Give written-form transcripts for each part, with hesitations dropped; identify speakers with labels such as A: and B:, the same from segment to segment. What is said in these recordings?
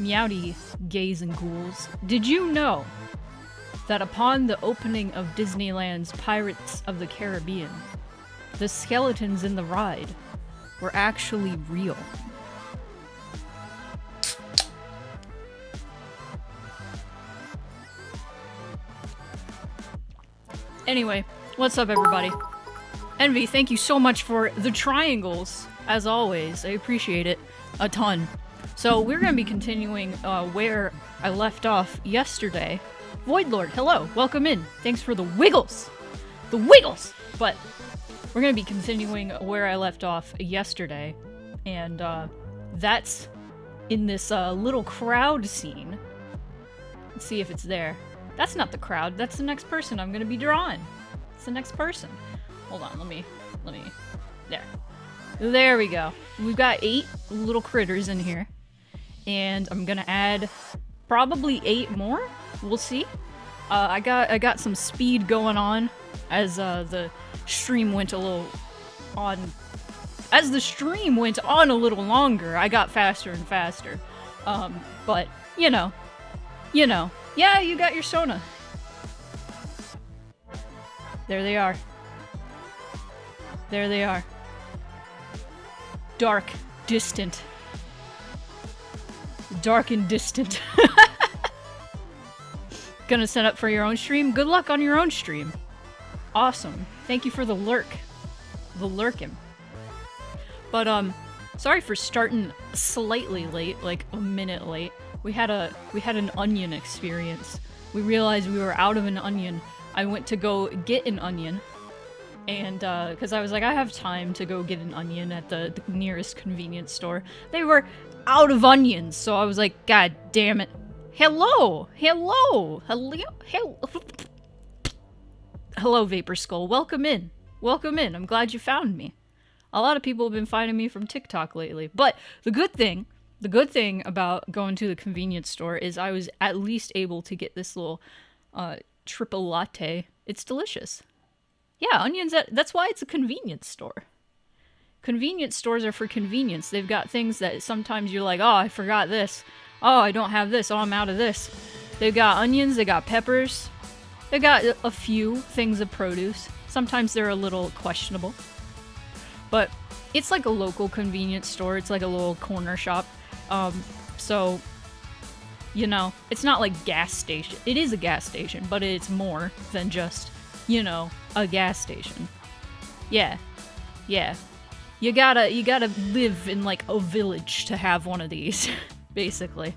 A: Meowdy, gays and ghouls. Did you know that upon the opening of Disneyland's Pirates of the Caribbean, the skeletons in the ride were actually real? Anyway, what's up everybody? Envy, thank you so much for the triangles, as always. I appreciate it a ton. So we're going to be continuing where I left off yesterday. Voidlord, hello, welcome in. Thanks for the wiggles! The wiggles! But we're going to be continuing where I left off yesterday. And that's in this little crowd scene. Let's see if it's there. That's not the crowd, that's the next person I'm gonna be drawing. It's the next person. Hold on, let me, there. There we go. We've got 8 little critters in here. And I'm gonna add probably 8 more, we'll see. I got some speed going on as the stream went a little on. As the stream went on a little longer, I got faster and faster. But, you know. Yeah, you got your Sona. There they are. There they are. Dark, distant. Dark and distant. Gonna set up for your own stream? Good luck on your own stream. Awesome. Thank you for the lurk. The lurkin'. But, sorry for starting slightly late, like a minute late. We had an onion experience. We realized we were out of an onion. I went to go get an onion, and because I was like, I have time to go get an onion at the nearest convenience store. They were out of onions, so I was like, God damn it. Hello, Vapor Skull. Welcome in. I'm glad you found me. A lot of people have been finding me from TikTok lately, but the good thing about going to the convenience store is I was at least able to get this little triple latte. It's delicious. Yeah, onions, that's why it's a convenience store. Convenience stores are for convenience. They've got things that sometimes you're like, oh, I forgot this. Oh, I don't have this. Oh, I'm out of this. They've got onions, they got peppers. They got a few things of produce. Sometimes they're a little questionable. But it's like a local convenience store. It's like a little corner shop. So, you know, it's not like gas station. It is a gas station, but it's more than just, you know, a gas station. Yeah. You gotta live in like a village to have one of these, basically.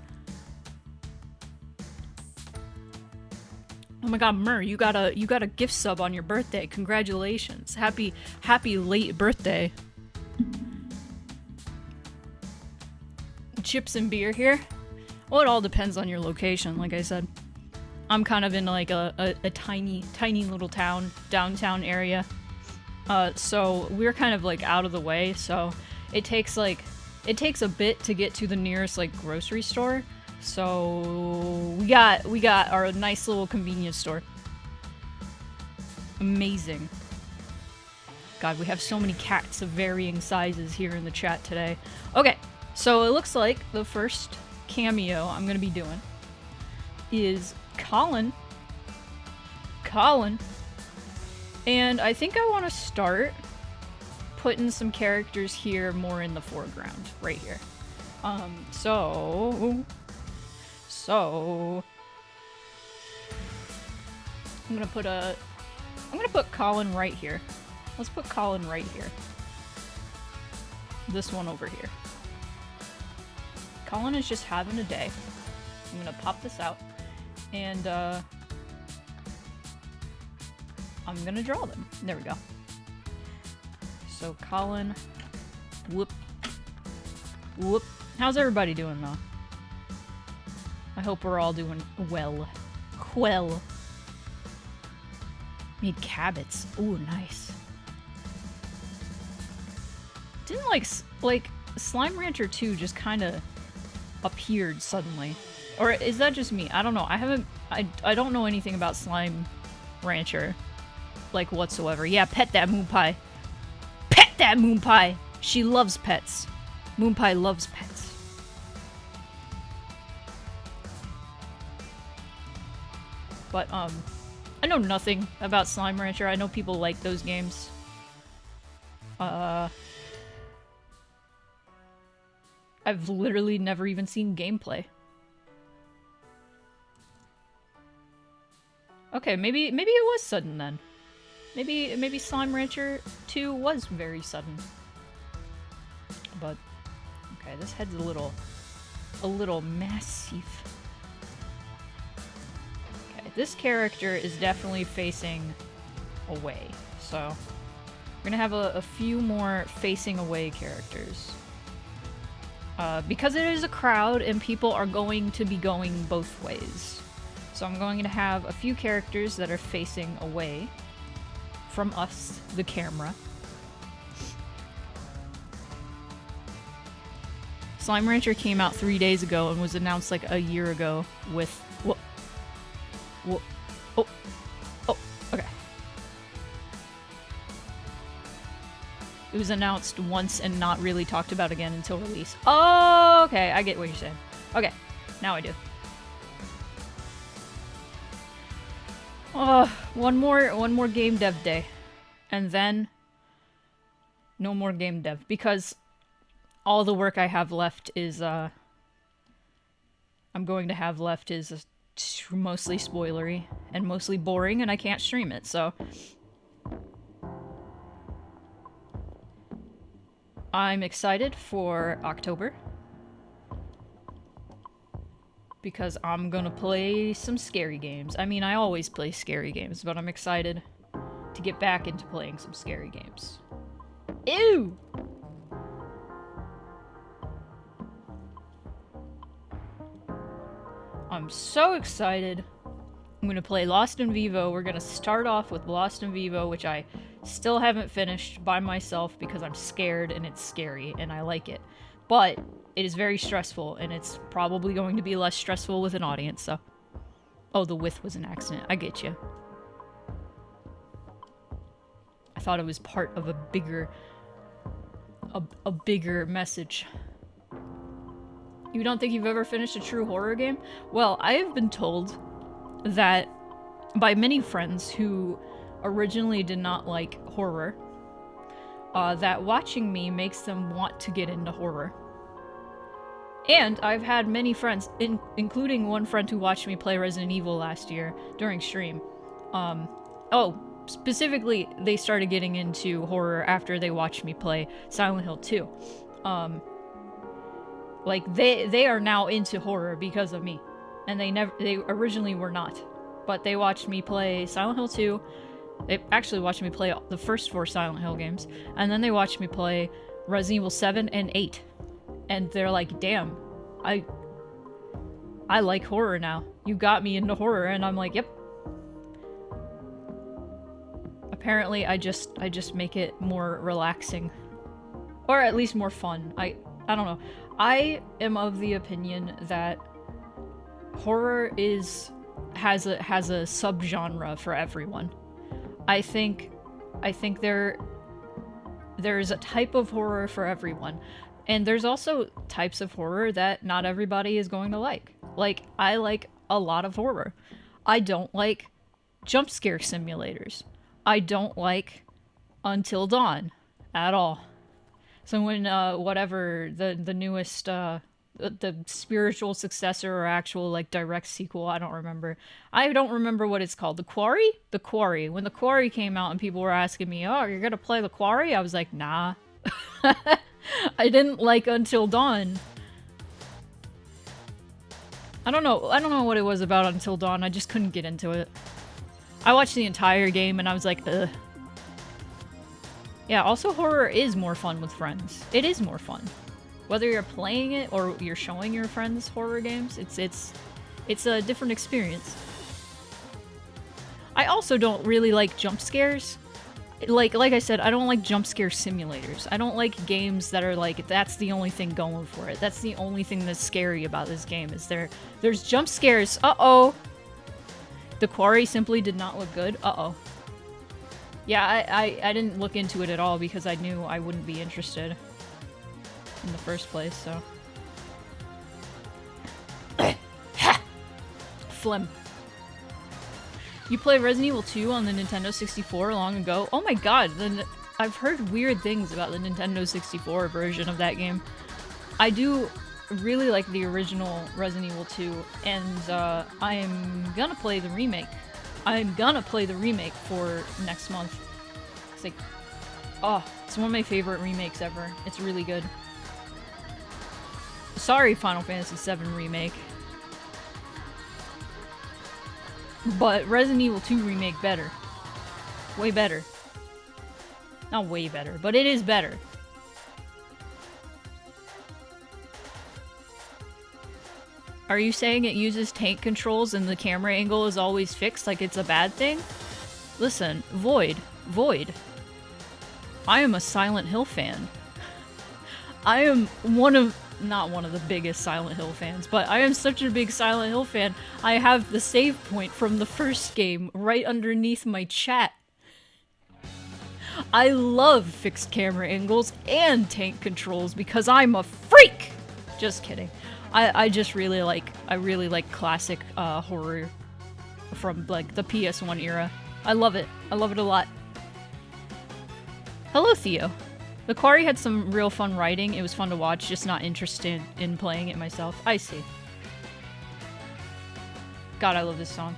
A: Oh my god, Mur, you got a gift sub on your birthday. Congratulations. Happy late birthday. Chips and beer here? Well, it all depends on your location, like I said. I'm kind of in like a tiny little downtown area. So we're kind of like out of the way, so it takes a bit to get to the nearest like grocery store. So we got our nice little convenience store. Amazing. God, we have so many cats of varying sizes here in the chat today. Okay. So it looks like the first cameo I'm gonna be doing is Colin. And I think I want to start putting some characters here more in the foreground, right here. So I'm gonna put Colin right here. Let's put Colin right here. This one over here. Colin is just having a day. I'm gonna pop this out, and I'm gonna draw them. There we go. So Colin, whoop. How's everybody doing though? I hope we're all doing well. Made cabots. Ooh, nice. Didn't like Slime Rancher 2 just kind of appeared suddenly, or is that just me? I don't know. I don't know anything about Slime Rancher, like whatsoever. Yeah, pet that moon pie. Pet that moon pie. She loves pets. Moon pie loves pets. But, I know nothing about Slime Rancher. I know people like those games. I've literally never even seen gameplay. Okay, maybe it was sudden then. Maybe Slime Rancher 2 was very sudden. But okay, this head's a little massive. Okay, this character is definitely facing away, so we're gonna have a few more facing away characters. Because it is a crowd and people are going to be going both ways. So I'm going to have a few characters that are facing away from us, the camera. Slime Rancher came out 3 days ago and was announced like a year ago with... Whoa. Oh, okay. It was announced once and not really talked about again until release. Oh, okay, I get what you're saying. Okay, now I do. One more game dev day. And then no more game dev. Because all the work I have left is, I'm going to have left is mostly spoilery and mostly boring, and I can't stream it, so... I'm excited for October. Because I'm gonna play some scary games. I mean, I always play scary games, but I'm excited to get back into playing some scary games. Ew! I'm so excited. I'm gonna play Lost in Vivo. We're gonna start off with Lost in Vivo, which I still haven't finished by myself because I'm scared and it's scary and I like it. But it is very stressful, and it's probably going to be less stressful with an audience, so... Oh, the width was an accident. I get you. I thought it was part of a bigger... a bigger message. You don't think you've ever finished a true horror game? Well, I have been told that by many friends who originally did not like horror, that watching me makes them want to get into horror. And I've had many friends, including one friend who watched me play Resident Evil last year during stream. Specifically, they started getting into horror after they watched me play Silent Hill 2. Like, they are now into horror because of me. And they originally were not. But they watched me play Silent Hill 2. They actually watched me play the first 4 Silent Hill games. And then they watched me play Resident Evil 7 and 8. And they're like, damn, I like horror now. You got me into horror. And I'm like, yep. Apparently, I just make it more relaxing. Or at least more fun. I don't know. I am of the opinion that horror has a subgenre for everyone. I think there's a type of horror for everyone. And there's also types of horror that not everybody is going to like. Like, I like a lot of horror. I don't like jump scare simulators. I don't like Until Dawn at all. So when, whatever, the newest, the spiritual successor or actual, like, direct sequel, I don't remember. I don't remember what it's called. The Quarry? The Quarry. When The Quarry came out and people were asking me, oh, you're gonna play The Quarry? I was like, nah. I didn't like Until Dawn. I don't know what it was about Until Dawn, I just couldn't get into it. I watched the entire game and I was like, ugh. Yeah, also horror is more fun with friends. It is more fun. Whether you're playing it or you're showing your friends horror games, it's a different experience. I also don't really like jump scares. Like I said, I don't like jump scare simulators. I don't like games that are like, that's the only thing going for it. That's the only thing that's scary about this game, is there's jump scares. Uh-oh. The Quarry simply did not look good. Uh-oh. Yeah, I didn't look into it at all because I knew I wouldn't be interested in the first place, so. Phlegm. You played Resident Evil 2 on the Nintendo 64 long ago? Oh my god, I've heard weird things about the Nintendo 64 version of that game. I do really like the original Resident Evil 2, and I am gonna play the remake. I'm gonna play the remake for next month. It's like, oh, it's one of my favorite remakes ever. It's really good. Sorry, Final Fantasy VII Remake. But Resident Evil 2 Remake better. Way better. Not way better, but it is better. Are you saying it uses tank controls and the camera angle is always fixed like it's a bad thing? Listen, Void. I am a Silent Hill fan. I am not one of the biggest Silent Hill fans, but I am such a big Silent Hill fan, I have the save point from the first game right underneath my chat. I love fixed camera angles and tank controls because I'm a freak! Just kidding. I really like classic horror from like the PS1 era. I love it. I love it a lot. Hello, Theo. The Quarry had some real fun writing. It was fun to watch, just not interested in playing it myself. I see. God, I love this song.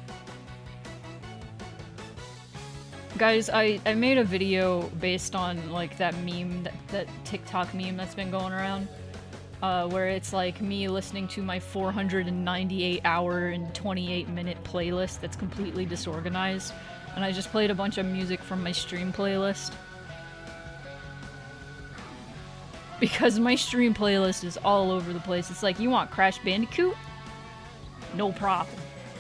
A: Guys, I made a video based on like that meme, that TikTok meme that's been going around. Where it's like me listening to my 498 hour and 28 minute playlist that's completely disorganized. And I just played a bunch of music from my stream playlist. Because my stream playlist is all over the place. It's like, you want Crash Bandicoot? No problem.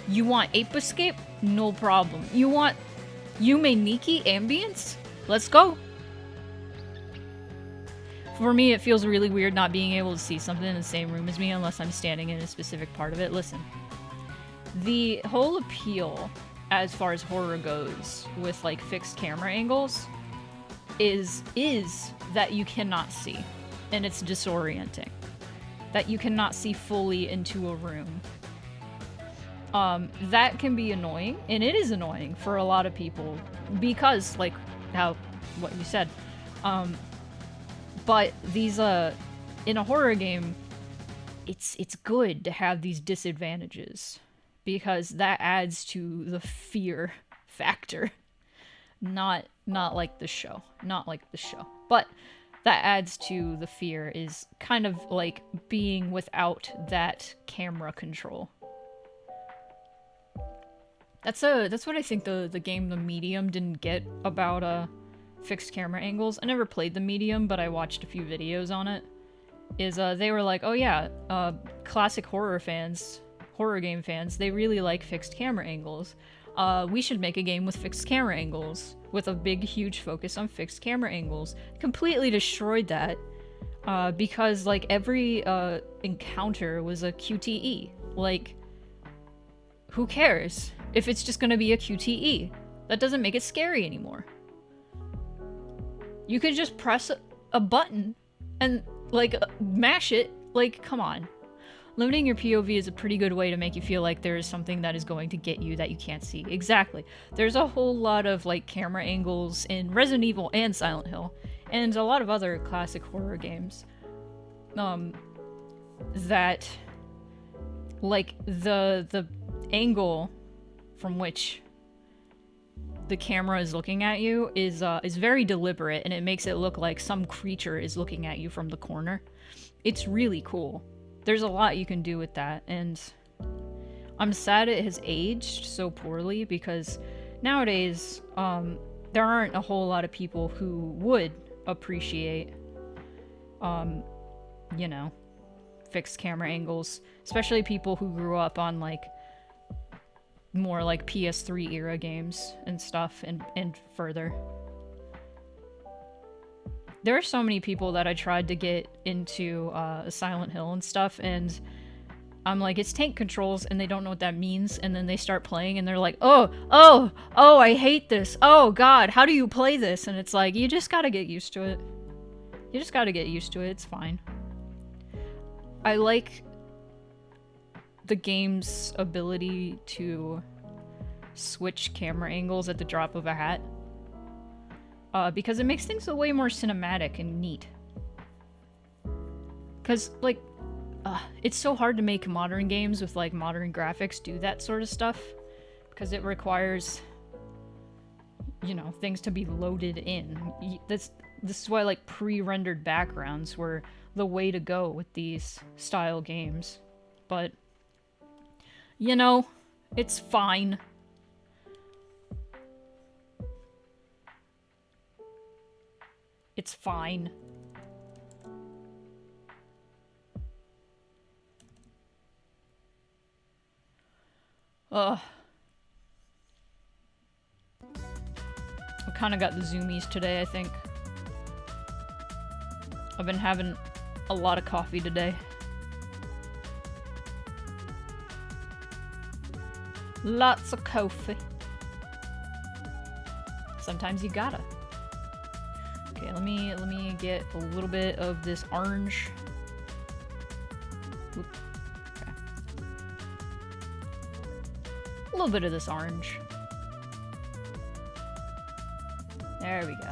A: You want Ape Escape? No problem. You want Yume Nikki Ambience? Let's go. For me, it feels really weird not being able to see something in the same room as me unless I'm standing in a specific part of it. Listen, the whole appeal as far as horror goes with like fixed camera angles is that you cannot see, and it's disorienting. That you cannot see fully into a room. That can be annoying, and it is annoying for a lot of people because, like, what you said. But these, in a horror game, it's good to have these disadvantages because that adds to the fear factor. Not like the show. Not like the show. But that adds to the fear is kind of like being without that camera control. That's what I think the game The Medium didn't get about, fixed camera angles. I never played The Medium, but I watched a few videos on it. They were like, oh yeah, classic horror game fans, they really like fixed camera angles. We should make a game with fixed camera angles, with a big, huge focus on fixed camera angles. Completely destroyed that, because, like, every, encounter was a QTE. Like, who cares if it's just gonna be a QTE? That doesn't make it scary anymore. You could just press a button and, like, mash it. Like, come on. Limiting your POV is a pretty good way to make you feel like there is something that is going to get you that you can't see. Exactly. There's a whole lot of, like, camera angles in Resident Evil and Silent Hill, and a lot of other classic horror games, that, like, the angle from which the camera is looking at you is very deliberate, and it makes it look like some creature is looking at you from the corner. It's really cool. There's a lot you can do with that, and I'm sad it has aged so poorly because nowadays, there aren't a whole lot of people who would appreciate, you know, fixed camera angles, especially people who grew up on, like, more like PS3 era games and stuff, and further. There are so many people that I tried to get into Silent Hill and stuff, and I'm like, it's tank controls, and they don't know what that means, and then they start playing, and they're like, oh, I hate this. Oh, God, how do you play this? And it's like, you just gotta get used to it. You just gotta get used to it. It's fine. I like the game's ability to switch camera angles at the drop of a hat. Because it makes things way more cinematic and neat. Because, like, it's so hard to make modern games with, like, modern graphics do that sort of stuff. Because it requires, you know, things to be loaded in. This is why, like, pre-rendered backgrounds were the way to go with these style games. But, you know, it's fine. It's fine. I kind of got the zoomies today, I think. I've been having a lot of coffee today. Lots of coffee. Sometimes you gotta. Okay, let me get a little bit of this orange. Oop. Okay. A little bit of this orange. There we go.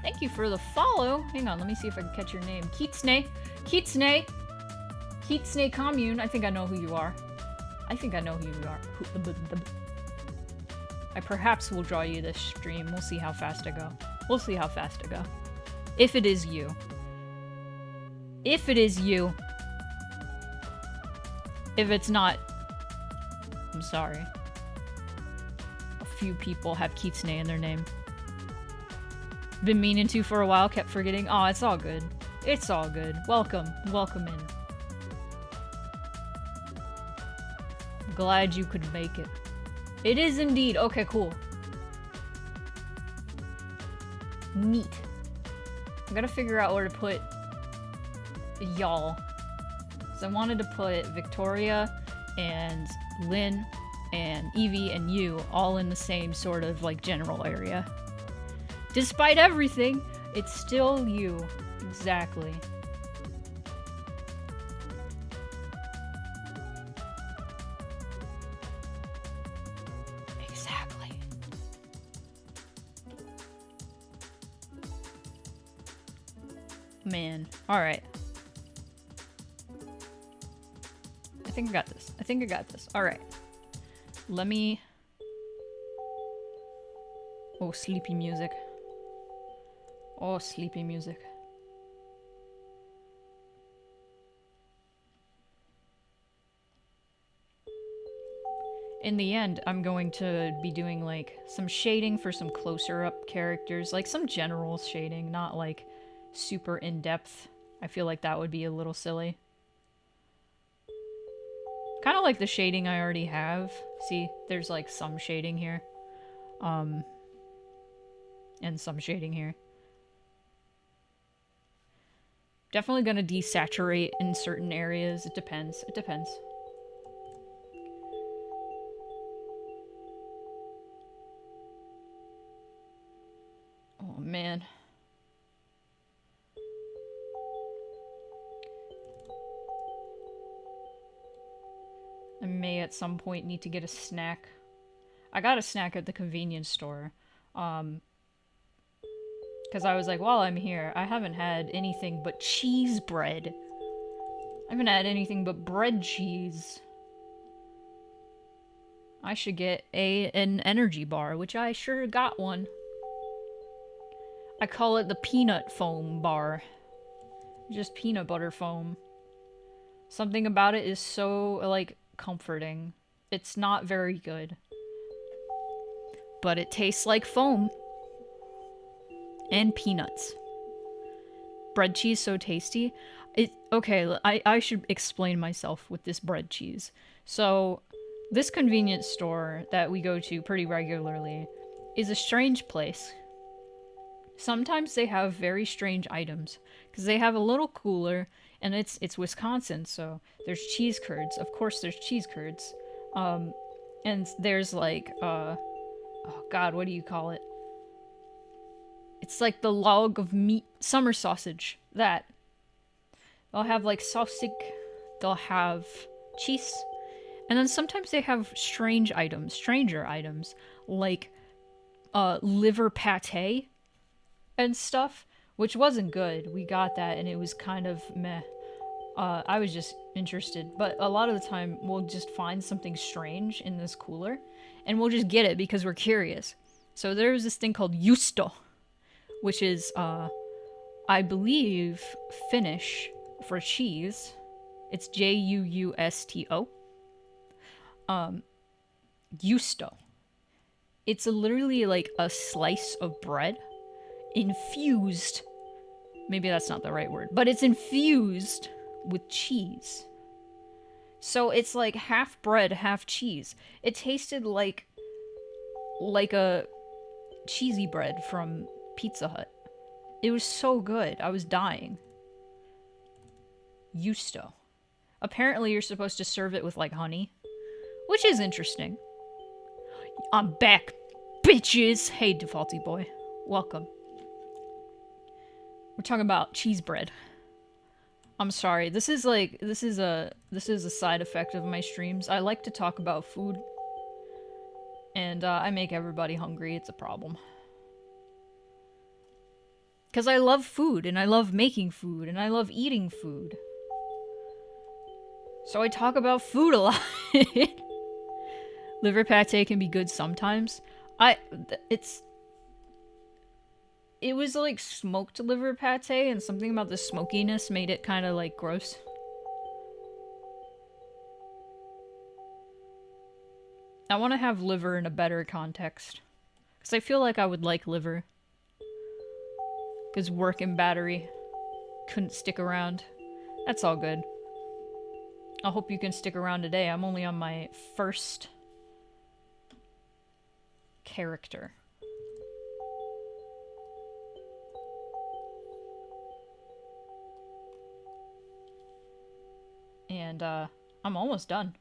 A: Thank you for the follow. Hang on, let me see if I can catch your name. Kitsune. Kitsune. Kitsune Commune. I think I know who you are. I think I know who you are. I perhaps will draw you this stream. We'll see how fast I go. We'll see how fast I go. If it is you. If it is you. If it's not, I'm sorry. A few people have Kitsune in their name. Been meaning to for a while, kept forgetting. Oh, it's all good. It's all good. Welcome. Welcome in. I'm glad you could make it. It is indeed. Okay, cool. Neat. I gotta figure out where to put y'all. So I wanted to put Victoria and Lynn and Evie and you all in the same sort of like general area. Despite everything, it's still you. Exactly. Exactly. Man. Alright. I think I got this. I think I got this. Alright. Let me... Oh, sleepy music. Oh, sleepy music. In the end, I'm going to be doing, like, some shading for some closer-up characters. Like, some general shading, not, like, super in-depth. I feel like that would be a little silly. Kind of like the shading I already have. See, there's, like, some shading here. And some shading here. Definitely gonna desaturate in certain areas. It depends. It depends. Oh, man. I may at some point need to get a snack. I got a snack at the convenience store. Because I was like, while I'm here, I haven't had anything but cheese bread. I haven't had anything but bread cheese. I should get an energy bar, which I sure got one. I call it the peanut foam bar. Just peanut butter foam. Something about it is so, like, comforting. It's not very good. But it tastes like foam. And peanuts. Bread cheese so tasty. Okay, I should explain myself with this bread cheese. So, this convenience store that we go to pretty regularly is a strange place. Sometimes they have very strange items. Because they have a little cooler, and it's Wisconsin, so there's cheese curds. Of course there's cheese curds. And there's like, oh god, what do you call it? It's like the log of meat, summer sausage, that. They'll have like sausage, they'll have cheese, And then sometimes they have stranger items, like liver pate and stuff, which wasn't good. We got that and it was kind of meh. I was just interested, but a lot of the time we'll just find something strange in this cooler and we'll just get it because we're curious. So there was this thing called juusto, which is, I believe, Finnish for cheese. It's Juusto. Juusto. It's literally like a slice of bread infused. Maybe that's not the right word, but it's infused with cheese. So it's like half bread, half cheese. It tasted like a cheesy bread from Pizza Hut. It was so good. I was dying. Juusto. Apparently you're supposed to serve it with like honey, which is interesting. I'm back, bitches. Hey, Defaulty boy. Welcome. We're talking about cheese bread. I'm sorry. This is a side effect of my streams. I like to talk about food. And I make everybody hungry. It's a problem. Because I love food, and I love making food, and I love eating food. So I talk about food a lot. Liver pate can be good sometimes. It was like smoked liver pate, and something about the smokiness made it kind of like gross. I want to have liver in a better context. Because I feel like I would like liver. Because work and battery couldn't stick around. That's all good. I hope you can stick around today. I'm only on my first character. And I'm almost done.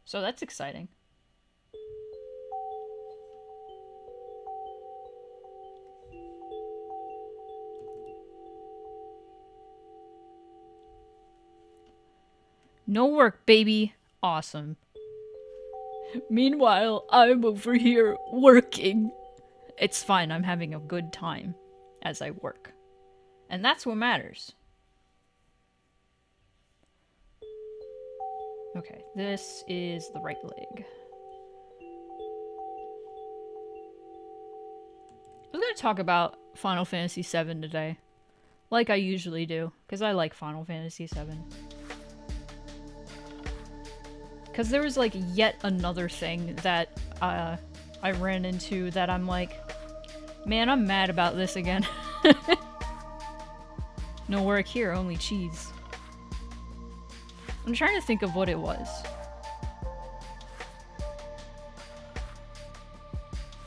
A: So that's exciting. No work, baby. Awesome. Meanwhile, I'm over here working. It's fine, I'm having a good time as I work. And that's what matters. Okay, this is the right leg. I was gonna talk about Final Fantasy VII today. Like I usually do, because I like Final Fantasy VII. Because there was like yet another thing that I ran into that I'm like, man, I'm mad about this again. No work here, only cheese. I'm trying to think of what it was.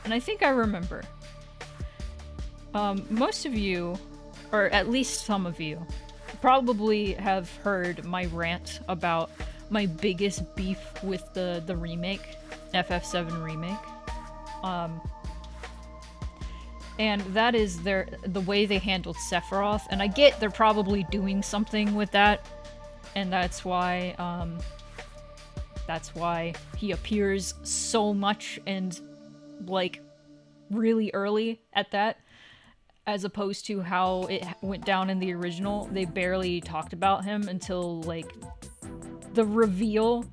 A: And I think I remember. Most of you, or at least some of you, probably have heard my rant about my biggest beef with the remake, FF7 remake. And that is the way they handled Sephiroth, and I get they're probably doing something with that, and that's why he appears so much and like really early at that, as opposed to how it went down in the original. They barely talked about him until like the reveal.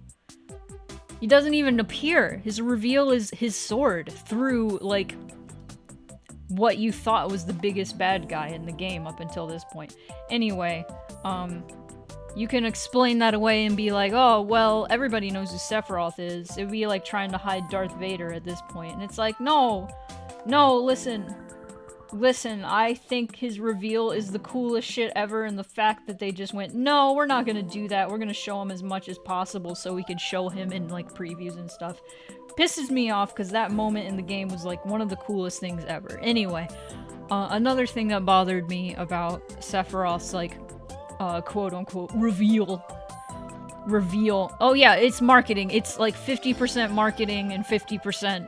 A: He doesn't even appear. His reveal is his sword through like what you thought was the biggest bad guy in the game up until this point. Anyway, you can explain that away and be like, oh, well, everybody knows who Sephiroth is. It would be like trying to hide Darth Vader at this point. And it's like, no, listen, I think his reveal is the coolest shit ever, and the fact that they just went, no, we're not gonna do that, we're gonna show him as much as possible so we can show him in, like, previews and stuff, pisses me off, because that moment in the game was, like, one of the coolest things ever. Anyway, another thing that bothered me about Sephiroth's, like, quote-unquote reveal. Oh yeah, it's marketing. It's, like, 50% marketing and 50%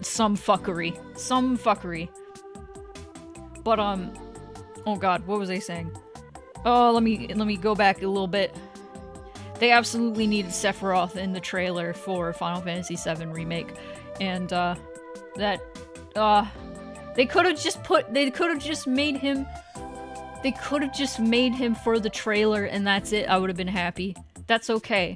A: some fuckery. But, oh god, what was I saying? Oh, let me go back a little bit. They absolutely needed Sephiroth in the trailer for Final Fantasy VII Remake. And, they could have just made him for the trailer and that's it. I would have been happy. That's okay.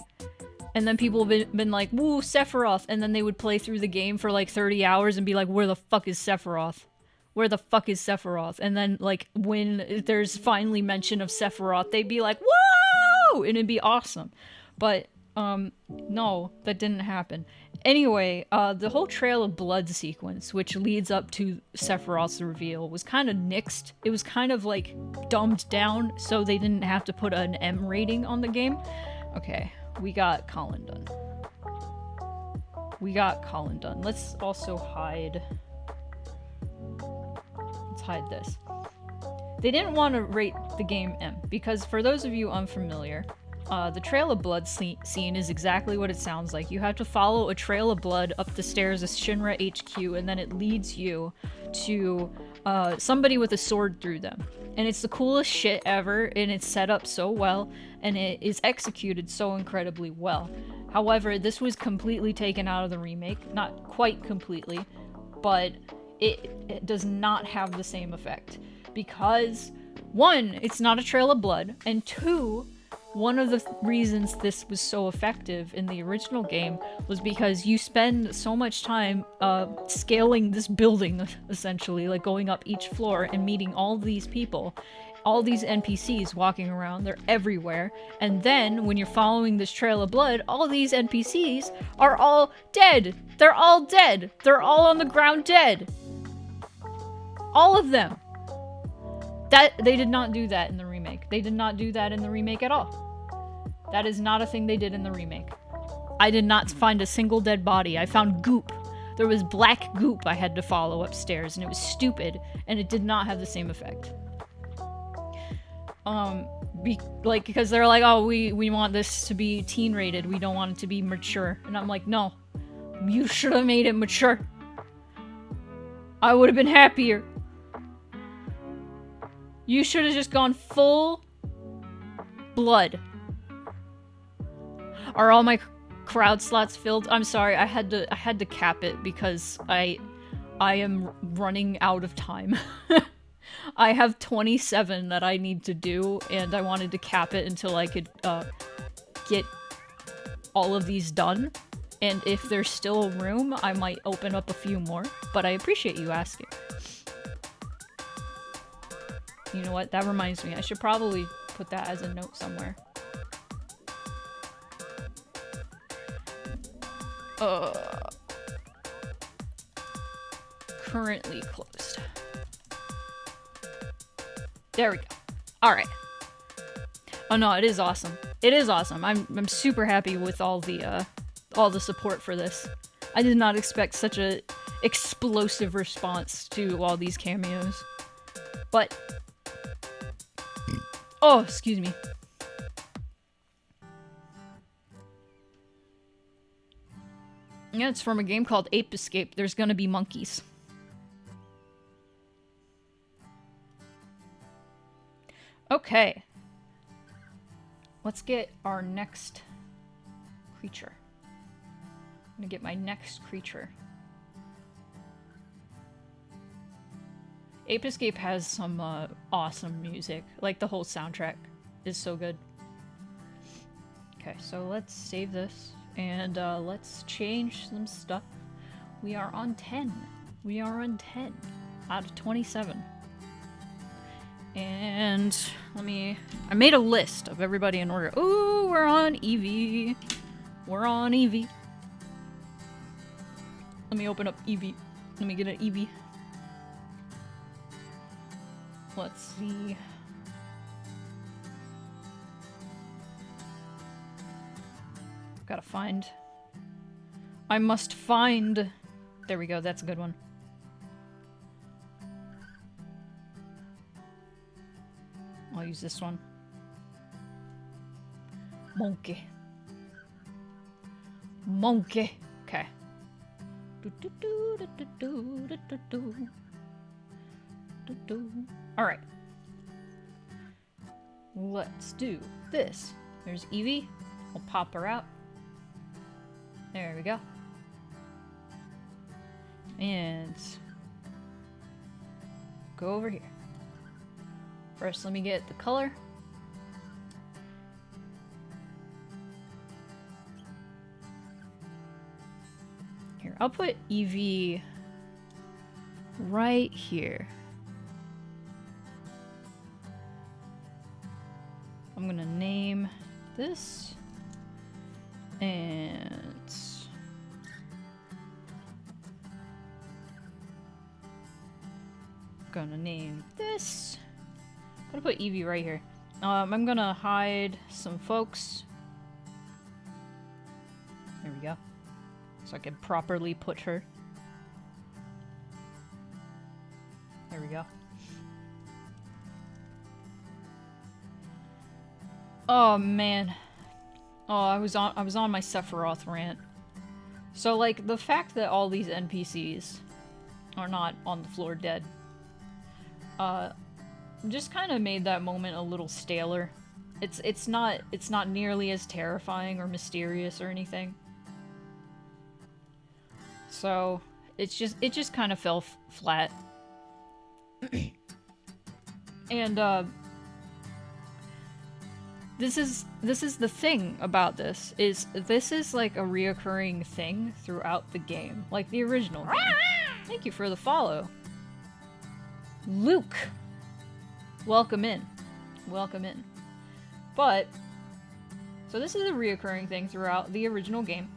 A: And then people have been like, woo, Sephiroth. And then they would play through the game for like 30 hours and be like, where the fuck is Sephiroth? Where the fuck is Sephiroth? And then, like, when there's finally mention of Sephiroth, they'd be like, whoa! And it'd be awesome. But, no, that didn't happen. Anyway, the whole Trail of Blood sequence, which leads up to Sephiroth's reveal, was kind of nixed. It was kind of, like, dumbed down, so they didn't have to put an M rating on the game. Okay, we got Colin done. Let's also hide... Let's hide this. They didn't want to rate the game M, because for those of you unfamiliar, the Trail of Blood scene is exactly what it sounds like. You have to follow a trail of blood up the stairs of Shinra HQ, and then it leads you to somebody with a sword through them. And it's the coolest shit ever, and it's set up so well, and it is executed so incredibly well. However, this was completely taken out of the remake. Not quite completely, but it does not have the same effect. Because, one, it's not a trail of blood, and two, one of the reasons this was so effective in the original game was because you spend so much time scaling this building, essentially, like going up each floor and meeting all these people, all these NPCs walking around, they're everywhere, and then when you're following this trail of blood, all these NPCs are all dead! They're all dead! They're all on the ground dead! All of them! They did not do that in the remake. They did not do that in the remake at all. That is not a thing they did in the remake. I did not find a single dead body. I found goop. There was black goop I had to follow upstairs, and it was stupid, and it did not have the same effect. Because they're like, oh, we want this to be teen rated. We don't want it to be mature. And I'm like, no. You should have made it mature. I would have been happier. You should have just gone full blood. Are all my crowd slots filled? I'm sorry, I had to cap it because I am running out of time. I have 27 that I need to do, and I wanted to cap it until I could get all of these done. And if there's still room, I might open up a few more, but I appreciate you asking. You know what? That reminds me. I should probably put that as a note somewhere. Currently closed. There we go. Alright. Oh no, it is awesome. It is awesome. I'm super happy with all the support for this. I did not expect such a explosive response to all these cameos. But oh, excuse me. Yeah, it's from a game called Ape Escape. There's gonna be monkeys. Okay. Let's get our next creature. I'm gonna get my next creature. Ape Escape has some awesome music. Like, the whole soundtrack is so good. Okay, so let's save this. And let's change some stuff. We are on 10. We are on 10 out of 27. And I made a list of everybody in order. Ooh, we're on Eevee. We're on Eevee. Let me open up Eevee. Let me get an Eevee. Let's see. Gotta find. I must find. There we go, that's a good one. I'll use this one. Monkey. Monkey. Okay. Alright. Let's do this. There's Eevee. We'll pop her out. There we go. And go over here. First, let me get the color. Here, I'll put Eevee right here. I'm gonna name this and gonna name this. I'm gonna put Eevee right here. I'm gonna hide some folks. There we go. So I can properly put her. There we go. Oh man. Oh, I was on my Sephiroth rant. So like the fact that all these NPCs are not on the floor dead just kind of made that moment a little staler. It's not nearly as terrifying or mysterious or anything. So it just kind of fell flat. And this is the thing about this is like a reoccurring thing throughout the game, like the original game. Thank you for the follow. Luke, welcome in. Welcome in. But, so this is a reoccurring thing throughout the original game,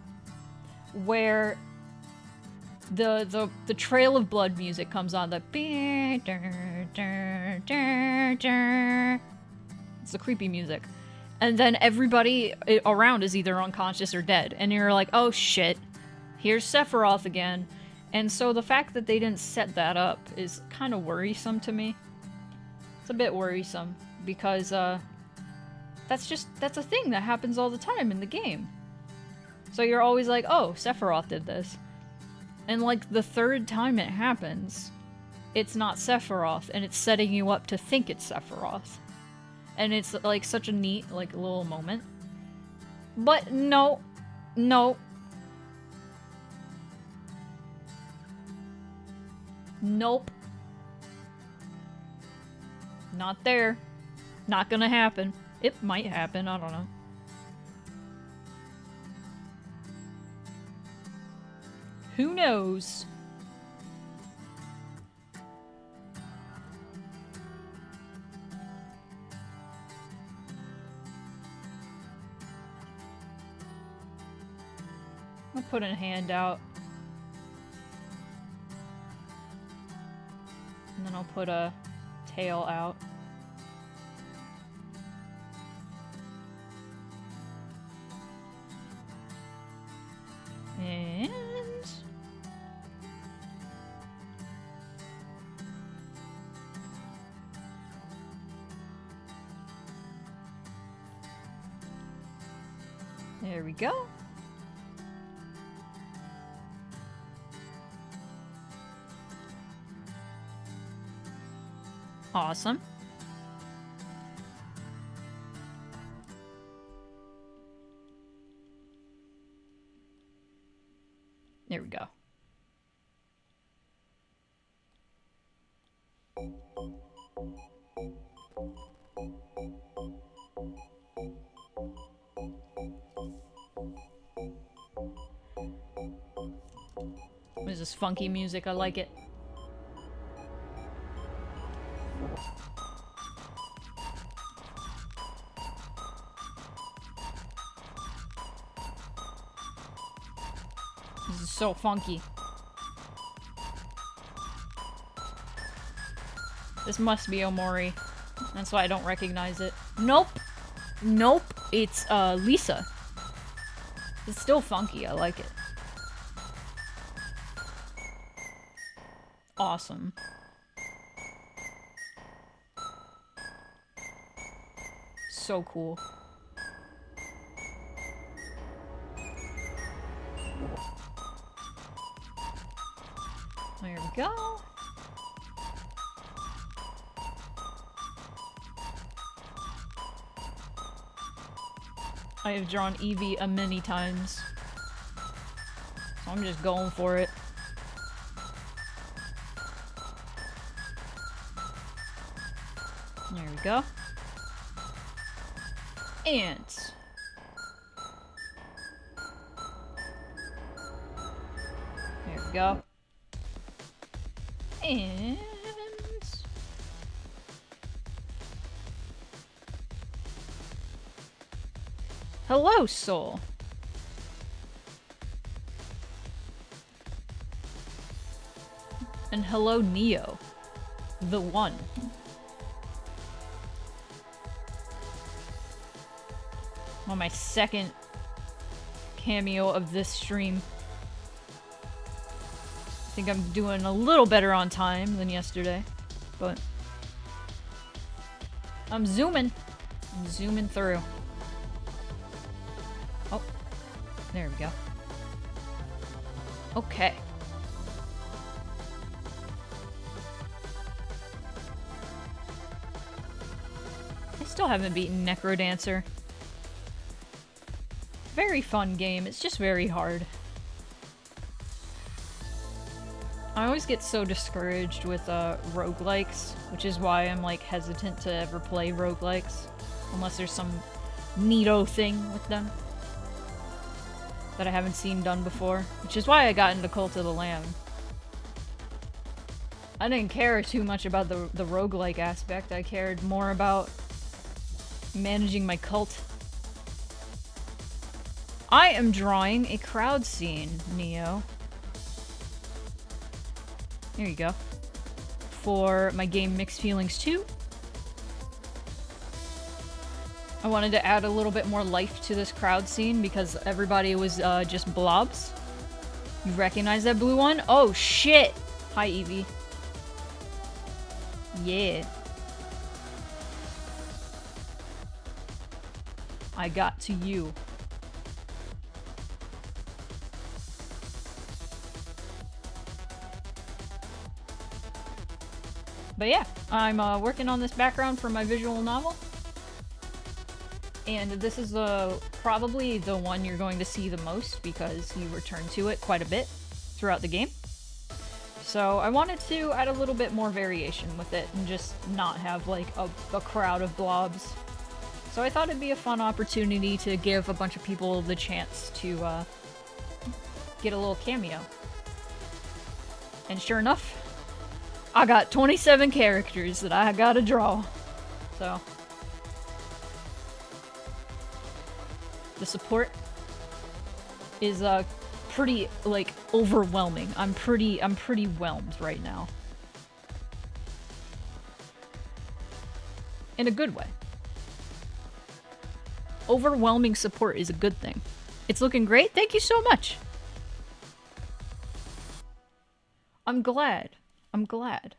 A: where the Trail of Blood music comes on, the it's the creepy music. And then everybody around is either unconscious or dead, and you're like, oh shit, here's Sephiroth again. And so the fact that they didn't set that up is kind of worrisome to me. It's a bit worrisome, because that's a thing that happens all the time in the game. So you're always like, oh, Sephiroth did this. And like the third time it happens, it's not Sephiroth, and it's setting you up to think it's Sephiroth. And it's like such a neat, like, little moment. But no. No. Nope. Not there. Not gonna happen. It might happen, I don't know. Who knows? I'll put a hand out. And then I'll put a tail out. And there we go. Awesome. There we go. What is this funky music? I like it. This is so funky. This must be Omori. That's why I don't recognize it. Nope. Nope. It's Lisa. It's still funky. I like it. Awesome. So cool. There we go. I have drawn Eevee a many times. So I'm just going for it. There we go. And... there we go. And... hello, Soul. And hello, Neo. The one. On my second cameo of this stream. I think I'm doing a little better on time than yesterday, but I'm zooming. I'm zooming through. Oh, there we go. Okay. I still haven't beaten Necrodancer. Very fun game, it's just very hard. I always get so discouraged with roguelikes, which is why I'm like hesitant to ever play roguelikes, unless there's some neato thing with them that I haven't seen done before, which is why I got into Cult of the Lamb. I didn't care too much about the roguelike aspect, I cared more about managing my cult. I am drawing a crowd scene, Neo. There you go. For my game Mixed Feelings 2. I wanted to add a little bit more life to this crowd scene because everybody was just blobs. You recognize that blue one? Oh shit! Hi, Eevee. Yeah. I got to you. But yeah, I'm working on this background for my visual novel. And this is probably the one you're going to see the most because you return to it quite a bit throughout the game. So I wanted to add a little bit more variation with it and just not have like a crowd of blobs. So I thought it'd be a fun opportunity to give a bunch of people the chance to get a little cameo. And sure enough, I got 27 characters that I gotta draw. So the support is pretty like overwhelming. I'm pretty whelmed right now. In a good way. Overwhelming support is a good thing. It's looking great. Thank you so much. I'm glad. I'm glad.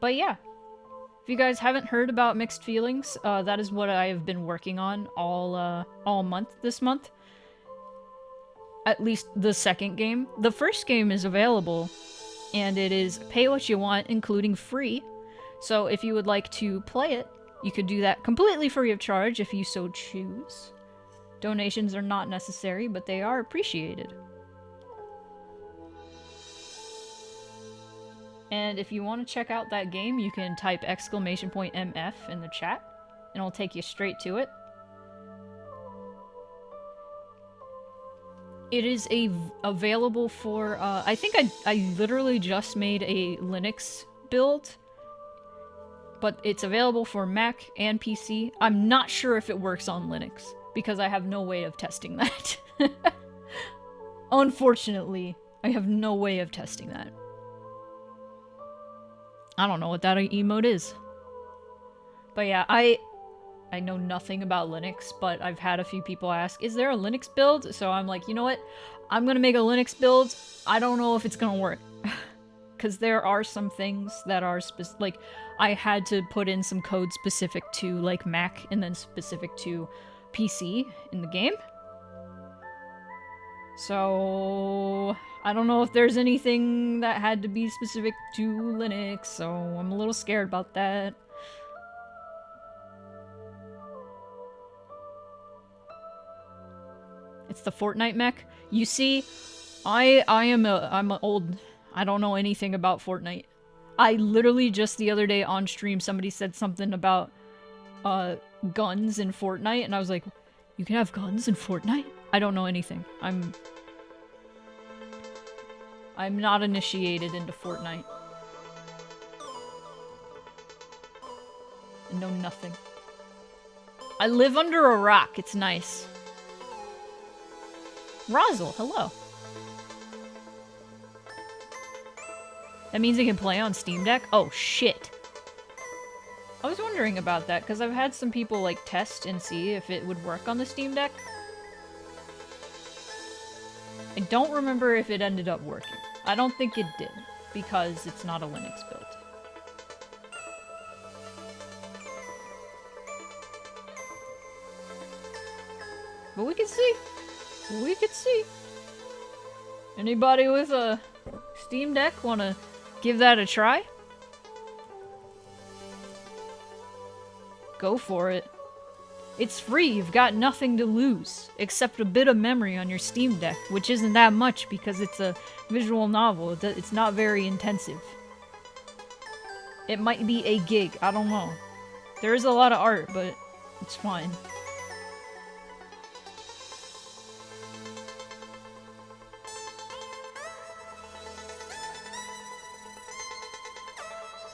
A: But yeah, if you guys haven't heard about Mixed Feelings, that is what I have been working on all month this month. At least the second game. The first game is available, and it is pay what you want, including free. So if you would like to play it, you could do that completely free of charge if you so choose. Donations are not necessary, but they are appreciated. And if you want to check out that game, you can type !MF in the chat, and it'll take you straight to it. It is available for, I think I literally just made a Linux build, but it's available for Mac and PC. I'm not sure if it works on Linux, because I have no way of testing that. Unfortunately, I have no way of testing that. I don't know what that emote is. But yeah, I know nothing about Linux, but I've had a few people ask, is there a Linux build? So I'm like, you know what? I'm gonna make a Linux build. I don't know if it's gonna work. Because there are some things that are like, I had to put in some code specific to like Mac and then specific to PC in the game. So I don't know if there's anything that had to be specific to Linux, so I'm a little scared about that. It's the Fortnite mech. You see, I'm a old. I don't know anything about Fortnite. I literally just the other day on stream somebody said something about guns in Fortnite, and I was like, you can have guns in Fortnite? I don't know anything. I'm not initiated into Fortnite. I know nothing. I live under a rock. It's nice. Razzle, hello. That means I can play on Steam Deck? Oh, shit. I was wondering about that, because I've had some people, like, test and see if it would work on the Steam Deck. I don't remember if it ended up working. I don't think it did, because it's not a Linux build. But we can see. We can see. Anybody with a Steam Deck want to give that a try? Go for it. It's free, you've got nothing to lose, except a bit of memory on your Steam Deck, which isn't that much because it's a visual novel. It's not very intensive. It might be a gig, I don't know. There is a lot of art, but it's fine.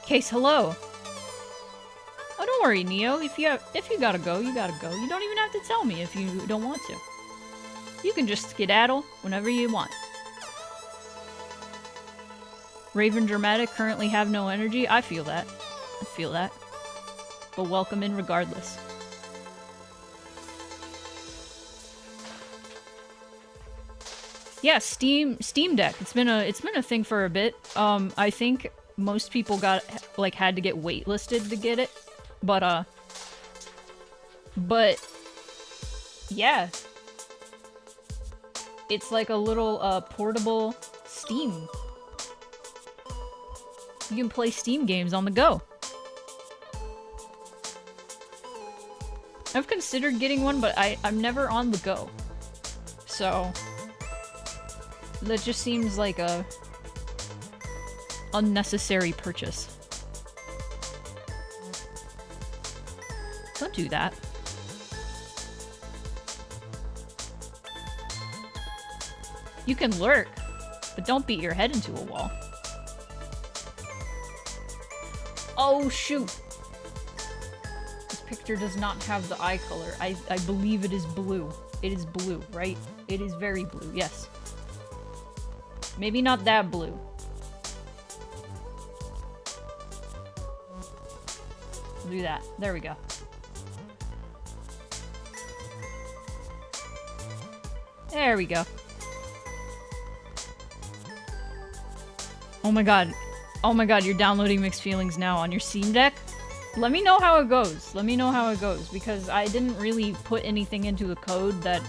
A: Case, hello. Oh, don't worry, Neo. If you gotta go, you gotta go. You don't even have to tell me if you don't want to. You can just skedaddle whenever you want. Raven Dramatic currently have no energy. I feel that. I feel that. But welcome in regardless. Yeah, Steam Deck. It's been a thing for a bit. I think most people had to get waitlisted to get it. But yeah. It's like a little, portable Steam. You can play Steam games on the go. I've considered getting one, but I'm never on the go. So that just seems like a unnecessary purchase. Don't do that. You can lurk, but don't beat your head into a wall. Oh, shoot! This picture does not have the eye color. I believe it is blue. It is blue, right? It is very blue, yes. Maybe not that blue. Do that. There we go. There we go. Oh my god. Oh my god, you're downloading Mixed Feelings now on your Steam Deck? Let me know how it goes. Let me know how it goes, because I didn't really put anything into the code that...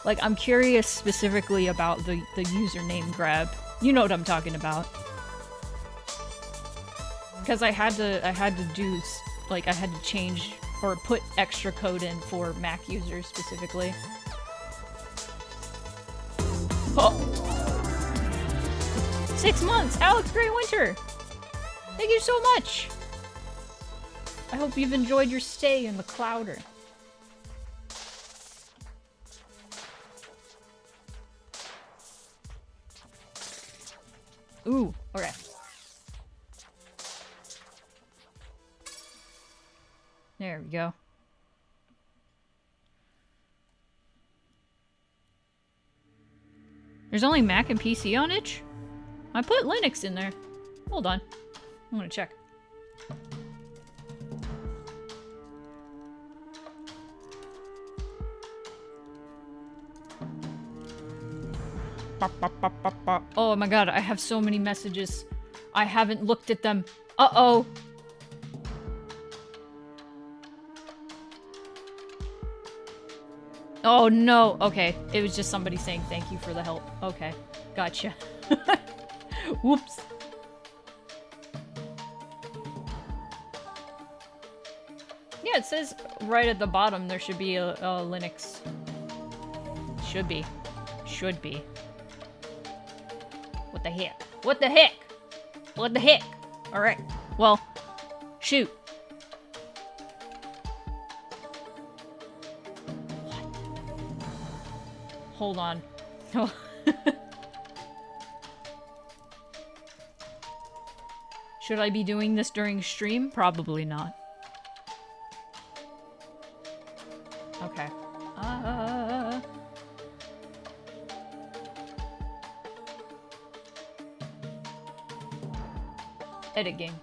A: Like, I'm curious specifically about the username grab. You know what I'm talking about. Because I had to do... Like, I had to change or put extra code in for Mac users specifically. Oh. 6 months! Alex Grey Winter! Thank you so much! I hope you've enjoyed your stay in the Clouder. Ooh, okay. There we go. There's only Mac and PC on itch? I put Linux in there. Hold on. I'm gonna check. Oh my god, I have so many messages. I haven't looked at them. Uh-oh. Oh no, okay. It was just somebody saying thank you for the help. Okay, gotcha. Whoops. Yeah, it says right at the bottom there should be a Linux. Should be. Should be. What the heck? What the heck? What the heck? Alright. Well, shoot. What? Hold on. Should I be doing this during stream? Probably not. Okay. Edit game.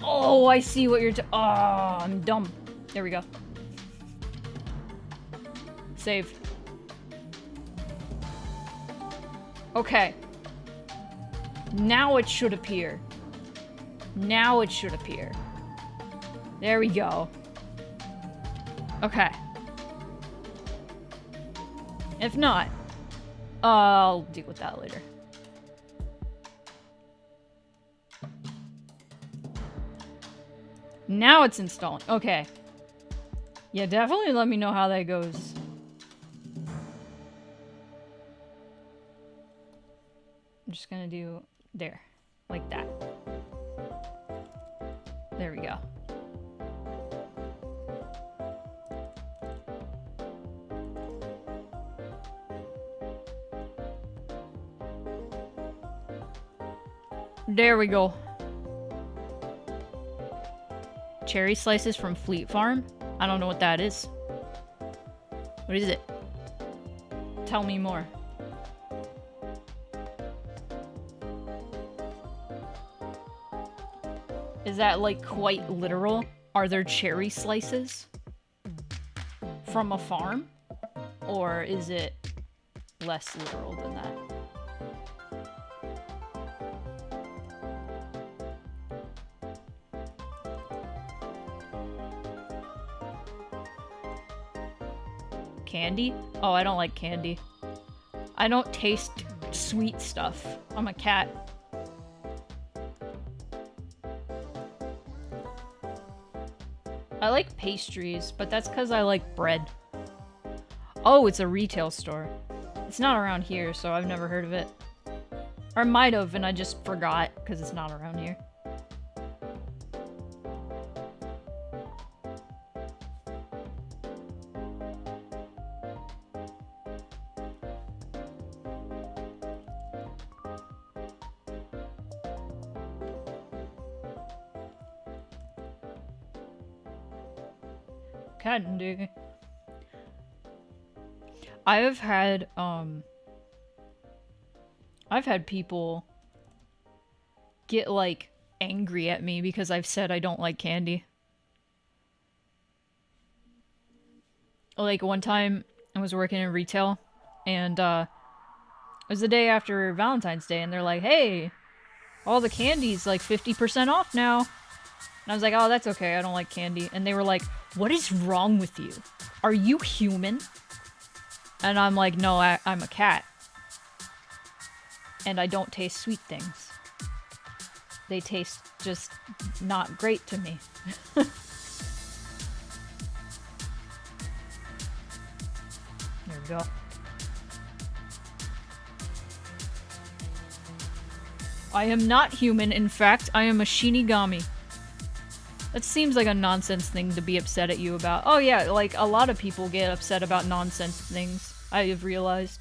A: Oh, I see what you're oh, I'm dumb. There we go. Save. Okay. Now it should appear. Now it should appear. There we go. Okay. If not, I'll deal with that later. Now it's installing. Okay. Yeah, definitely let me know how that goes. I'm just gonna do there. Like that. There we go. There we go. Cherry slices from Fleet Farm? I don't know what that is. What is it? Tell me more. Is that like quite literal? Are there cherry slices from a farm? Or is it less literal than that? Candy? Oh, I don't like candy. I don't taste sweet stuff. I'm a cat. I like pastries, but that's because I like bread. Oh, it's a retail store. It's not around here, so I've never heard of it. Or might have, and I just forgot, because it's not around here. Candy. I've had people get, like, angry at me because I've said I don't like candy. Like, one time I was working in retail, and, it was the day after Valentine's Day, and they're like, hey, all the candy's, like, 50% off now. And I was like, oh, that's okay, I don't like candy. And they were like, what is wrong with you? Are you human? And I'm like, no, I'm a cat. And I don't taste sweet things. They taste just not great to me. There we go. I am not human, in fact, I am a Shinigami. That seems like a nonsense thing to be upset at you about. Oh yeah, like, a lot of people get upset about nonsense things, I have realized.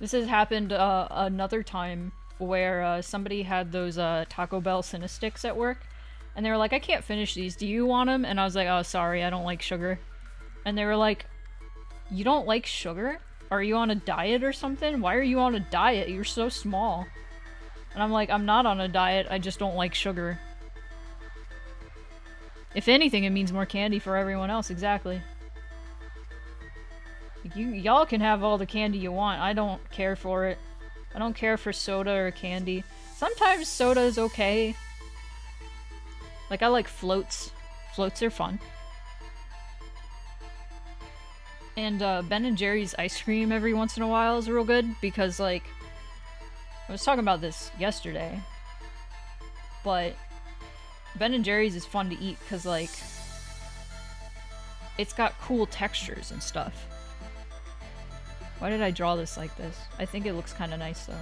A: This has happened another time where somebody had those Taco Bell Cinesticks at work, and they were like, I can't finish these, do you want them? And I was like, oh, sorry, I don't like sugar. And they were like, you don't like sugar? Are you on a diet or something? Why are you on a diet? You're so small. And I'm like, I'm not on a diet, I just don't like sugar. If anything, it means more candy for everyone else, exactly. Y'all can have all the candy you want, I don't care for it. I don't care for soda or candy. Sometimes soda is okay. Like, I like floats. Floats are fun. And Ben & Jerry's ice cream every once in a while is real good, because, like, I was talking about this yesterday, but Ben & Jerry's is fun to eat because, like, it's got cool textures and stuff. Why did I draw this like this? I think it looks kind of nice, though.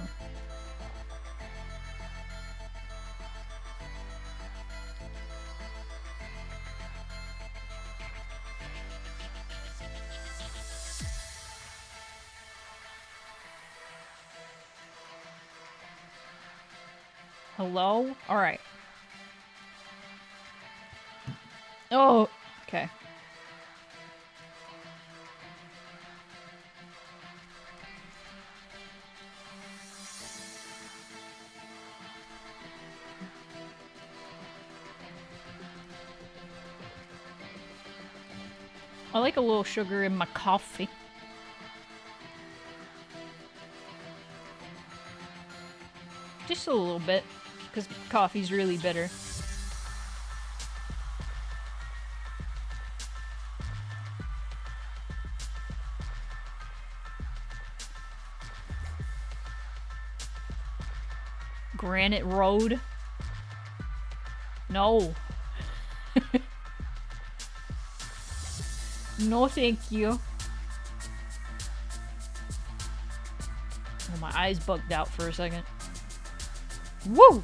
A: Hello? Alright. Oh, okay. I like a little sugar in my coffee. Just a little bit, because coffee's really bitter. Granite Road? No. No, thank you. Oh, my eyes bugged out for a second. Woo!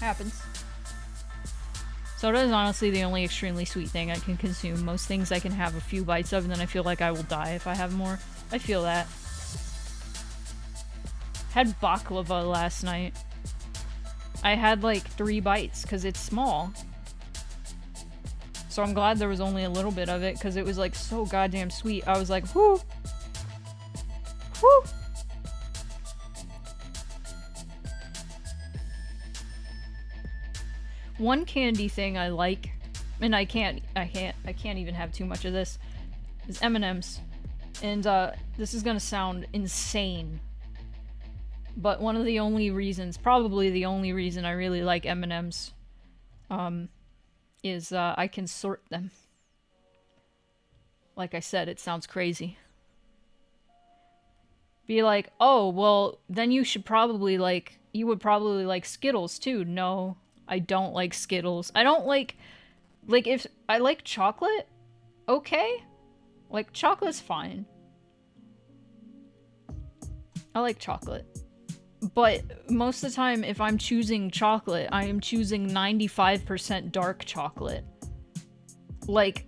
A: Happens. Soda is honestly the only extremely sweet thing I can consume. Most things I can have a few bites of and then I feel like I will die if I have more. I feel that. Had baklava last night. I had like 3 bites because it's small. So I'm glad there was only a little bit of it because it was like so goddamn sweet. I was like, whoo! Whoo! One candy thing I like, and I can't even have too much of this, is M&M's. And this is gonna sound insane, but one of the only reasons, probably the only reason I really like M&M's, is I can sort them. Like I said, it sounds crazy. Be like, oh, well, then you should probably like, you would probably like Skittles too. No, I don't like Skittles. I don't like if I like chocolate, okay? Like, chocolate's fine. I like chocolate. But most of the time, if I'm choosing chocolate, I am choosing 95% dark chocolate. Like,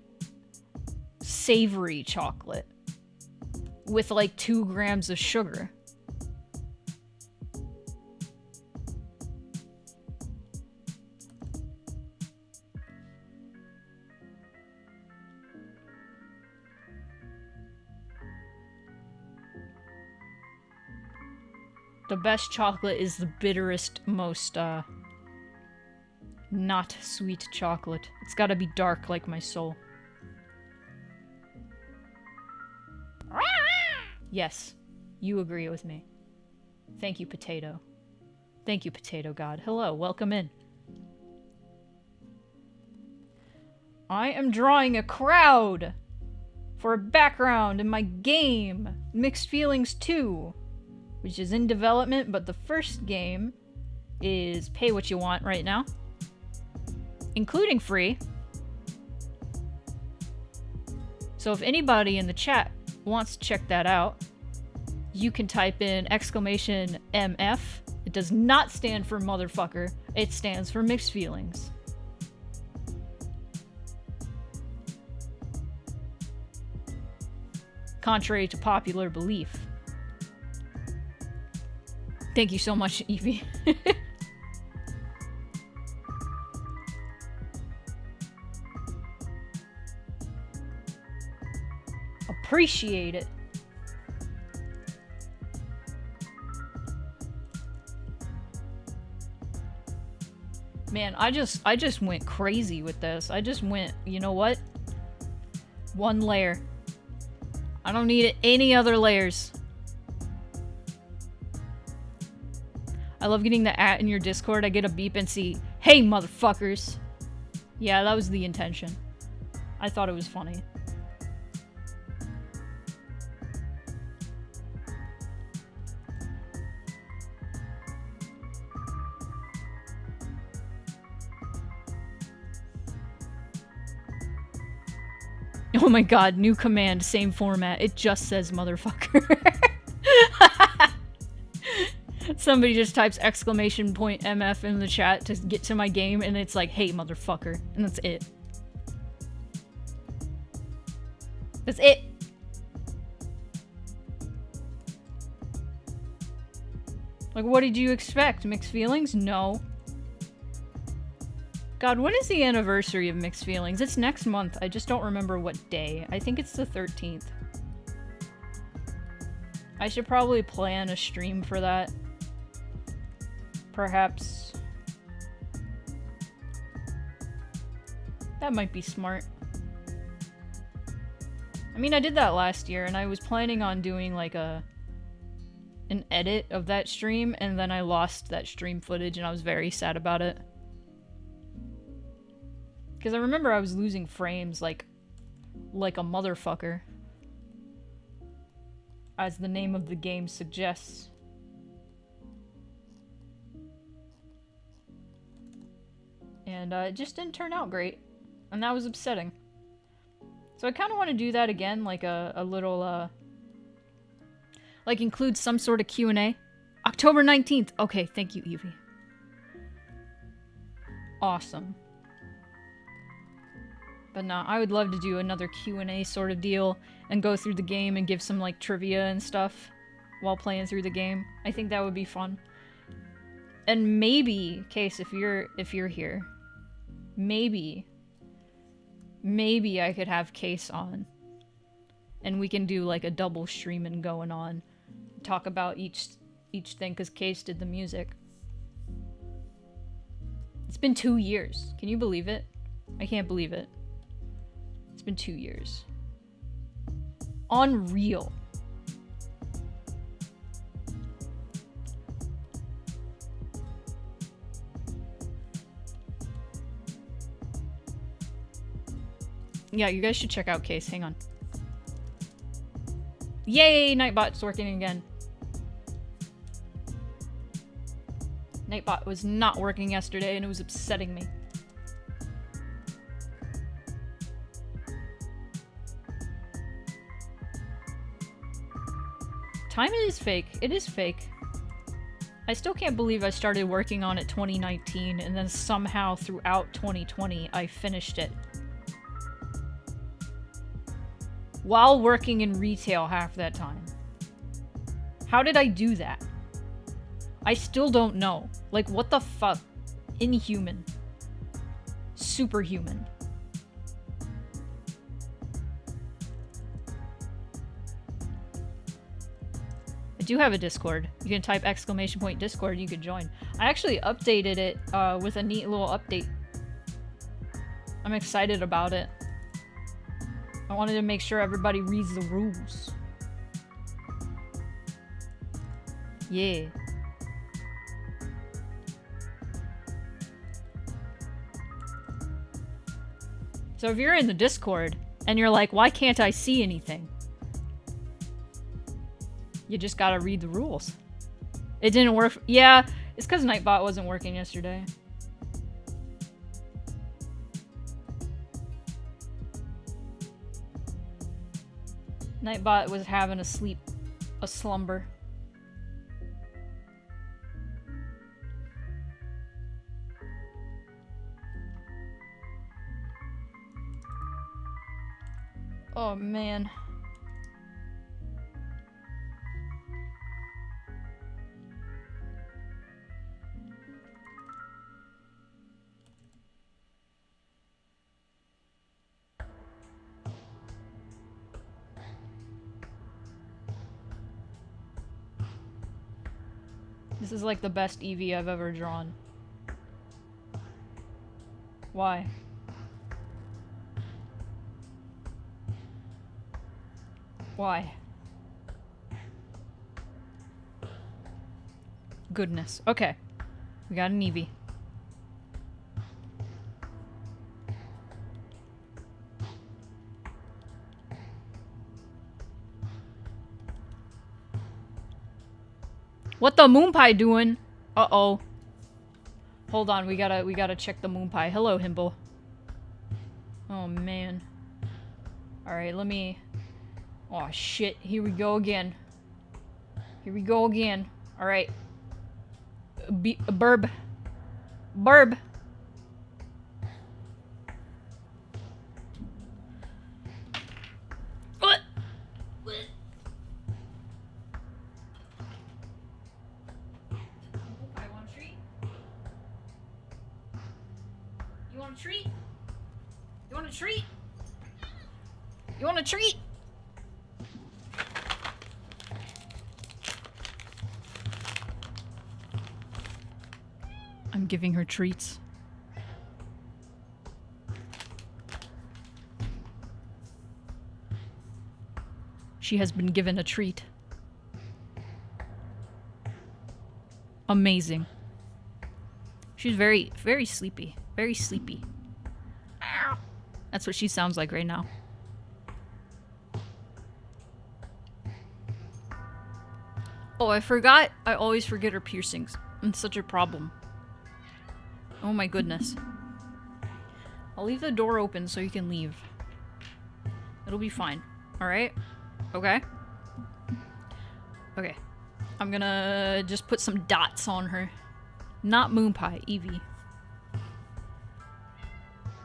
A: savory chocolate. With like 2 grams of sugar. The best chocolate is the bitterest, most, not sweet chocolate. It's gotta be dark like my soul. Yes, you agree with me. Thank you, Potato. Thank you, Potato God. Hello, welcome in. I am drawing a crowd for a background in my game, Mixed Feelings 2. Which is in development, but the first game is pay what you want right now. Including free. So if anybody in the chat wants to check that out, you can type in exclamation MF. It does not stand for motherfucker. It stands for Mixed Feelings. Contrary to popular belief. Thank you so much, Evie. Appreciate it. Man, I just went crazy with this. I just went, you know what? 1 layer. I don't need any other layers. I love getting the @ in your Discord. I get a beep and see, hey, motherfuckers. Yeah, that was the intention. I thought it was funny. Oh my god, new command, same format. It just says motherfucker. Somebody just types exclamation point MF in the chat to get to my game, and it's like, hey, motherfucker. And that's it. That's it. Like, what did you expect? Mixed feelings? No. God, when is the anniversary of Mixed Feelings? It's next month. I just don't remember what day. I think it's the 13th. I should probably plan a stream for that. Perhaps. That might be smart. I mean, I did that last year, and I was planning on doing, like, an edit of that stream, and then I lost that stream footage, and I was very sad about it. Because I remember I was losing frames like a motherfucker. As the name of the game suggests. And it just didn't turn out great. And that was upsetting. So I kind of want to do that again, like a little, like include some sort of Q&A. October 19th! Okay, thank you, Evie. Awesome. But no, I would love to do another Q&A sort of deal and go through the game and give some like trivia and stuff while playing through the game. I think that would be fun. And maybe, Case, if you're here, maybe I could have Case on and we can do like a double streaming going on. Talk about each thing, because Case did the music. It's been 2 years. Can you believe it? I can't believe it. It's been 2 years. Unreal. Yeah, you guys should check out Case. Hang on. Yay! Nightbot's working again. Nightbot was not working yesterday and it was upsetting me. Time is fake. It is fake. I still can't believe I started working on it 2019 and then somehow throughout 2020 I finished it. While working in retail half that time. How did I do that? I still don't know. Like, what the fuck? Inhuman. Superhuman. I do have a Discord. You can type exclamation point Discord and you can join. I actually updated it with a neat little update. I'm excited about it. I wanted to make sure everybody reads the rules. Yeah. So if you're in the Discord and you're like, why can't I see anything? You just gotta read the rules. It didn't work. Yeah, it's because Nightbot wasn't working yesterday. Nightbot was having a slumber. Oh man. This is like the best Eevee I've ever drawn. Why? Why? Goodness. Okay. We got an Eevee. What the moon pie doing? Uh-oh. Hold on, we gotta check the moon pie. Hello, Himbo. Oh man. Alright, let me... Oh, shit. Here we go again. Here we go again. Alright. Burb. Burb. What? I want a treat. You want a treat? You want a treat? You want a treat? I'm giving her treats. She has been given a treat. Amazing. She's very, very sleepy. Very sleepy. That's what she sounds like right now. Oh, I forgot. I always forget her piercings. It's such a problem. Oh my goodness. I'll leave the door open so you can leave. It'll be fine. Alright? Okay? Okay. I'm gonna just put some dots on her. Not Moon Pie, Evie.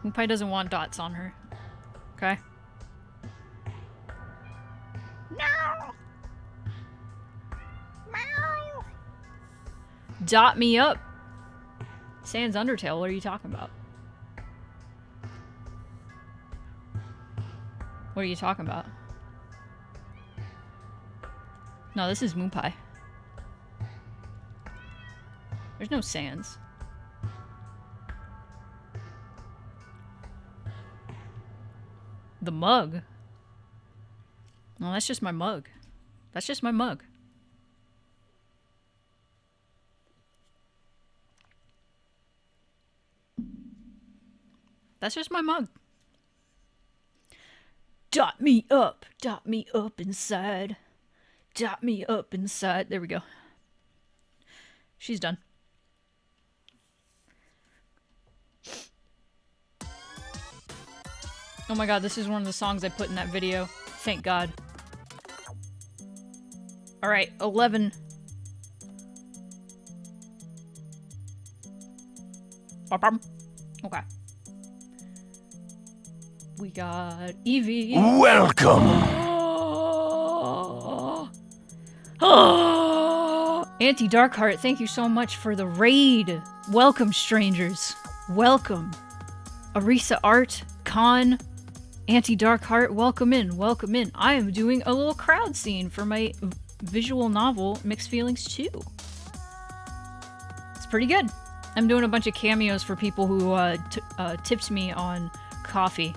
A: Moon Pie doesn't want dots on her. Okay? No! Meow! Dot me up! Sans Undertale, what are you talking about? What are you talking about? No, this is Moon Pie. There's no Sans. The mug? No, that's just my mug. That's just my mug. That's just my mug. Dot me up inside. Dot me up inside. There we go. She's done. Oh my god, this is one of the songs I put in that video. Thank god. Alright, 11. Okay. We got Evie.
B: Welcome!
A: Auntie Darkheart, thank you so much for the raid. Welcome, strangers. Welcome. Arisa Art, Khan, Auntie Darkheart, welcome in, welcome in. I am doing a little crowd scene for my visual novel, Mixed Feelings 2. It's pretty good. I'm doing a bunch of cameos for people who tipped me on coffee.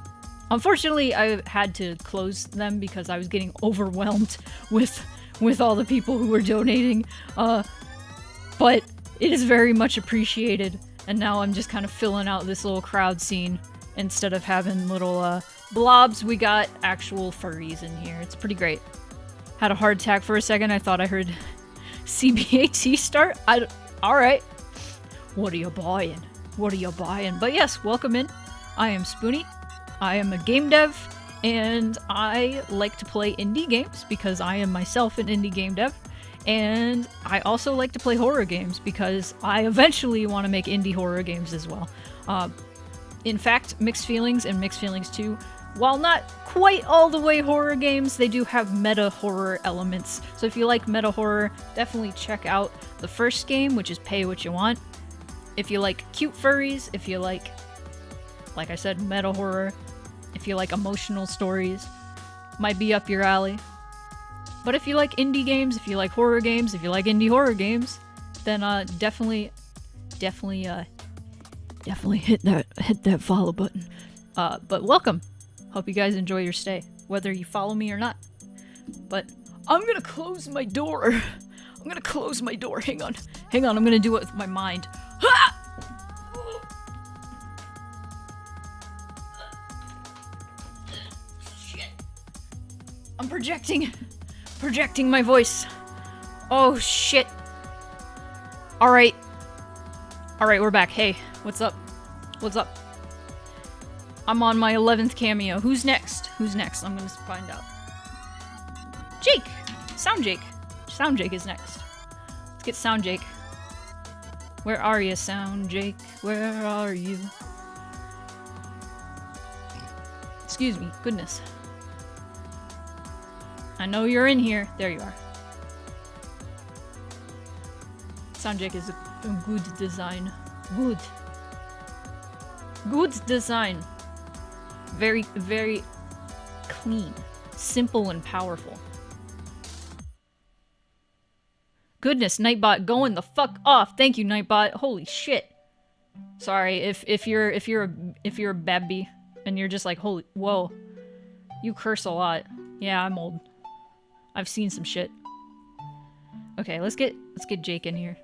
A: Unfortunately, I had to close them because I was getting overwhelmed with all the people who were donating. But it is very much appreciated. And now I'm just kind of filling out this little crowd scene instead of having little blobs. We got actual furries in here. It's pretty great. Had a heart attack for a second. I thought I heard CBAT start. Alright. What are you buying? What are you buying? But yes, welcome in. I am Spoonie. I am a game dev, and I like to play indie games because I am myself an indie game dev. And I also like to play horror games because I eventually want to make indie horror games as well. In fact, Mixed Feelings and Mixed Feelings 2, while not quite all the way horror games, they do have meta horror elements. So if you like meta horror, definitely check out the first game, which is Pay What You Want. If you like cute furries, if you like I said, meta horror, if you like emotional stories, might be up your alley. But if you like indie games, if you like horror games, if you like indie horror games, then definitely hit that follow button. But welcome. Hope you guys enjoy your stay, whether you follow me or not. But I'm gonna close my door. I'm gonna close my door. Hang on. I'm gonna do it with my mind. Ha! Shit. I'm projecting my voice. Oh shit. Alright, we're back. Hey, what's up? I'm on my 11th cameo. Who's next? Who's next? I'm gonna find out. Jake! Sound Jake. Sound Jake is next. Let's get Sound Jake. Where are you, Sound Jake? Where are you? Excuse me. Goodness. I know you're in here. There you are. Sound Jake is a good design. Good. Good design. Very, very clean. Simple and powerful. Goodness, Nightbot going the fuck off. Thank you, Nightbot. Holy shit. Sorry if you're a babby and you're just like, holy whoa. You curse a lot. Yeah, I'm old. I've seen some shit. Okay, let's get Jake in here.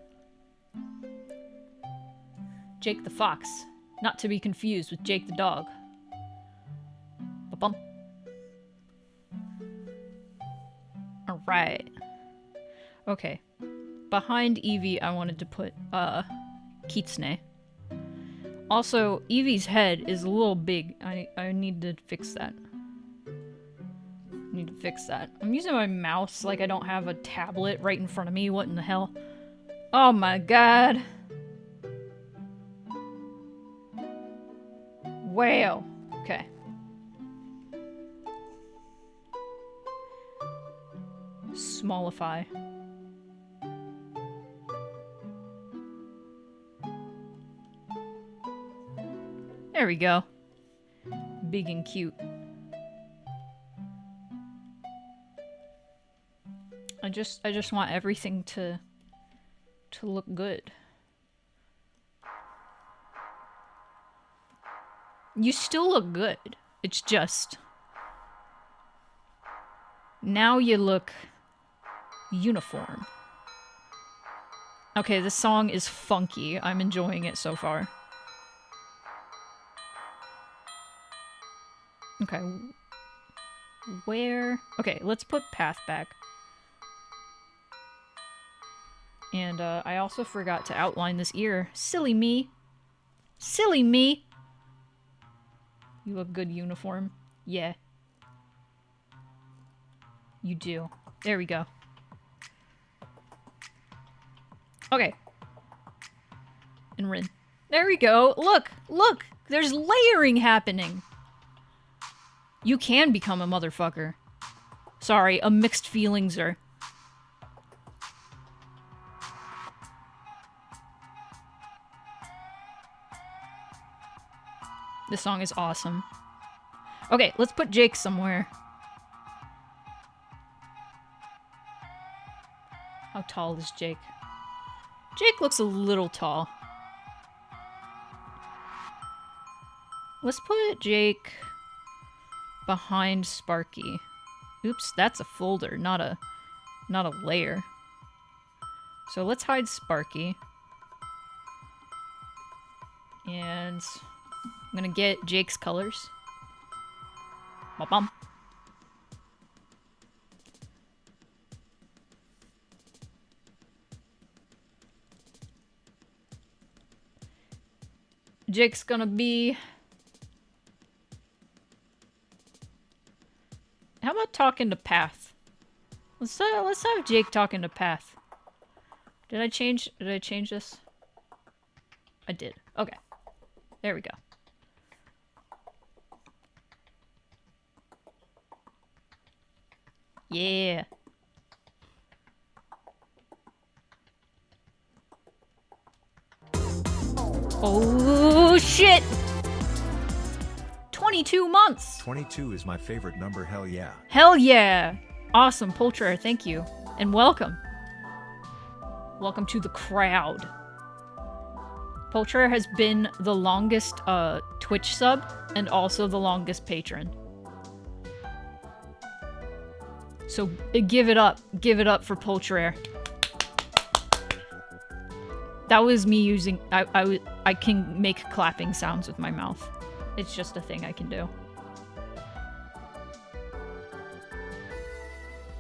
A: Jake the Fox. Not to be confused with Jake the Dog. Ba-bum. Alright. Okay. Behind Eevee, I wanted to put, Kitsune. Also, Eevee's head is a little big. I need to fix that. Need to fix that. I'm using my mouse like I don't have a tablet right in front of me. What in the hell? Oh my god. Wow. Okay. Smallify. There we go. Big and cute. I just want everything to look good. You still look good. It's just now you look uniform. Okay, this song is funky. I'm enjoying it so far. Okay. Where? Okay, let's put path back. And I also forgot to outline this ear. Silly me. Silly me. You look good uniform. Yeah. You do. There we go. Okay. And Rin. There we go. Look! Look! There's layering happening! You can become a motherfucker. Sorry, a mixed feelings are... This song is awesome. Okay, let's put Jake somewhere. How tall is Jake? Jake looks a little tall. Let's put Jake behind Sparky. Oops, that's a folder, not a layer. So let's hide Sparky. And I'm gonna get Jake's colors. Ba-bum. Jake's gonna be... How about talking to Path? Let's have Jake talking to Path. Did I change this? I did. Okay. There we go. Yeah. Oh shit! 22 months!
B: 22 is my favorite number, hell yeah.
A: Hell yeah! Awesome, Poltra, thank you. And welcome. Welcome to the crowd. Poltra has been the longest Twitch sub and also the longest patron. So give it up for Poltra. That was me using... I can make clapping sounds with my mouth. It's just a thing I can do.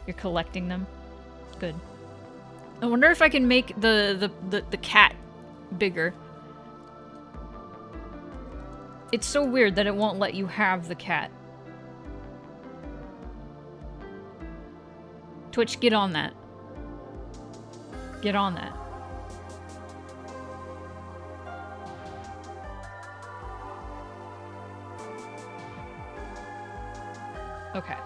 A: You're collecting them? Good. I wonder if I can make the cat bigger. It's so weird that it won't let you have the cat. Twitch, get on that. Get on that. Okay.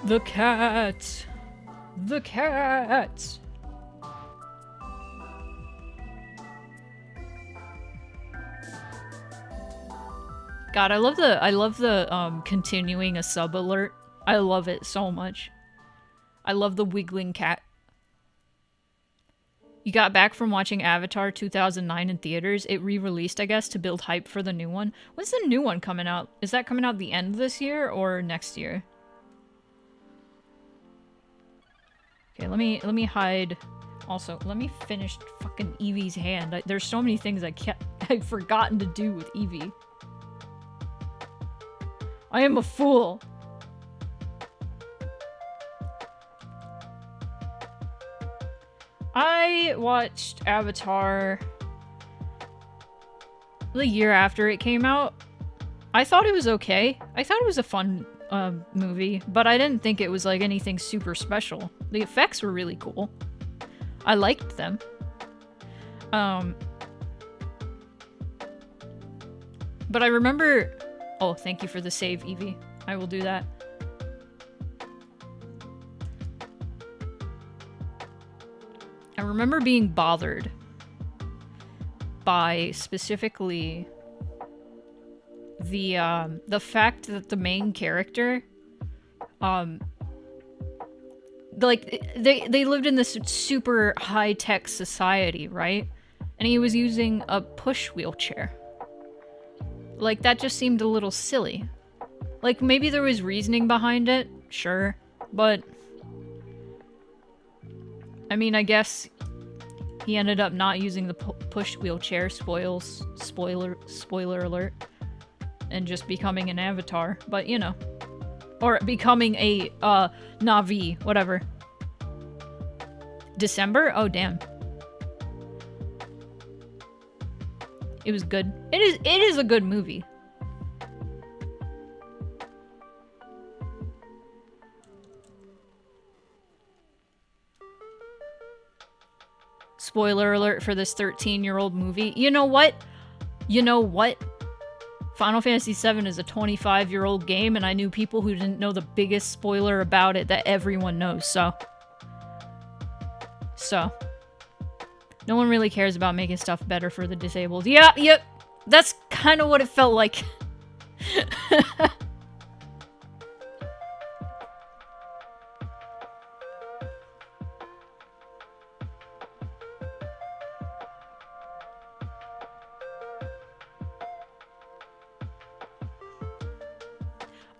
A: The cat. The cat. God, I love the continuing a sub alert. I love it so much. I love the wiggling cat. You got back from watching Avatar 2009 in theaters. It re-released, I guess, to build hype for the new one. When's the new one coming out? Is that coming out the end of this year or next year? Okay, let me hide. Also, let me finish fucking Eevee's hand. There's so many things I've forgotten to do with Eevee. I am a fool. I watched Avatar the year after it came out. I thought it was okay. I thought it was a fun movie, but I didn't think it was like anything super special. The effects were really cool. I liked them. But I remember... Oh, thank you for the save, Eevee. I will do that. I remember being bothered by specifically the fact that the main character, like they lived in this super high-tech society, right? And he was using a push wheelchair. Like, that just seemed a little silly. Like, maybe there was reasoning behind it, sure, but I mean, I guess he ended up not using the push wheelchair, spoiler alert, and just becoming an avatar, but you know. Or becoming a, Na'vi, whatever. December? Oh, damn. It was good. It is a good movie. Spoiler alert for this 13-year-old movie. You know what? You know what? Final Fantasy VII is a 25-year-old game, and I knew people who didn't know the biggest spoiler about it that everyone knows, so. No one really cares about making stuff better for the disabled. Yeah, yep. That's kind of what it felt like.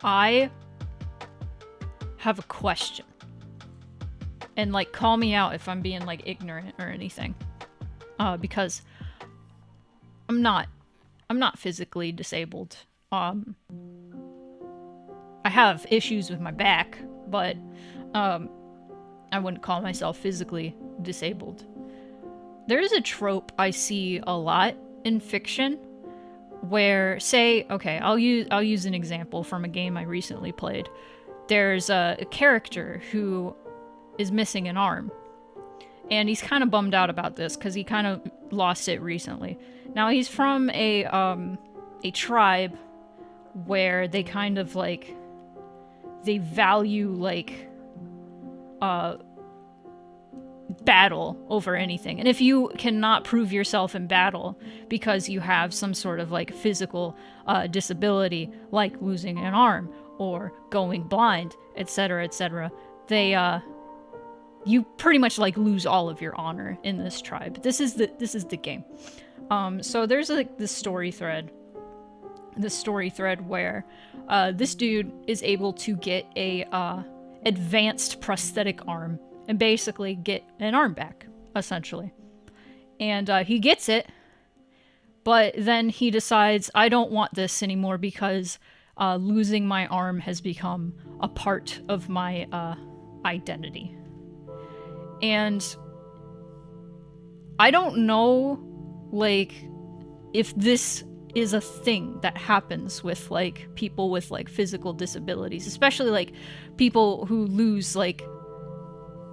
A: I have a question. And, like, call me out if I'm being, like, ignorant or anything. Because I'm not physically disabled. I have issues with my back, but, I wouldn't call myself physically disabled. There is a trope I see a lot in fiction where, say, okay, I'll use an example from a game I recently played. There's a character who is missing an arm. And he's kind of bummed out about this because he kind of lost it recently. Now, he's from a tribe where they kind of, like, they value, like, battle over anything. And if you cannot prove yourself in battle because you have some sort of, like, physical disability, like losing an arm or going blind, etc., they, you pretty much, like, lose all of your honor in this tribe. This is the game. So there's, like, this story thread where this dude is able to get a advanced prosthetic arm and basically get an arm back, essentially. And he gets it, but then he decides, I don't want this anymore because losing my arm has become a part of my identity. And I don't know, like, if this is a thing that happens with like people with like physical disabilities, especially like people who lose like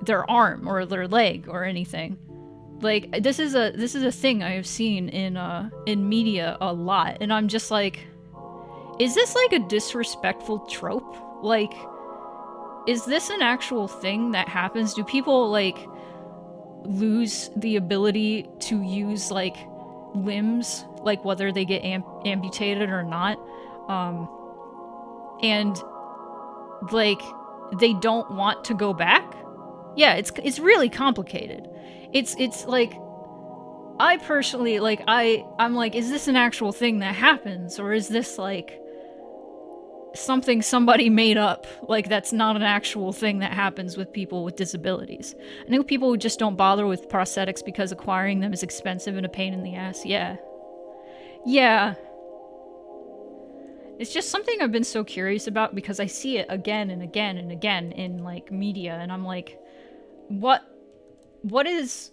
A: their arm or their leg or anything. Like this is a thing I have seen in media a lot, and I'm just like, is this like a disrespectful trope? Like, is this an actual thing that happens? Do people like lose the ability to use like limbs, like whether they get amputated or not, and like they don't want to go back? Yeah, it's really complicated. It's like, I personally like I'm like, is this an actual thing that happens, or is this like something somebody made up, like that's not an actual thing that happens with people with disabilities? I know people who just don't bother with prosthetics because acquiring them is expensive and a pain in the ass. Yeah. It's just something I've been so curious about because I see it again and again and again in like media, and I'm like, what is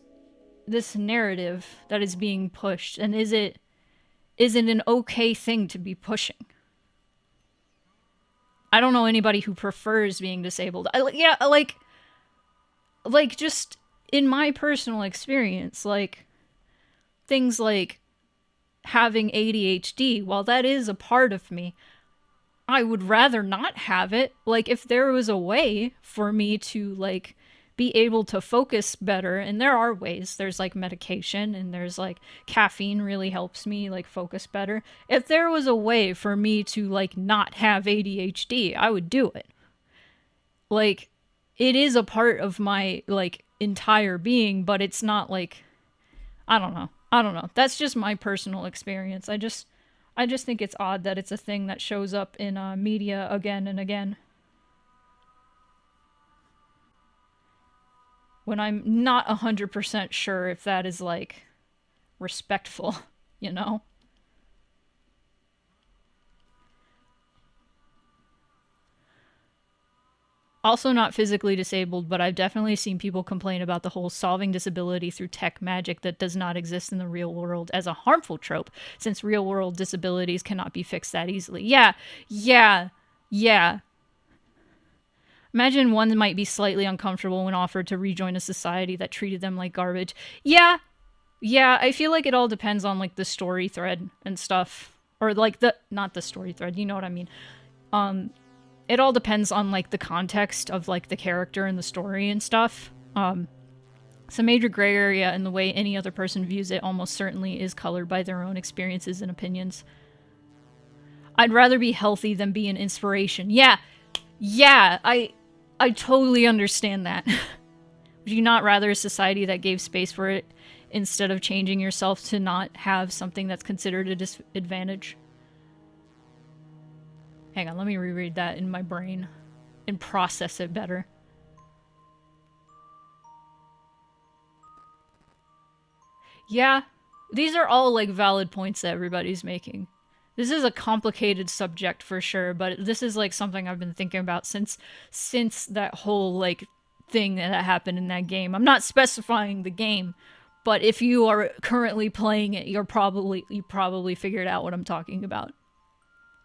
A: this narrative that is being pushed, and is it an okay thing to be pushing? I don't know anybody who prefers being disabled. Like just in my personal experience, like things like having ADHD, while that is a part of me, I would rather not have it. Like if there was a way for me to like be able to focus better, and there are ways, there's like medication, and there's like caffeine really helps me like focus better. If there was a way for me to like not have ADHD, I would do it. Like it is a part of my like entire being, but it's not like, I don't know. That's just my personal experience. I just think it's odd that it's a thing that shows up in media again and again, when I'm not 100% sure if that is like respectful, you know? Also not physically disabled, but I've definitely seen people complain about the whole solving disability through tech magic that does not exist in the real world as a harmful trope, since real world disabilities cannot be fixed that easily. Yeah. Imagine one might be slightly uncomfortable when offered to rejoin a society that treated them like garbage. Yeah, I feel like it all depends on like the story thread and stuff. Or like not the story thread, you know what I mean. It all depends on like the context of like the character and the story and stuff. It's a major gray area, and the way any other person views it almost certainly is colored by their own experiences and opinions. I'd rather be healthy than be an inspiration. Yeah, I totally understand that. Would you not rather a society that gave space for it instead of changing yourself to not have something that's considered a disadvantage? Hang on, let me reread that in my brain and process it better. Yeah, these are all like valid points that everybody's making. This is a complicated subject for sure, but this is like something I've been thinking about since that whole like thing that happened in that game. I'm not specifying the game, but if you are currently playing it, you probably figured out what I'm talking about.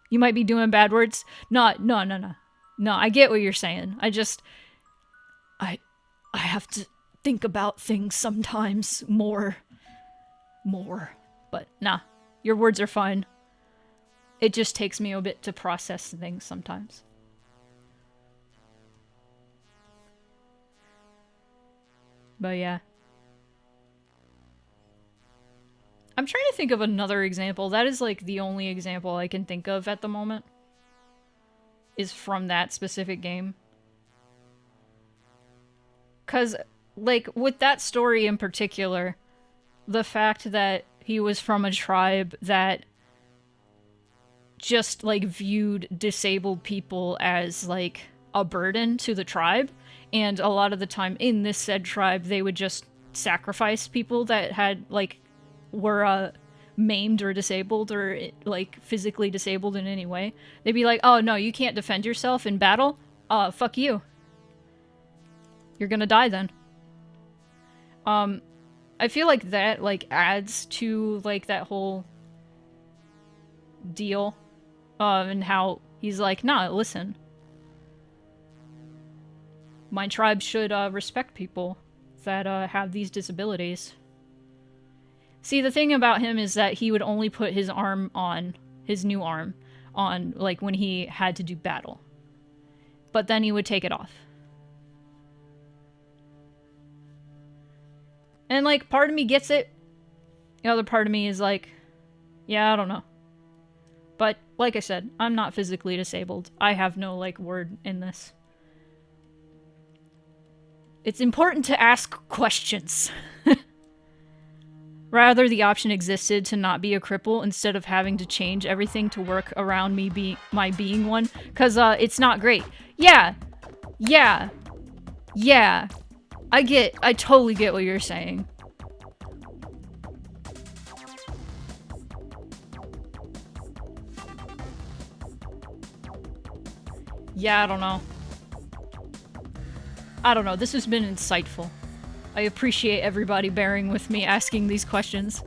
A: You might be doing bad words. No, I get what you're saying. I have to think about things sometimes more. But nah, your words are fine. It just takes me a bit to process things sometimes. But yeah. I'm trying to think of another example. That is like the only example I can think of at the moment. Is from that specific game. 'Cause, like, with that story in particular, the fact that he was from a tribe that just like viewed disabled people as like a burden to the tribe, and a lot of the time in this said tribe they would just sacrifice people that had like were maimed or disabled or like physically disabled in any way. They'd be like, oh no, you can't defend yourself in battle, fuck you, you're gonna die then. I feel like that like adds to like that whole deal, and how he's like, nah, listen. My tribe should respect people that have these disabilities. See, the thing about him is that he would only put his arm on, his new arm, on, like, when he had to do battle. But then he would take it off. And, like, part of me gets it. The other part of me is like, yeah, I don't know. But, like I said, I'm not physically disabled. I have no, like, word in this. It's important to ask questions. Rather, the option existed to not be a cripple instead of having to change everything to work around me being one. Because, it's not great. Yeah. Yeah. Yeah. I totally get what you're saying. Yeah, I don't know. I don't know. This has been insightful. I appreciate everybody bearing with me asking these questions.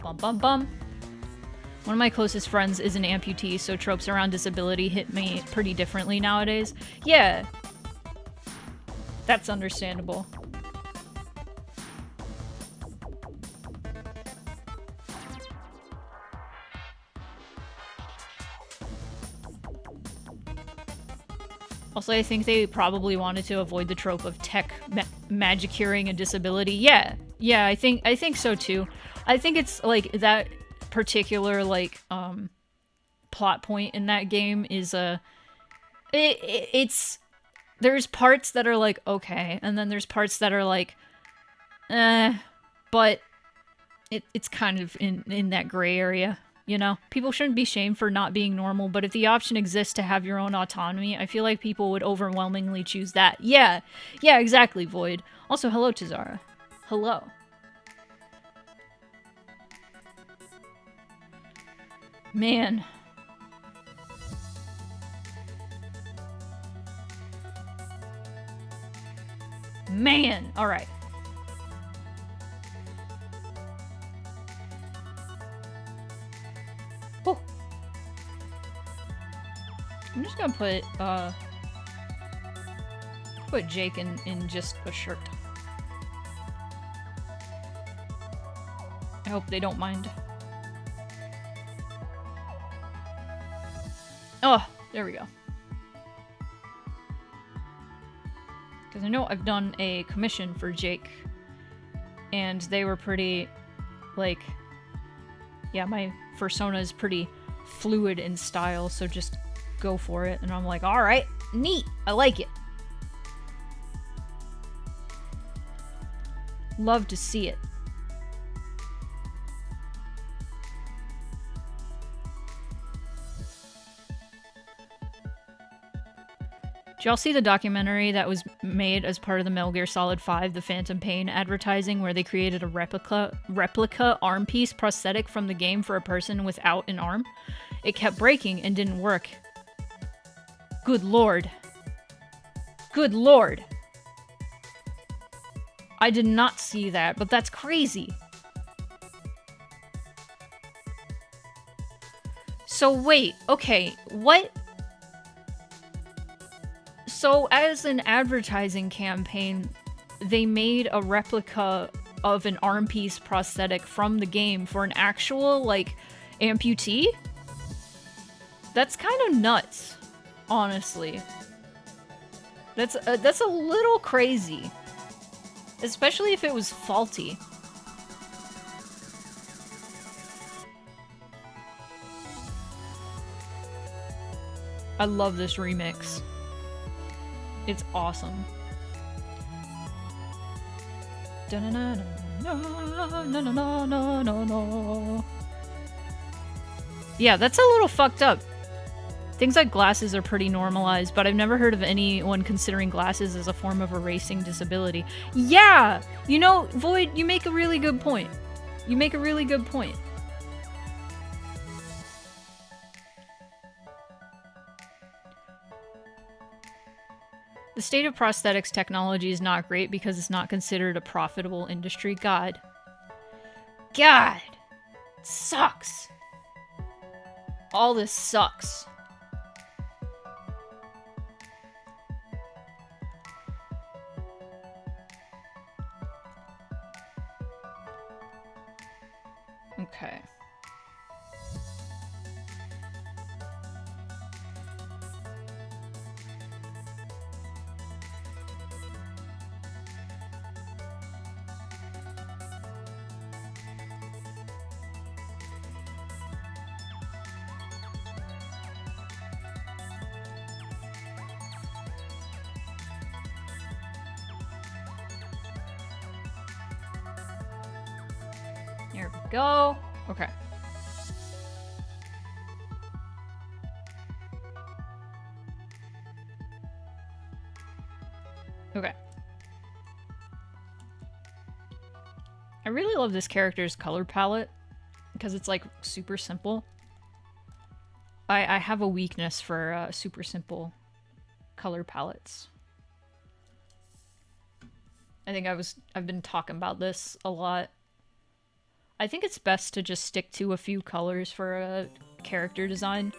A: Bum bum bum. One of my closest friends is an amputee, so tropes around disability hit me pretty differently nowadays. Yeah. That's understandable. Also, I think they probably wanted to avoid the trope of tech magic curing a disability. Yeah, I think so too. I think it's like that particular like plot point in that game is it's there's parts that are like okay, and then there's parts that are like but it's kind of in that gray area. You know, people shouldn't be shamed for not being normal, but if the option exists to have your own autonomy, I feel like people would overwhelmingly choose that. Yeah, exactly, Void. Also, hello, Tazara. Hello. Man. Alright. I'm just gonna put Jake in just a shirt. I hope they don't mind. Oh, there we go. Because I know I've done a commission for Jake, and they were pretty, like, yeah, my persona is pretty fluid in style, so just go for it. And I'm like, alright, neat, I like it. Love to see it. Did y'all see the documentary that was made as part of the Metal Gear Solid 5, The Phantom Pain advertising, where they created a replica arm piece prosthetic from the game for a person without an arm? It kept breaking and didn't work. Good lord. Good lord. I did not see that, but that's crazy. So wait, okay, what? So as an advertising campaign, they made a replica of an arm piece prosthetic from the game for an actual, like, amputee? That's kind of nuts, honestly. That's a little crazy. Especially if it was faulty. I love this remix. It's awesome. Yeah, that's a little fucked up. Things like glasses are pretty normalized, but I've never heard of anyone considering glasses as a form of erasing disability. Yeah! You know, Void, you make a really good point. You make a really good point. The state of prosthetics technology is not great because it's not considered a profitable industry. God. God! Sucks. All this sucks. Okay. There we go. Okay. Okay. I really love this character's color palette because it's like super simple. I have a weakness for super simple color palettes. I think I've been talking about this a lot. I think it's best to just stick to a few colors for a character design.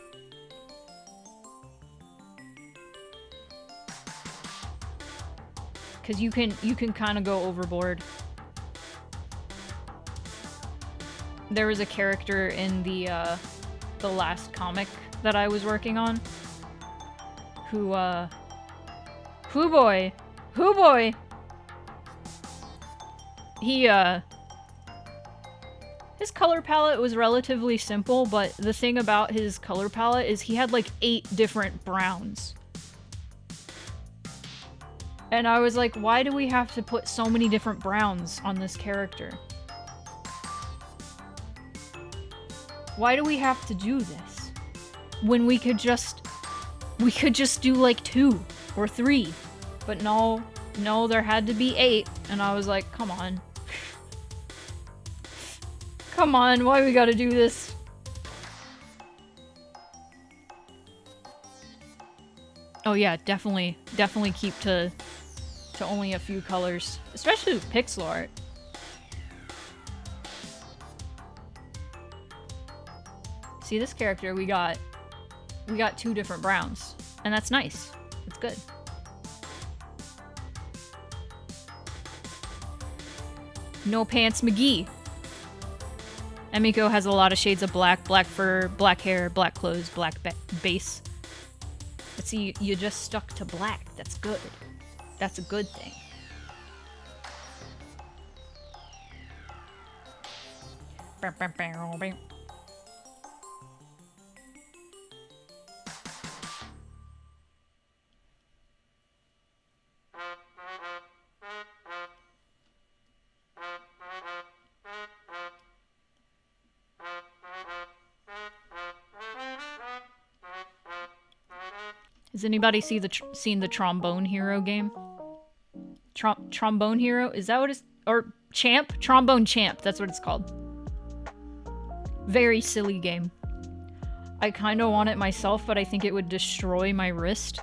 A: Cause you can kind of go overboard. There was a character in the last comic that I was working on who boy. His color palette was relatively simple, but the thing about his color palette is he had like 8 different browns. And I was like, why do we have to put so many different browns on this character? Why do we have to do this? When we could just do like 2 or 3. But no, there had to be 8. And I was like, come on. Come on, why we gotta do this? Oh yeah, definitely keep to only a few colors, especially with pixel art. See, this character we got 2 different browns, and that's nice. It's good. No Pants McGee. Emiko has a lot of shades of black, black fur, black hair, black clothes, black base. But see, you just stuck to black. That's good. That's a good thing. Has anybody seen the Trombone Hero game? Trombone Hero? Is that what it's... Or Champ? Trombone Champ. That's what it's called. Very silly game. I kind of want it myself, but I think it would destroy my wrist.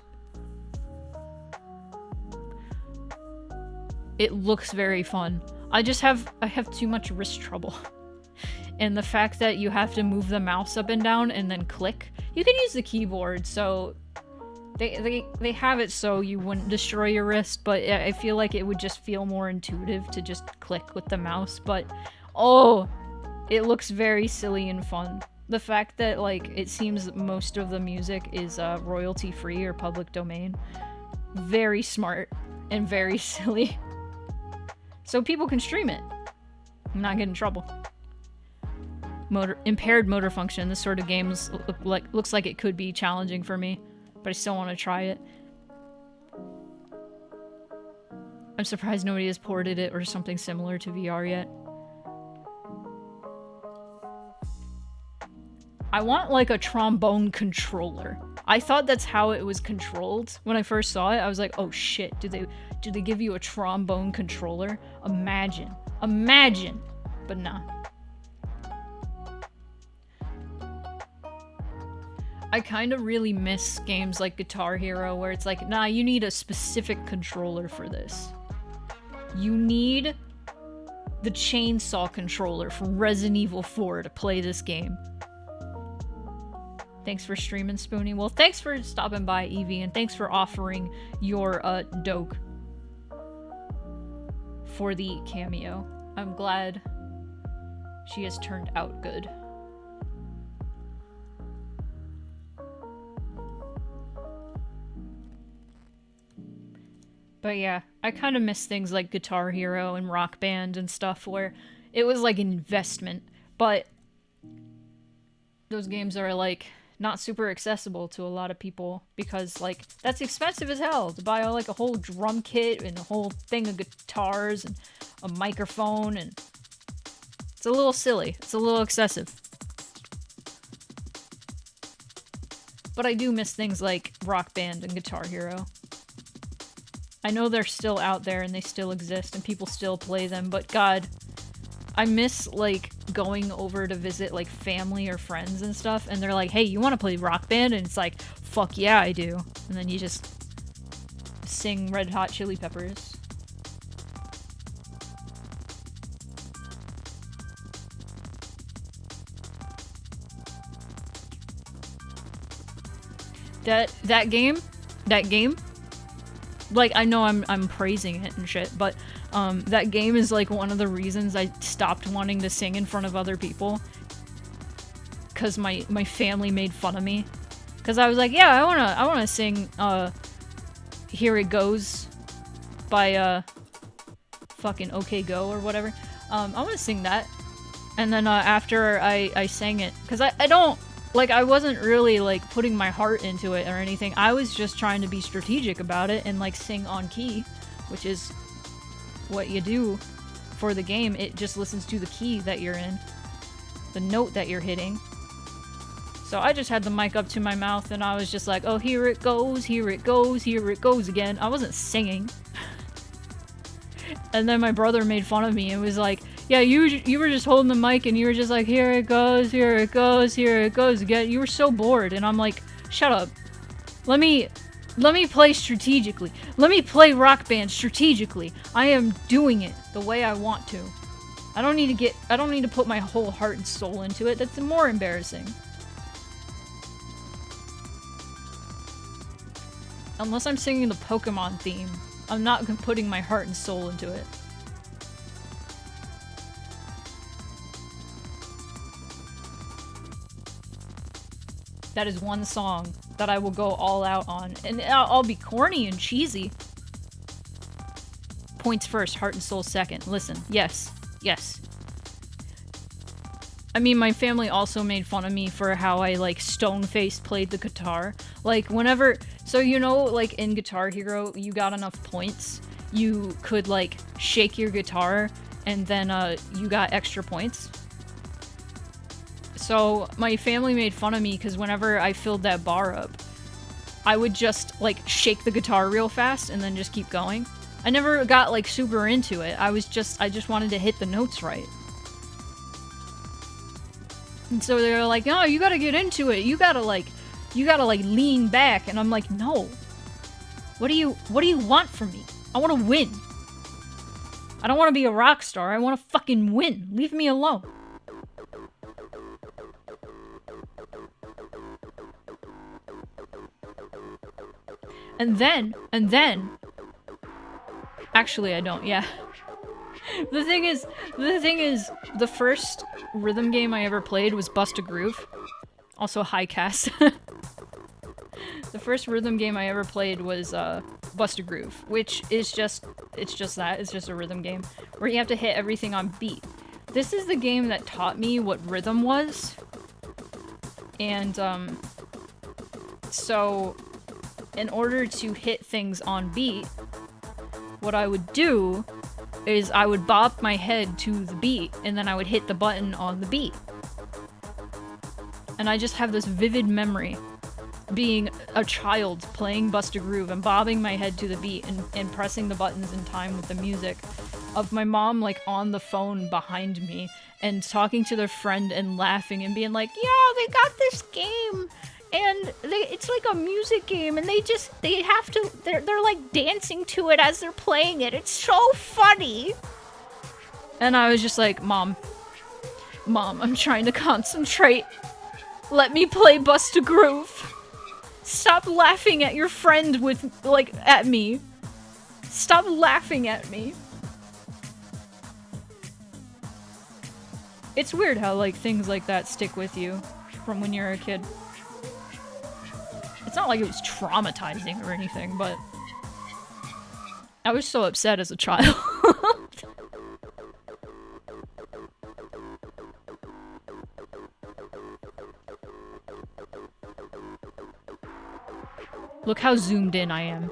A: It looks very fun. I have too much wrist trouble. And the fact that you have to move the mouse up and down and then click. You can use the keyboard, so... They have it so you wouldn't destroy your wrist, but I feel like it would just feel more intuitive to just click with the mouse, but oh, it looks very silly and fun. The fact that, like, it seems most of the music is royalty-free or public domain. Very smart and very silly. So people can stream it and not get in trouble. Impaired motor function. This sort of game looks like it could be challenging for me. But I still want to try it. I'm surprised nobody has ported it or something similar to VR yet. I want like a trombone controller. I thought that's how it was controlled when I first saw it. I was like, oh shit, do they give you a trombone controller? Imagine. But nah. I kind of really miss games like Guitar Hero where it's like, nah, you need a specific controller for this. You need the chainsaw controller from Resident Evil 4 to play this game. Thanks for streaming, Spoonie. Well, thanks for stopping by, Evie, and thanks for offering your Doke for the cameo. I'm glad she has turned out good. But yeah, I kind of miss things like Guitar Hero and Rock Band and stuff where it was like an investment, but those games are like not super accessible to a lot of people because like that's expensive as hell to buy like a whole drum kit and a whole thing of guitars and a microphone, and it's a little silly. It's a little excessive. But I do miss things like Rock Band and Guitar Hero. I know they're still out there and they still exist and people still play them, but God, I miss like going over to visit like family or friends and stuff, and they're like, hey, you want to play Rock Band? And it's like, fuck yeah, I do. And then you just sing Red Hot Chili Peppers. That game, like, I know I'm praising it and shit, but that game is like one of the reasons I stopped wanting to sing in front of other people, because my family made fun of me, because I was like, yeah, I wanna sing Here It Goes by fucking OK Go or whatever. I wanna sing that, and then after I sang it, because I don't like, I wasn't really like putting my heart into it or anything. I was just trying to be strategic about it and like sing on key, which is what you do for the game. It just listens to the key that you're in, the note that you're hitting. So I just had the mic up to my mouth and I was just like, oh, here it goes, here it goes, here it goes again. I wasn't singing. And then my brother made fun of me and was like, yeah, you were just holding the mic and you were just like, here it goes, here it goes, here it goes again. You were so bored. And I'm like, shut up. Let me play strategically. Let me play Rock Band strategically. I am doing it the way I want to. I don't need to put my whole heart and soul into it. That's more embarrassing. Unless I'm singing the Pokemon theme, I'm not putting my heart and soul into it. That is one song that I will go all out on. And I'll be corny and cheesy. Points first, heart and soul second. Listen, yes, yes. I mean, my family also made fun of me for how I, like, stone-faced played the guitar. Like, whenever... So, you know, like, in Guitar Hero, you got enough points, you could, like, shake your guitar, and then, you got extra points. So, my family made fun of me because whenever I filled that bar up, I would just, like, shake the guitar real fast and then just keep going. I never got, like, super into it. I just wanted to hit the notes right. And so they were like, no, you gotta get into it. You gotta lean back. And I'm like, no. What do you want from me? I want to win. I don't want to be a rock star. I want to fucking win. Leave me alone. And then, actually I don't, yeah. The thing is, the first rhythm game I ever played was Bust a Groove. Also High Cast. The first rhythm game I ever played was Bust a Groove, which is just that. It's just a rhythm game where you have to hit everything on beat. This is the game that taught me what rhythm was. And so in order to hit things on beat, what I would do is I would bop my head to the beat, and then I would hit the button on the beat. And I just have this vivid memory being a child playing Bust a Groove and bobbing my head to the beat and pressing the buttons in time with the music, of my mom like on the phone behind me and talking to their friend and laughing and being like, yo, they got this game, And it's like a music game, and they have to, they're like dancing to it as they're playing it. It's so funny. And I was just like, Mom, I'm trying to concentrate. Let me play Bust a Groove. Stop laughing at your friend with, like, at me. Stop laughing at me. It's weird how, like, things like that stick with you from when you're a kid. It's not like it was traumatizing or anything, but I was so upset as a child. Look how zoomed in I am.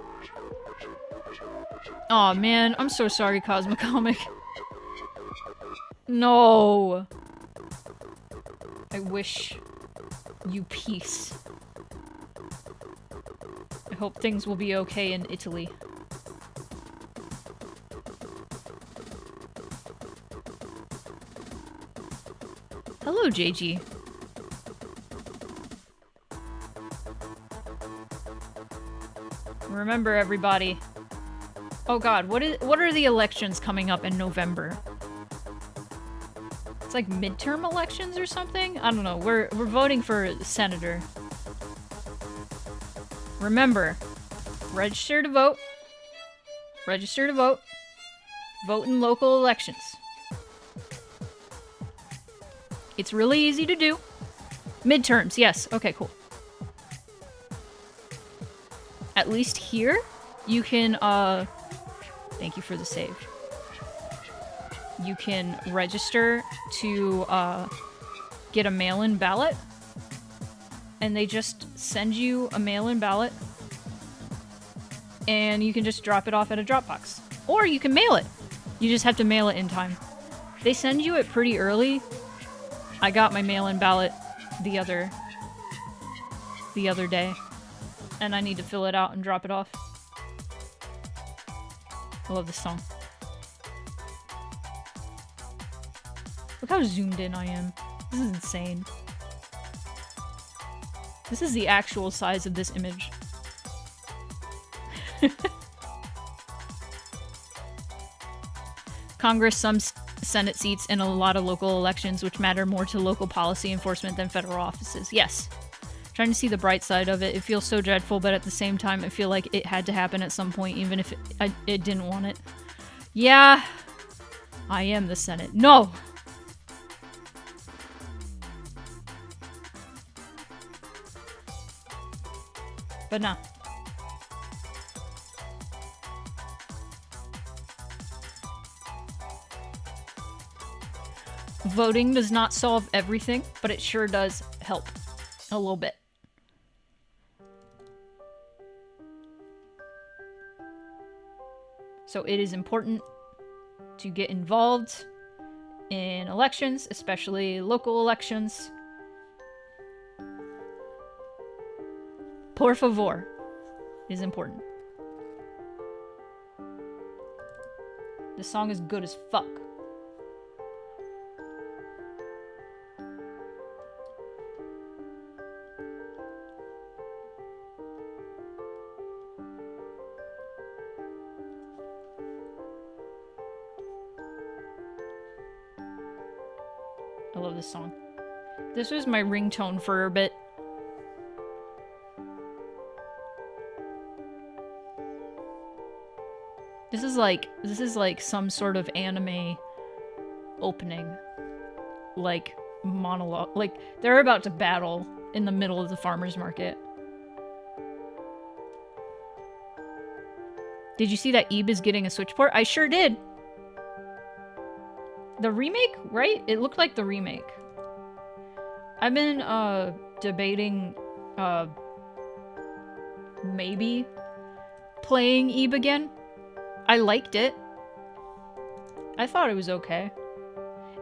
A: Aw, man, I'm so sorry, Cosmocomic. No. I wish you peace. I hope things will be okay in Italy. Hello, JG. Remember, everybody. Oh god, what are the elections coming up in November? It's like midterm elections or something? I don't know. We're voting for senator. Remember, register to vote. Register to vote. Vote in local elections. It's really easy to do. Midterms, yes. Okay, cool. At least here, you can, thank you for the save. You can register to, get a mail-in ballot. And they just send you a mail-in ballot. And you can just drop it off at a Dropbox. Or you can mail it. You just have to mail it in time. They send you it pretty early. I got my mail-in ballot the other day. And I need to fill it out and drop it off. I love this song. Look how zoomed in I am. This is insane. This is the actual size of this image. Congress, some Senate seats, and a lot of local elections, which matter more to local policy enforcement than federal offices. Yes. Trying to see the bright side of it. It feels so dreadful, but at the same time, I feel like it had to happen at some point, even if it didn't want it. Yeah. I am the Senate. No! But nah. Voting does not solve everything, but it sure does help a little bit. So it is important to get involved in elections, especially local elections. Por favor is important. This song is good as fuck. I love this song. This was my ringtone for a bit. This is like some sort of anime opening. Like monologue. Like they're about to battle in the middle of the farmer's market. Did you see that Ebe is getting a Switch port? I sure did. The remake, right? It looked like the remake. I've been debating maybe playing Ebe again. I liked it. I thought it was okay.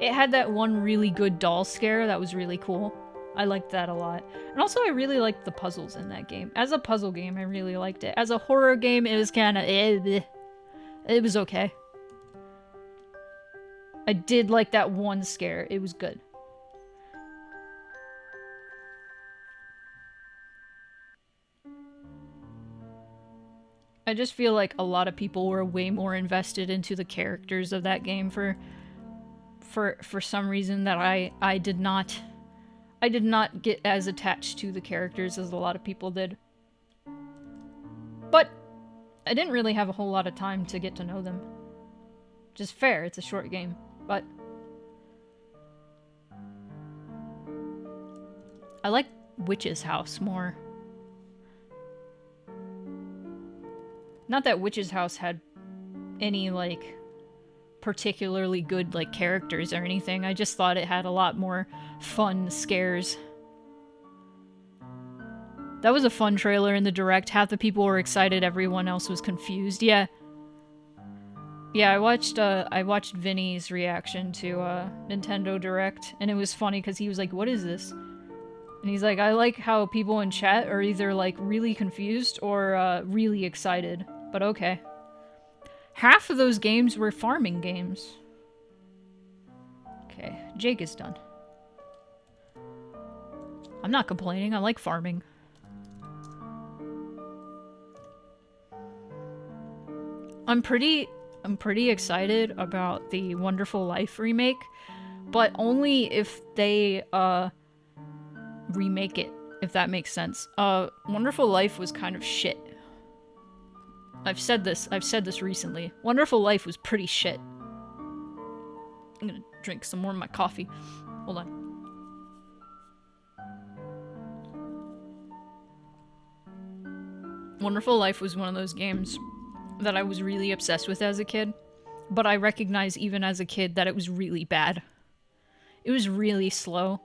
A: It had that one really good doll scare that was really cool. I liked that a lot. And also I really liked the puzzles in that game. As a puzzle game, I really liked it. As a horror game, it was kind of it was okay. I did like that one scare. It was good. I just feel like a lot of people were way more invested into the characters of that game for some reason that I did not get as attached to the characters as a lot of people did. But I didn't really have a whole lot of time to get to know them. Which is fair, it's a short game, but I like Witch's House more. Not that Witch's House had any, like, particularly good, like, characters or anything. I just thought it had a lot more fun scares. That was a fun trailer in the direct. Half the people were excited, everyone else was confused. Yeah. Yeah, I watched Vinny's reaction to Nintendo Direct, and it was funny because he was like, "What is this?" And he's like, "I like how people in chat are either, like, really confused or really excited, but okay." Half of those games were farming games. Okay, Jake is done. I'm not complaining, I like farming. I'm pretty excited about the Wonderful Life remake, but only if they remake it, if that makes sense. Wonderful Life was kind of shit. I've said this recently. Wonderful Life was pretty shit. I'm gonna drink some more of my coffee. Hold on. Wonderful Life was one of those games that I was really obsessed with as a kid, but I recognize even as a kid that it was really bad. It was really slow,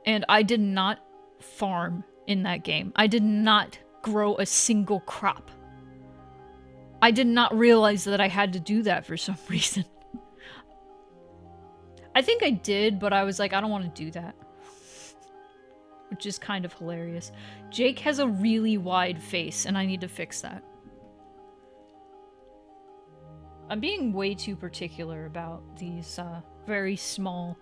A: and I did not farm in that game. I did not grow a single crop. I did not realize that I had to do that for some reason. I think I did, but I was like, I don't want to do that. Which is kind of hilarious. Jake has a really wide face, and I need to fix that. I'm being way too particular about these very small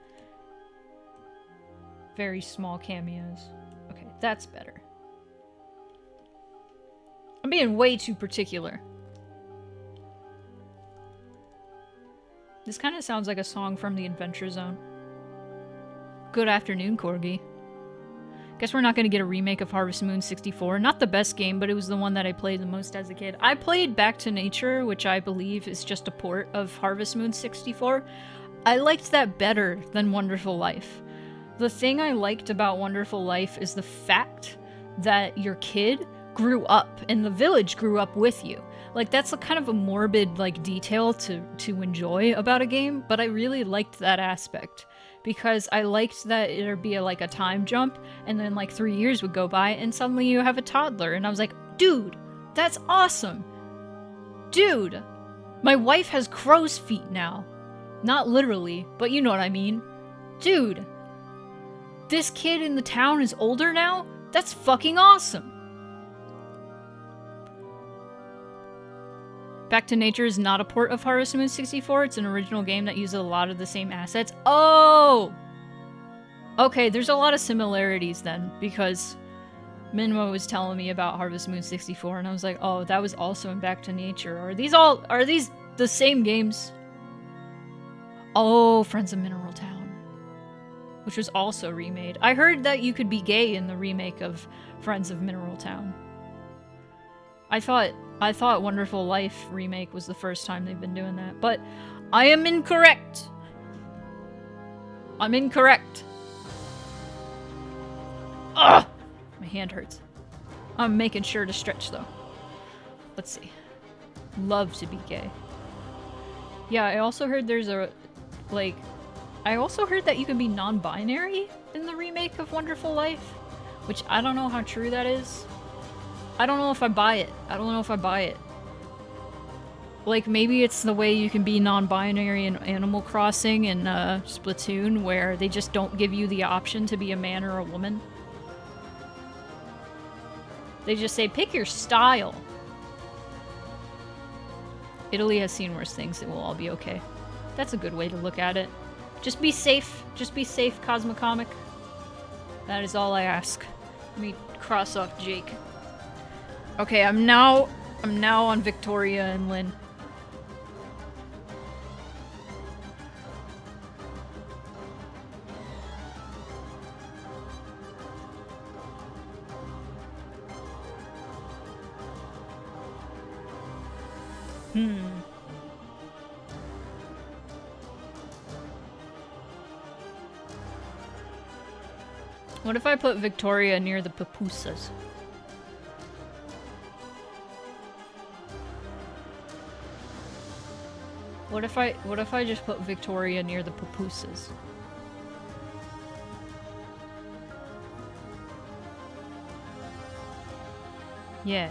A: cameos. Okay, that's better. I'm being way too particular. This kind of sounds like a song from the Adventure Zone. Good afternoon, Corgi. Guess we're not going to get a remake of Harvest Moon 64. Not the best game, but it was the one that I played the most as a kid. I played Back to Nature, which I believe is just a port of Harvest Moon 64. I liked that better than Wonderful Life. The thing I liked about Wonderful Life is the fact that your kid grew up and the village grew up with you. Like, that's a kind of a morbid, like, detail to enjoy about a game, but I really liked that aspect. Because I liked that it'd be like a time jump, and then like 3 years would go by, and suddenly you have a toddler, and I was like, dude, that's awesome! Dude! My wife has crow's feet now. Not literally, but you know what I mean. Dude! This kid in the town is older now? That's fucking awesome! Back to Nature is not a port of Harvest Moon 64. It's an original game that uses a lot of the same assets. Oh! Okay, there's a lot of similarities then, because Minmo was telling me about Harvest Moon 64, and I was like, oh, that was also in Back to Nature. Are these the same games? Oh, Friends of Mineral Town. Which was also remade. I heard that you could be gay in the remake of Friends of Mineral Town. I thought Wonderful Life remake was the first time they've been doing that, but I am incorrect. I'm incorrect. Ugh! My hand hurts. I'm making sure to stretch though. Let's see. Love to be gay. Yeah, I also heard there's a, like, I also heard that you can be non-binary in the remake of Wonderful Life, which I don't know how true that is. I don't know if I buy it. Like, maybe it's the way you can be non-binary in Animal Crossing and Splatoon, where they just don't give you the option to be a man or a woman. They just say, pick your style. Italy has seen worse things, it will all be okay. That's a good way to look at it. Just be safe. Just be safe, Cosmocomic. That is all I ask. Let me cross off Jake. Okay, I'm now I'm now on Victoria and Lynn. What if I put Victoria near the pupusas? What if I just put Victoria near the pupusas? Yeah.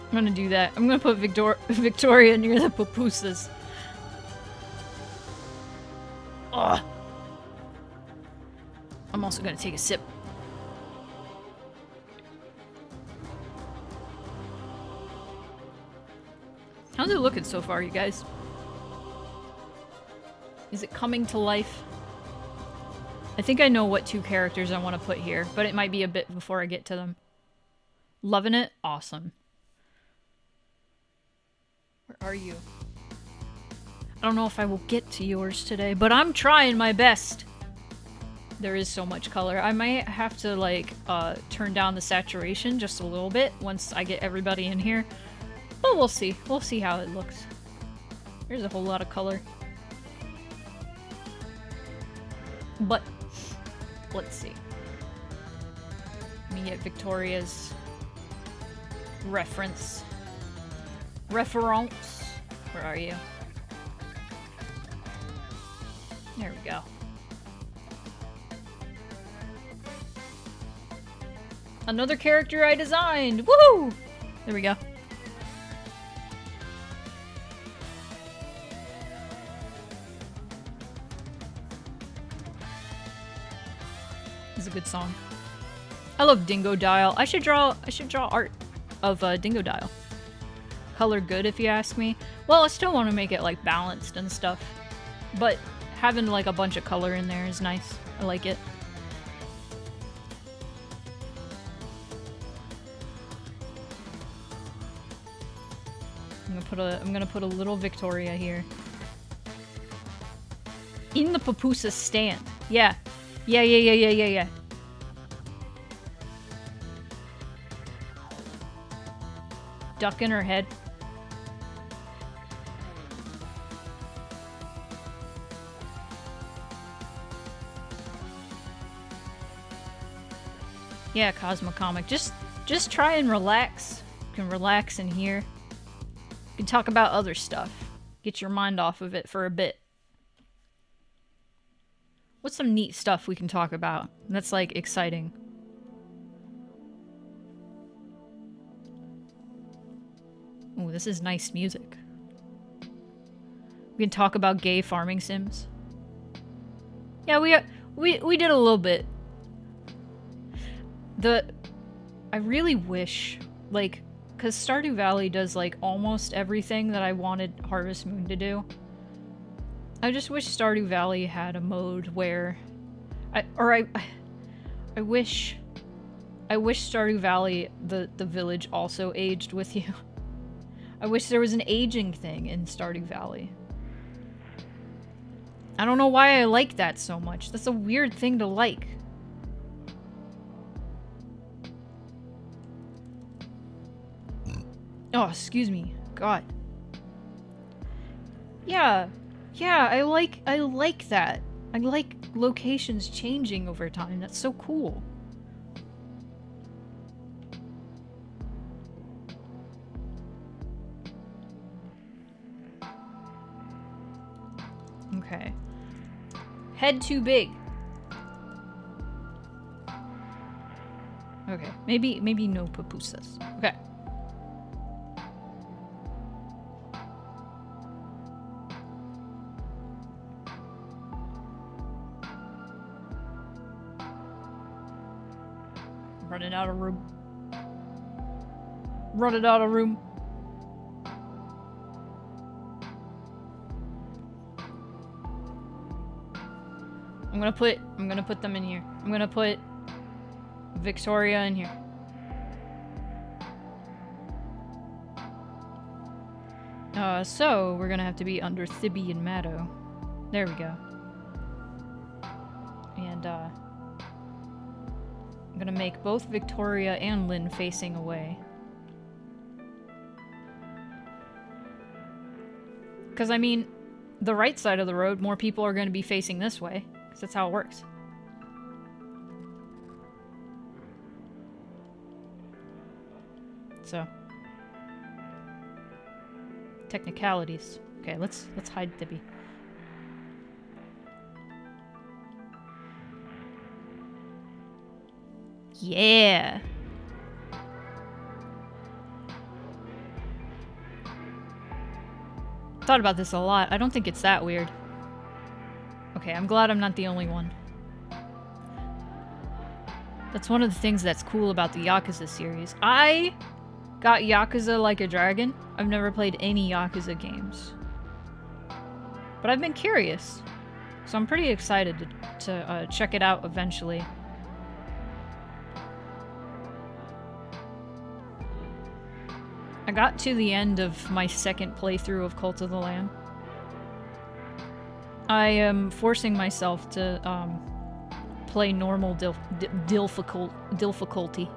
A: I'm gonna do that. I'm gonna put Victoria near the pupusas. Ugh. I'm also gonna take a sip. How's it looking so far, you guys? Is it coming to life? I think I know what two characters I want to put here, but it might be a bit before I get to them. Loving it? Awesome. Where are you? I don't know if I will get to yours today, but I'm trying my best. There is so much color. I might have to, like, turn down the saturation just a little bit once I get everybody in here. But we'll see. We'll see how it looks. There's a whole lot of color. But, let's see. Let me get Victoria's reference. Reference. Where are you? There we go. Another character I designed! Woohoo! There we go. This is a good song. I love Dingo Dial. I should draw art of Dingo Dial. Color good, if you ask me. Well, I still want to make it like balanced and stuff, but having like a bunch of color in there is nice. I like it. I'm gonna put a little Victoria here. In the pupusa stand. Yeah. Yeah. Duck in her head. Yeah, Cosmocomic. Just try and relax. You can relax in here. You can talk about other stuff. Get your mind off of it for a bit. What's some neat stuff we can talk about? That's, like, exciting. Oh, this is nice music. We can talk about gay farming sims. Yeah, we did a little bit. I really wish, like, because Stardew Valley does, like, almost everything that I wanted Harvest Moon to do. I just wish Stardew Valley had a mode where... I wish Stardew Valley, the village, also aged with you. I wish there was an aging thing in Stardew Valley. I don't know why I like that so much. That's a weird thing to like. Oh, excuse me. God. Yeah. Yeah, I like that. I like locations changing over time. That's so cool. Okay. Head too big. Okay. Maybe no pupusas. Okay. Running out of room. Running out of room. I'm gonna put them in here. I'm gonna put Victoria in here. So we're gonna have to be under Thibby and Maddo. There we go. And, I'm gonna make both Victoria and Lynn facing away. Because, I mean, the right side of the road, more people are gonna be facing this way. Because that's how it works. So. Technicalities. Okay, let's hide Thibby. Yeah. Thought about this a lot. I don't think it's that weird. Okay, I'm glad I'm not the only one. That's one of the things that's cool about the Yakuza series. I got Yakuza Like a Dragon. I've never played any Yakuza games. But I've been curious. So I'm pretty excited to check it out eventually. I got to the end of my second playthrough of Cult of the Lamb. I am forcing myself to play normal difficulty.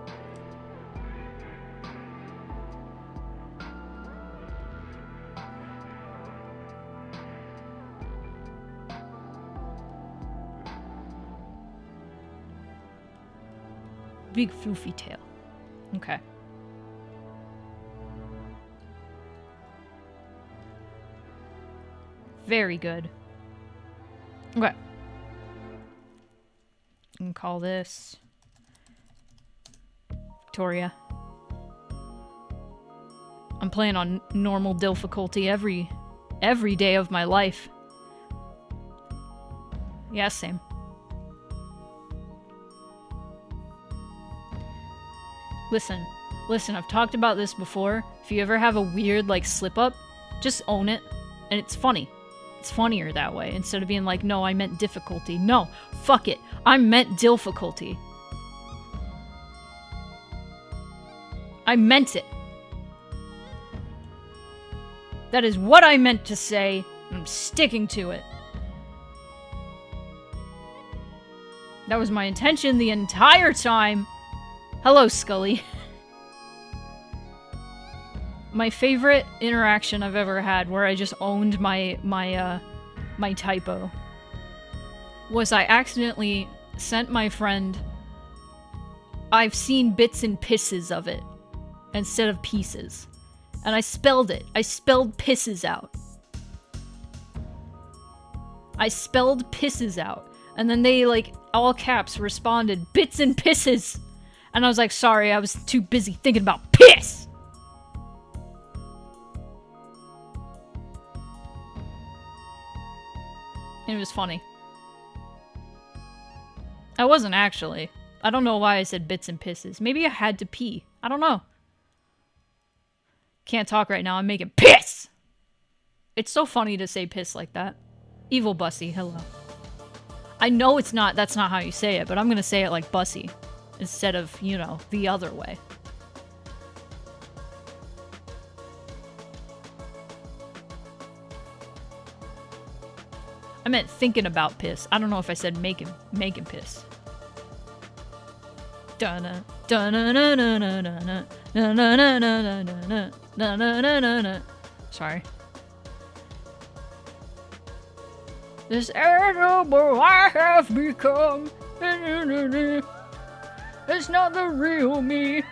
A: Big floofy tail. Okay. Very good. Okay. You can call this Victoria. I'm playing on normal difficulty every day of my life. Yeah, same. Listen, I've talked about this before. If you ever have a weird, like, slip-up, just own it. And it's funny. It's funnier that way, instead of being like, no, I meant difficulty. No, fuck it. I meant difficulty. I meant it. That is what I meant to say, and I'm sticking to it. That was my intention the entire time. Hello, Scully. My favorite interaction I've ever had, where I just owned my typo, was I accidentally sent my friend, I've seen bits and pieces of it, instead of pieces. And I spelled it. I spelled pisses out. I spelled pisses out. And then they, like, all caps responded, bits and pisses! And I was like, sorry, I was too busy thinking about piss! And it was funny. I wasn't actually. I don't know why I said bits and pisses. Maybe I had to pee. I don't know. Can't talk right now, I'm making piss! It's so funny to say piss like that. Evil Bussy, hello. I know it's not, that's not how you say it, but I'm gonna say it like Bussy. Instead of, you know, the other way. I meant thinking about piss. I don't know if I said making piss. Dun-na, dun-na-na-na-na-na, na-na-na-na-na-na, na-na-na-na-na. Sorry. This animal I have become. It's not the real me.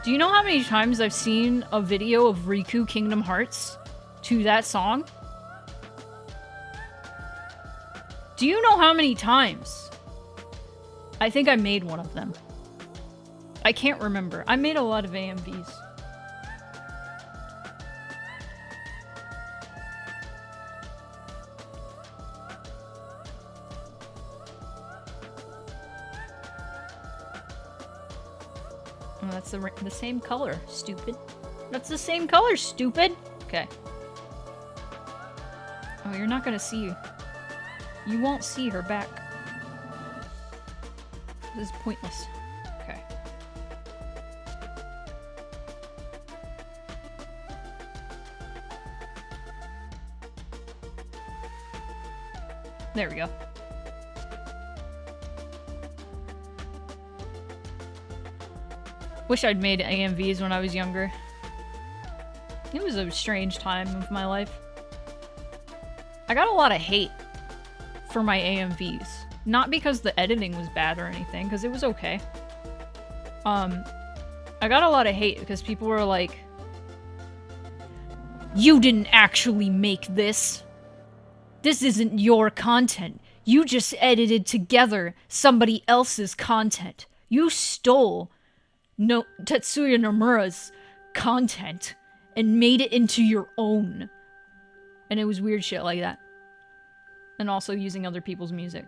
A: Do you know how many times I've seen a video of Riku Kingdom Hearts to that song? Do you know how many times? I think I made one of them. I can't remember. I made a lot of AMVs. Oh, that's the same color, stupid. That's the same color, stupid! Okay. Oh, you're not gonna see You won't see her back. This is pointless. Okay. There we go. Wish I'd made AMVs when I was younger. It was a strange time of my life. I got a lot of hate for my AMVs. Not because the editing was bad or anything, because it was okay. I got a lot of hate because people were like, "You didn't actually make this. This isn't your content. You just edited together somebody else's content. You stole Tetsuya Nomura's content and made it into your own." And it was weird shit like that. And also using other people's music.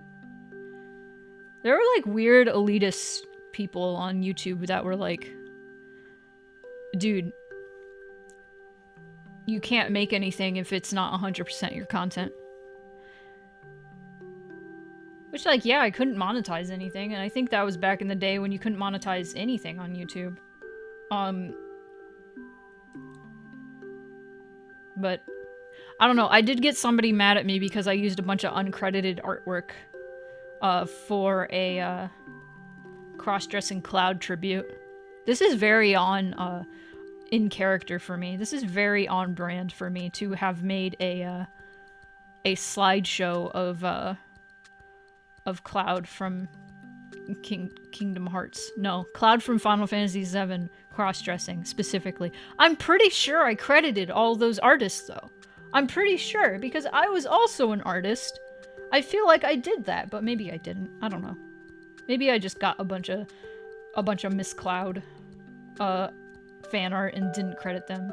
A: There were like weird elitist people on YouTube that were like, "Dude, you can't make anything if it's not 100% your content." Which, like, yeah, I couldn't monetize anything, and I think that was back in the day when you couldn't monetize anything on YouTube. But, I don't know, I did get somebody mad at me because I used a bunch of uncredited artwork, for a, cross-dressing Cloud tribute. This is very in character for me. This is very on brand for me to have made a slideshow of Cloud from Kingdom Hearts. No, Cloud from Final Fantasy VII cross-dressing, specifically. I'm pretty sure I credited all those artists, though. I'm pretty sure, because I was also an artist. I feel like I did that, but maybe I didn't. I don't know. Maybe I just got a bunch of Miss Cloud fan art and didn't credit them.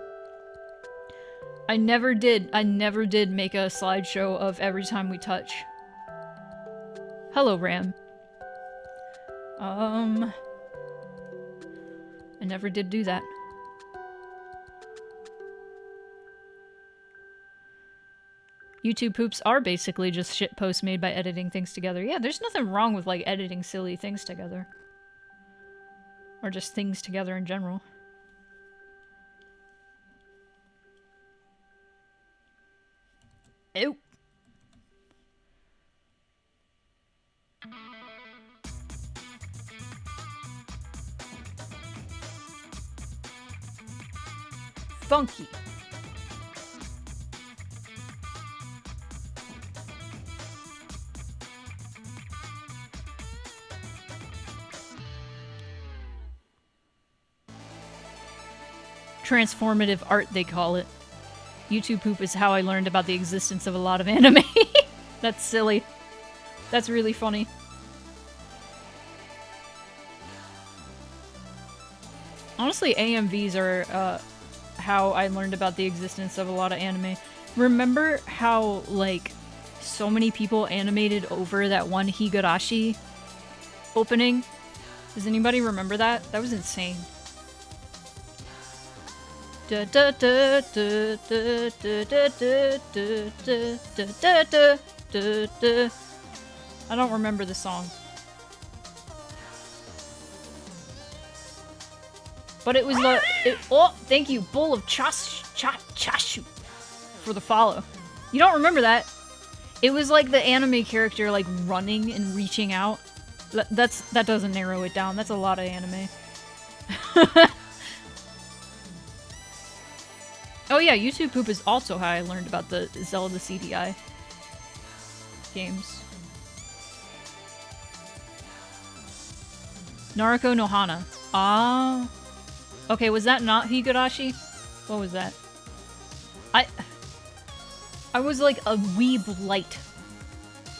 A: I never did make a slideshow of Every Time We Touch. Hello, Ram. I never did do that. YouTube poops are basically just shit posts made by editing things together. Yeah, there's nothing wrong with, like, editing silly things together. Or just things together in general. Ew. Funky. Transformative art, they call it. YouTube poop is how I learned about the existence of a lot of anime. That's silly. That's really funny. Honestly, AMVs are how I learned about the existence of a lot of anime. Remember how, like, so many people animated over that one Higurashi opening? Does anybody remember that? That was insane. I don't remember the song. But it was oh, thank you, Bowl of Chashu for the follow. You don't remember that? It was like the anime character like running and reaching out. That doesn't narrow it down. That's a lot of anime. Oh yeah, YouTube poop is also how I learned about the Zelda CDI games. Naruko no Hana. Ah. Okay, was that not Higurashi? What was that? I was like a weeb light.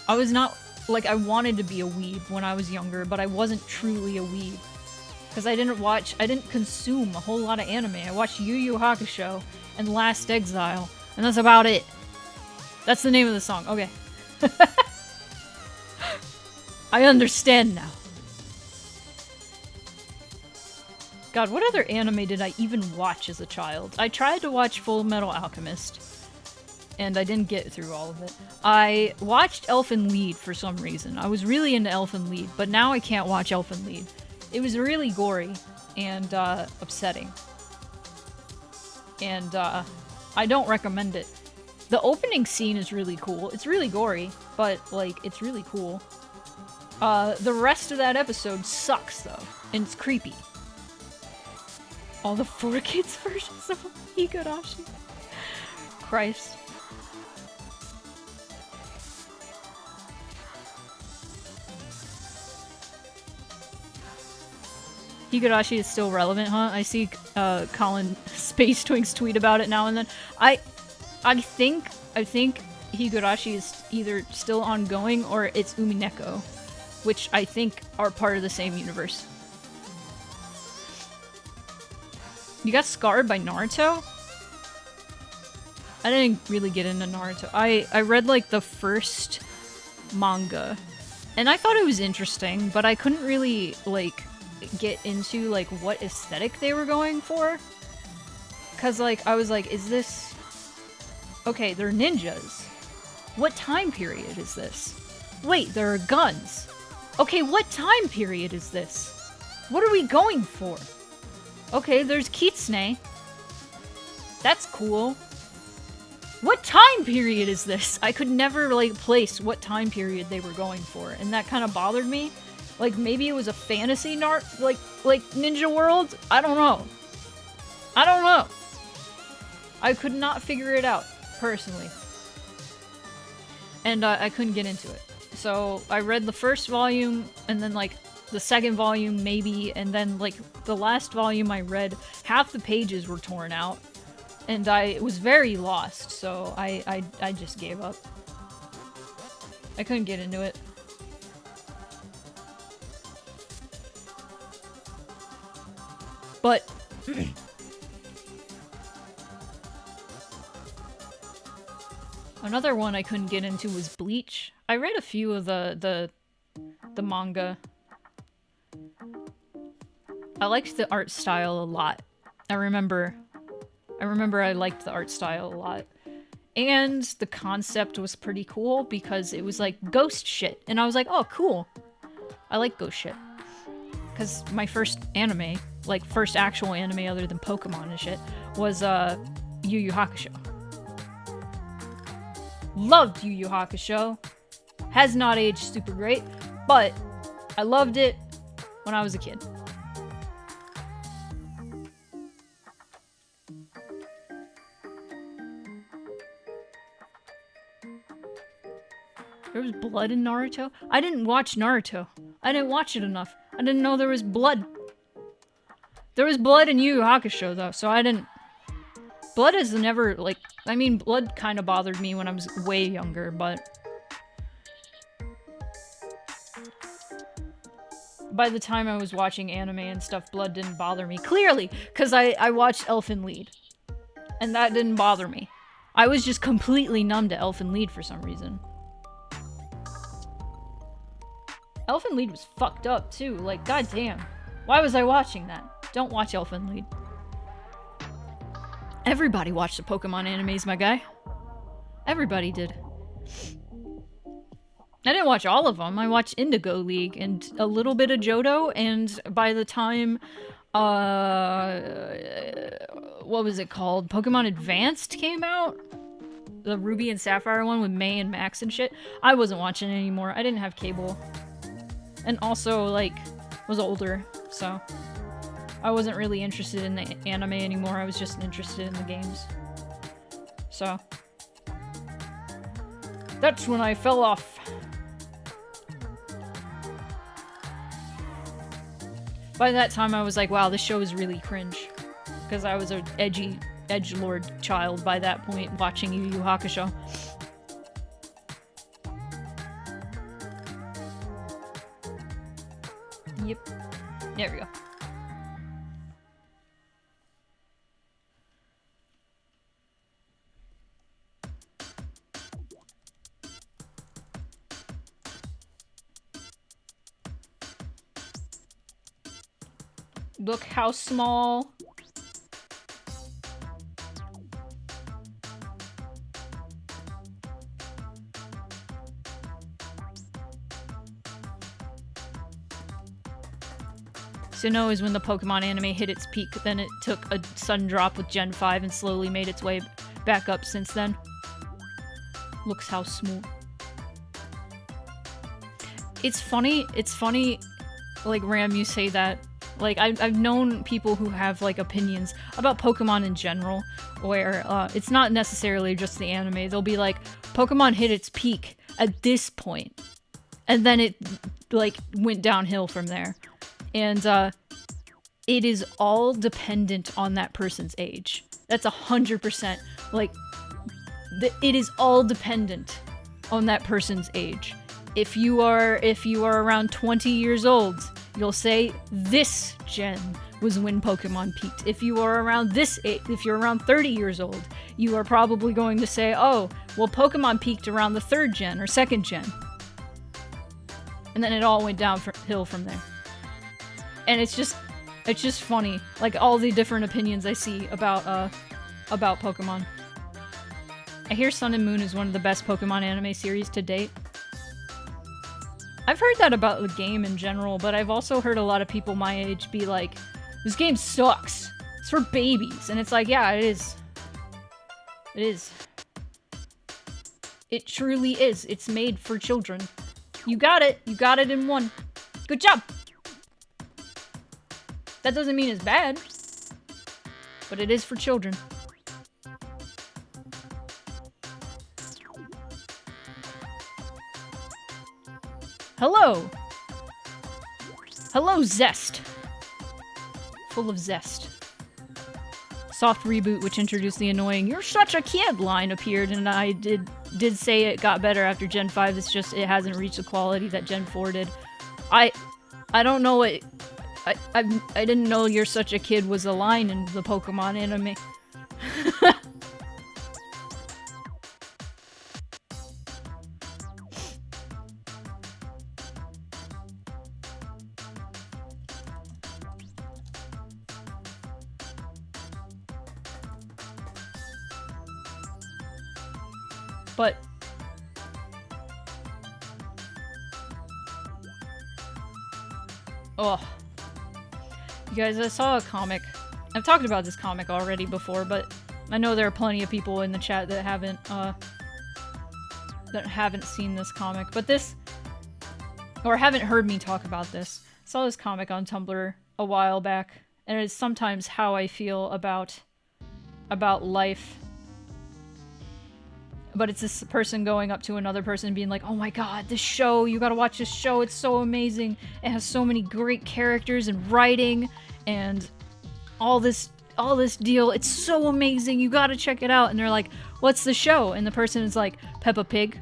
A: I was not, like, I wanted to be a weeb when I was younger, but I wasn't truly a weeb. Because I didn't consume a whole lot of anime. I watched Yu Yu Hakusho and Last Exile, and that's about it. That's the name of the song. Okay. I understand now. God, what other anime did I even watch as a child? I tried to watch Full Metal Alchemist. and I didn't get through all of it. I watched Elfen Lied for some reason. I was really into Elfen Lied, but now I can't watch Elfen Lied. It was really gory and upsetting. And I don't recommend it. The opening scene is really cool. It's really gory, but, like, it's really cool. The rest of that episode sucks, though, and it's creepy. All the 4Kids versions of Higurashi. Christ. Higurashi is still relevant, huh? I see Colin Space Twinks tweet about it now and then. I think Higurashi is either still ongoing or it's Umineko, which I think are part of the same universe. You got scarred by Naruto? I didn't really get into Naruto. I read, like, the first manga, and I thought it was interesting, but I couldn't really, like, get into, like, what aesthetic they were going for. Cause, like, I was like, is this... Okay, they're ninjas. What time period is this? Wait, there are guns. Okay, what time period is this? What are we going for? Okay, there's Kitsune. That's cool. What time period is this? I could never, like, place what time period they were going for, and that kind of bothered me. Like, maybe it was a fantasy like Ninja World? I don't know. I don't know. I could not figure it out, personally. And I couldn't get into it. So, I read the first volume, and then, like, the second volume, maybe, and then, like, the last volume I read, half the pages were torn out. And I was very lost, so I just gave up. I couldn't get into it. But... Another one I couldn't get into was Bleach. I read a few of the manga. I liked the art style a lot. I remember I liked the art style a lot. And the concept was pretty cool because it was like ghost shit. And I was like, oh, cool. I like ghost shit. Because my first anime, like first actual anime other than Pokemon and shit, was Yu Yu Hakusho. Loved Yu Yu Hakusho. Has not aged super great, but I loved it when I was a kid. There was blood in Naruto? I didn't watch Naruto. I didn't watch it enough. I didn't know there was blood. There was blood in Yu Yu Hakusho, though, so I didn't... Blood is never, like... I mean, blood kind of bothered me when I was way younger, but... By the time I was watching anime and stuff, blood didn't bother me. Clearly! Because I watched Elfen Lied. And that didn't bother me. I was just completely numb to Elfen Lied for some reason. Elfen Lied was fucked up, too. Like, goddamn. Why was I watching that? Don't watch Elfen Lied. Everybody watched the Pokemon animes, my guy. Everybody did. I didn't watch all of them. I watched Indigo League and a little bit of Johto, and by the time, what was it called? Pokemon Advanced came out? The Ruby and Sapphire one with May and Max and shit. I wasn't watching it anymore. I didn't have cable. And also, like, was older, so I wasn't really interested in the anime anymore. I was just interested in the games. So that's when I fell off. By that time, I was like, wow, this show is really cringe. Because I was an edgelord child by that point, watching Yu Yu Hakusho. Yep. There we go. Look how small. to know is when the Pokemon anime hit its peak, then it took a sudden drop with Gen 5 and slowly made its way back up since then. Looks how smooth. It's funny, like, Ram, you say that. Like, I've known people who have, like, opinions about Pokemon in general, where it's not necessarily just the anime. They'll be like, Pokemon hit its peak at this point, and then it, like, went downhill from there. And it is all dependent on that person's age. That's 100%. Like, it is all dependent on that person's age. If you are around 20 years old, you'll say this gen was when Pokemon peaked. If you are around this age, if you're around 30 years old, you are probably going to say, oh, well, Pokemon peaked around the 3rd gen or 2nd gen. And then it all went downhill from there. And it's just funny, like, all the different opinions I see about Pokemon. I hear Sun and Moon is one of the best Pokemon anime series to date. I've heard that about the game in general, but I've also heard a lot of people my age be like, this game sucks. It's for babies. And it's like, yeah, it is. It is. It truly is. It's made for children. You got it. You got it in one. Good job. That doesn't mean it's bad, but it is for children. Hello! Hello, Zest! Full of zest. Soft reboot, which introduced the annoying "You're such a kid" line, appeared, and I did say it got better after Gen 5. It's just it hasn't reached the quality that Gen 4 did. I don't know what... I didn't know "You're such a kid" was a line in the Pokemon anime. But oh, you guys, I saw a comic. I've talked about this comic already before, but I know there are plenty of people in the chat that haven't seen this comic. But this, or haven't heard me talk about this. I saw this comic on Tumblr a while back, and it's sometimes how I feel about life. But it's this person going up to another person and being like, oh my god, this show, you gotta watch this show, it's so amazing. It has so many great characters and writing and all this deal. It's so amazing, you gotta check it out. And they're like, what's the show? And the person is like, Peppa Pig.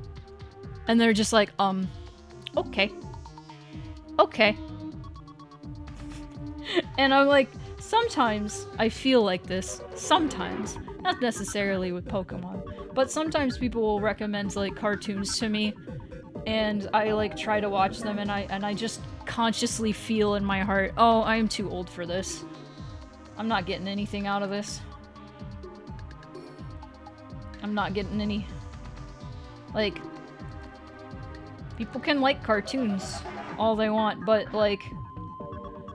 A: And they're just like, okay. Okay. And I'm like, sometimes I feel like this. Sometimes. Not necessarily with Pokemon, but sometimes people will recommend, like, cartoons to me, and I, like, try to watch them, and I just consciously feel in my heart, oh, I am too old for this. I'm not getting anything out of this. I'm not getting any... Like, people can like cartoons all they want, but, like,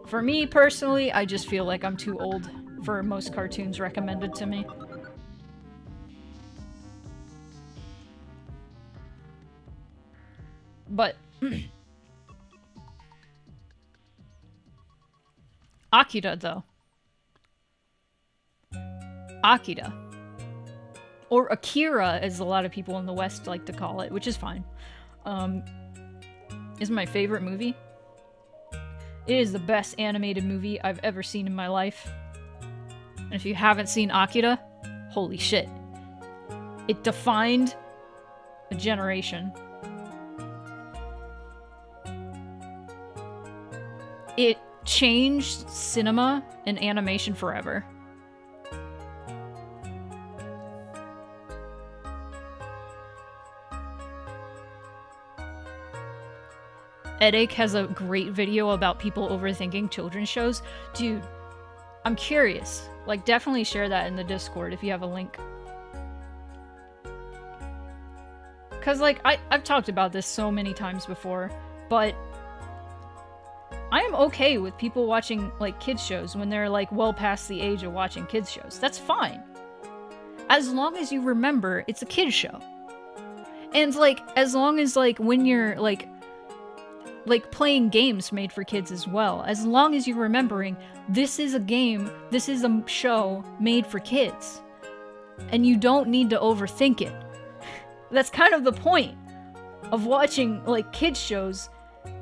A: for me, personally, I just feel like I'm too old for most cartoons recommended to me. But Akira, though. Akira. Or Akira, as a lot of people in the West like to call it, which is fine. Is my favorite movie. It is the best animated movie I've ever seen in my life. And if you haven't seen Akira, holy shit. It defined a generation. It changed cinema and animation forever. Eddie has a great video about people overthinking children's shows. Dude, I'm curious. Like, definitely share that in the Discord if you have a link. Because, like, I've talked about this so many times before, but I am okay with people watching, like, kids shows when they're, like, well past the age of watching kids shows. That's fine. As long as you remember it's a kids show. And, like, as long as, like, when you're, like, playing games made for kids as well, as long as you're remembering this is a game, this is a show made for kids. And you don't need to overthink it. That's kind of the point of watching, like, kids shows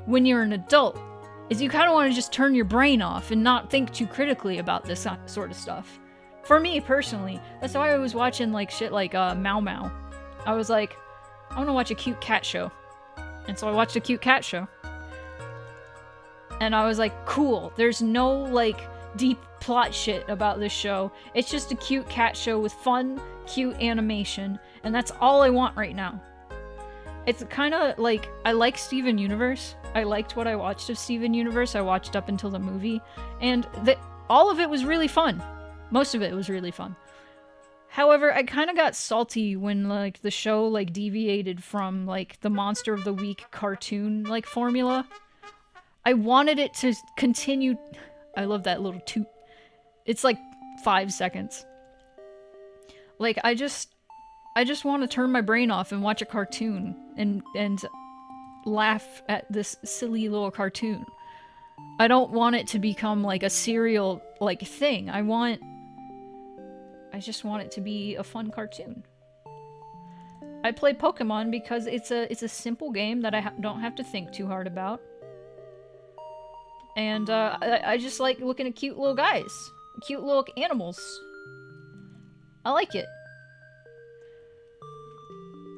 A: when you're an adult. Is you kind of want to just turn your brain off and not think too critically about this sort of stuff. For me, personally, that's why I was watching, like, shit like Mau Mau. I was like, I want to watch a cute cat show. And so I watched a cute cat show. And I was like, cool. There's no, like, deep plot shit about this show. It's just a cute cat show with fun, cute animation. And that's all I want right now. It's kind of like, I like Steven Universe. I liked what I watched of Steven Universe. I watched up until the movie. And all of it was really fun. Most of it was really fun. However, I kind of got salty when, like, the show, like, deviated from, like, the Monster of the Week cartoon, like, formula. I wanted it to continue. I love that little toot. It's like 5 seconds. Like, I just want to turn my brain off and watch a cartoon and laugh at this silly little cartoon. I don't want it to become like a serial, like, thing. I just want it to be a fun cartoon. I play Pokemon because it's a simple game that I don't have to think too hard about. And I just like looking at cute little guys. Cute little animals. I like it.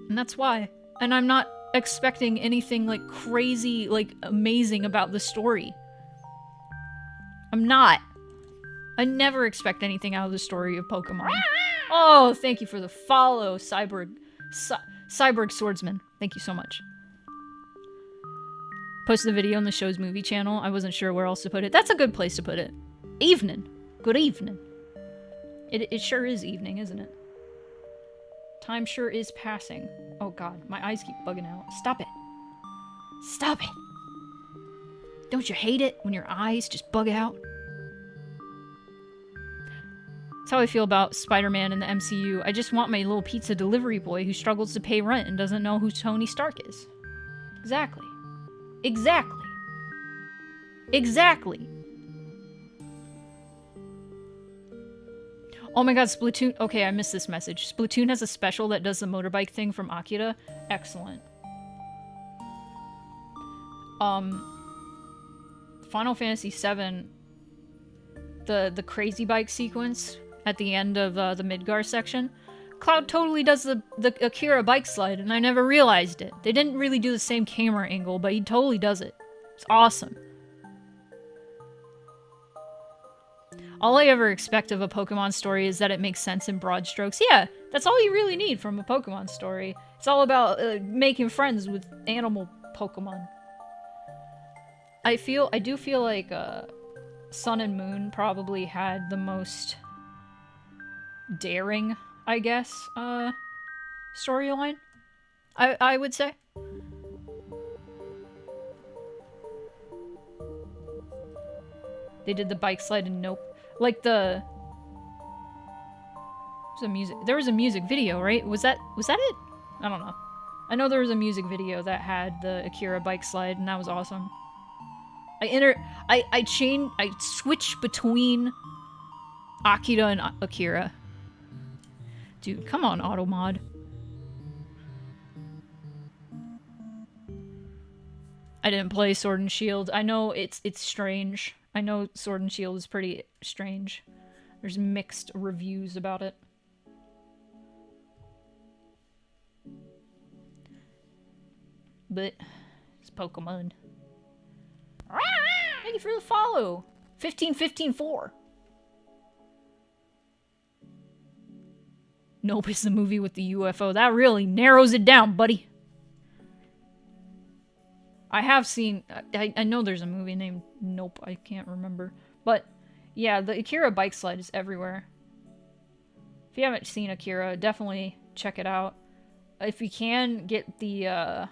A: And that's why. And I'm not expecting anything, like, crazy, like, amazing about the story. I'm not. I never expect anything out of the story of Pokemon. Oh, thank you for the follow, Cyborg Swordsman. Thank you so much. Posted the video on the show's movie channel. I wasn't sure where else to put it. That's a good place to put it. Evening. Good evening. It sure is evening, isn't it? Time sure is passing. Oh god, my eyes keep bugging out. Stop it. Stop it. Don't you hate it when your eyes just bug out? That's how I feel about Spider-Man in the MCU. I just want my little pizza delivery boy who struggles to pay rent and doesn't know who Tony Stark is. Exactly. Exactly. Exactly. Oh my god, Splatoon. Okay, I missed this message. Splatoon has a special that does the motorbike thing from Akira. Excellent. Final Fantasy VII, the crazy bike sequence at the end of the Midgar section, Cloud totally does the Akira bike slide, and I never realized it. They didn't really do the same camera angle, but he totally does it. It's awesome. All I ever expect of a Pokemon story is that it makes sense in broad strokes. Yeah, that's all you really need from a Pokemon story. It's all about making friends with animal Pokemon. I do feel like Sun and Moon probably had the most daring, I guess, storyline, I would say. They did the bike slide and Nope. Like there was a music video, right? Was that it? I don't know. I know there was a music video that had the Akira bike slide, and that was awesome. I switch between Akira and Akira. Dude, come on, Automod. I didn't play Sword and Shield. I know it's strange. I know Sword and Shield is pretty strange. There's mixed reviews about it. But it's Pokemon. Thank you for the follow. 15154. Nope, it's the movie with the UFO. That really narrows it down, buddy. I have seen... I know there's a movie named Nope. I can't remember. But, yeah, the Akira bike slide is everywhere. If you haven't seen Akira, definitely check it out. If you can, get the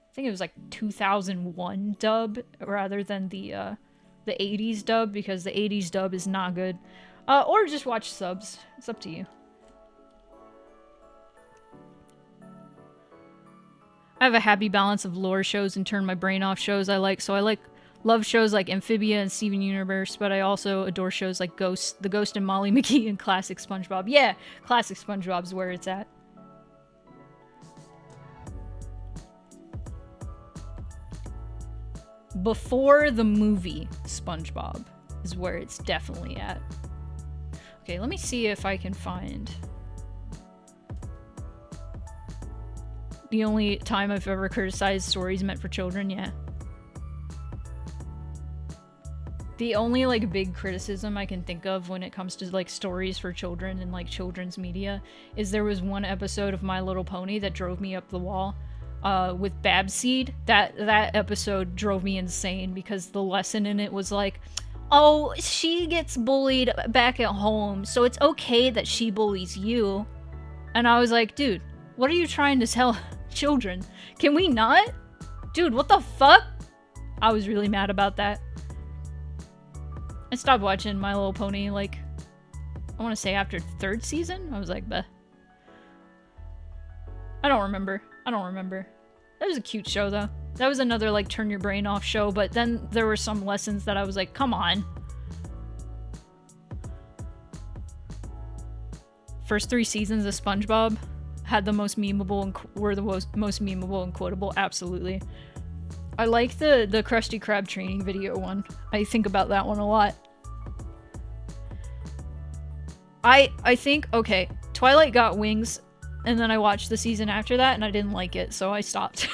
A: I think it was like 2001 dub rather than the 80s dub, because the 80s dub is not good. Or just watch subs. It's up to you. I have a happy balance of lore shows and turn my brain off shows I like. So I love shows like Amphibia and Steven Universe, but I also adore shows like Ghost, The Ghost and Molly McGee, and Classic SpongeBob. Yeah, Classic SpongeBob's where it's at. Before the movie SpongeBob is where it's definitely at. Okay, let me see if I can find the only time I've ever criticized stories meant for children. Yeah. The only, like, big criticism I can think of when it comes to, like, stories for children and, like, children's media is there was one episode of My Little Pony that drove me up the wall with Babseed. That episode drove me insane because the lesson in it was like, oh, she gets bullied back at home, so it's okay that she bullies you. And I was like, dude, what are you trying to tell children? Can we not? Dude, what the fuck? I was really mad about that. I stopped watching My Little Pony, like, I want to say after third season? I was like, bleh. I don't remember. That was a cute show, though. That was another, like, turn your brain off show, but then there were some lessons that I was like, come on. First 3 seasons of SpongeBob had the most memeable and were the most memeable and quotable, absolutely. I like the Krusty Krab training video one. I think about that one a lot. I think, okay, Twilight got wings, and then I watched the season after that, and I didn't like it, so I stopped.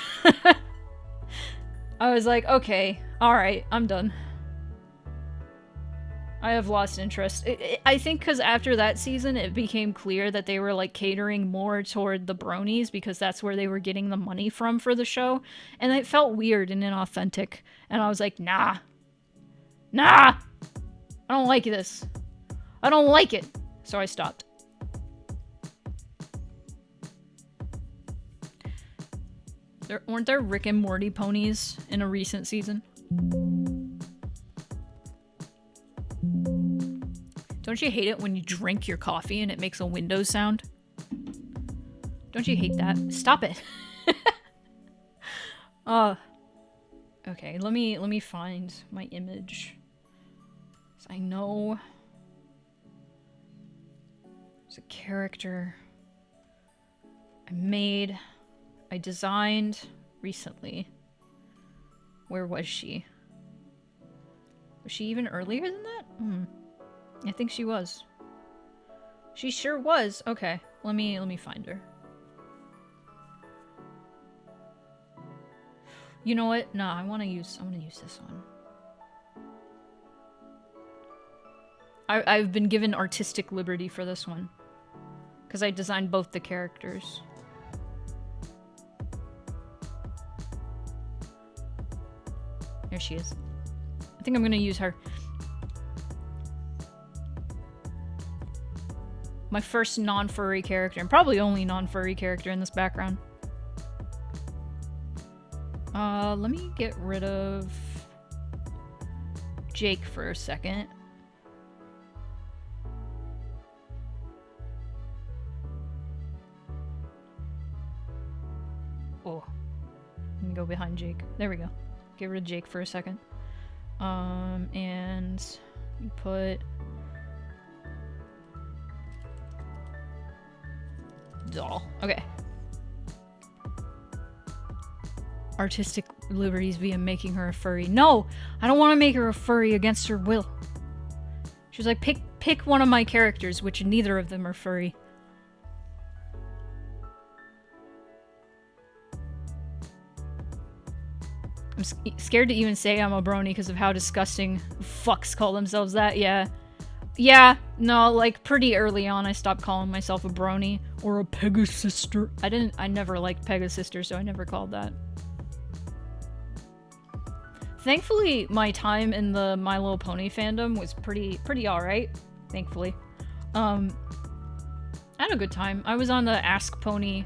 A: I was like, okay, alright, I'm done. I have lost interest. I think because after that season, it became clear that they were, like, catering more toward the bronies, because that's where they were getting the money from for the show, and it felt weird and inauthentic, and I was like, nah. I don't like this. I don't like it. So I stopped. Weren't there Rick and Morty ponies in a recent season? Don't you hate it when you drink your coffee and it makes a Windows sound? Don't you hate that? Stop it. Okay, let me find my image. So I know there's a character I designed recently. Where was she? Was she even earlier than that? I think she was. She sure was. Okay, let me find her. You know what? No, I want to use this one. I've been given artistic liberty for this one because I designed both the characters. There she is. I think I'm gonna use her. My first non-furry character, and probably only non-furry character in this background. Let me get rid of Jake for a second. Oh. Let me go behind Jake. There we go. Get rid of Jake for a second. And you put doll. Okay. Artistic liberties via making her a furry. No! I don't want to make her a furry against her will. She was like, pick one of my characters, which neither of them are furry. I'm scared to even say I'm a brony because of how disgusting fucks call themselves that. Yeah, no, like pretty early on I stopped calling myself a brony or a Pegasister. I never liked Pegasister, so I never called that. Thankfully, my time in the My Little Pony fandom was pretty alright. Thankfully. I had a good time. I was on the Ask Pony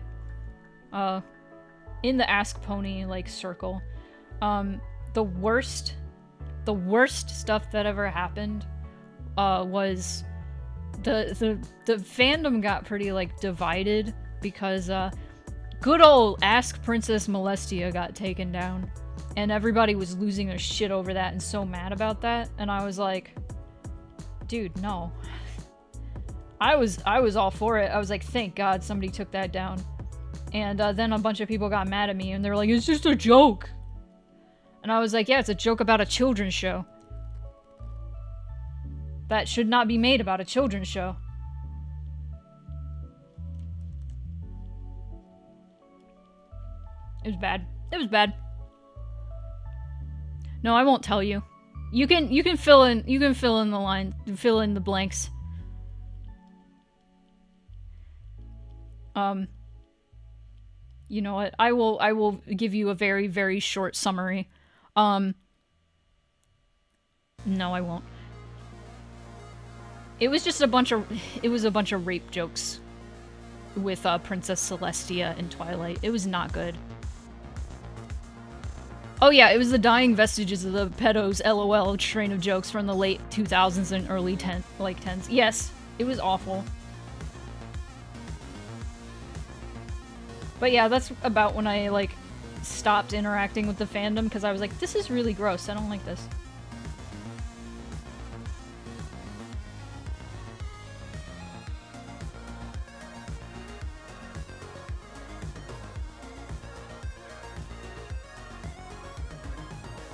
A: in the Ask Pony, like, circle, the worst stuff that ever happened, was the fandom got pretty, like, divided because, good old Ask Princess Molestia got taken down, and everybody was losing their shit over that and so mad about that, and I was like, dude, no. I was all for it. I was like, thank God somebody took that down. And then a bunch of people got mad at me, and they were like, it's just a joke. And I was like, yeah, it's a joke about a children's show. That should not be made about a children's show. It was bad. It was bad. No, I won't tell you. You can fill in the line, fill in the blanks. You know what? I will give you a very, very short summary. No, I won't. It was just a bunch of rape jokes with Princess Celestia in Twilight. It was not good. Oh yeah, it was the dying vestiges of the pedos LOL train of jokes from the late 2000s and early 10s. Yes, it was awful. But yeah, that's about when I, like, stopped interacting with the fandom, because I was like, this is really gross, I don't like this.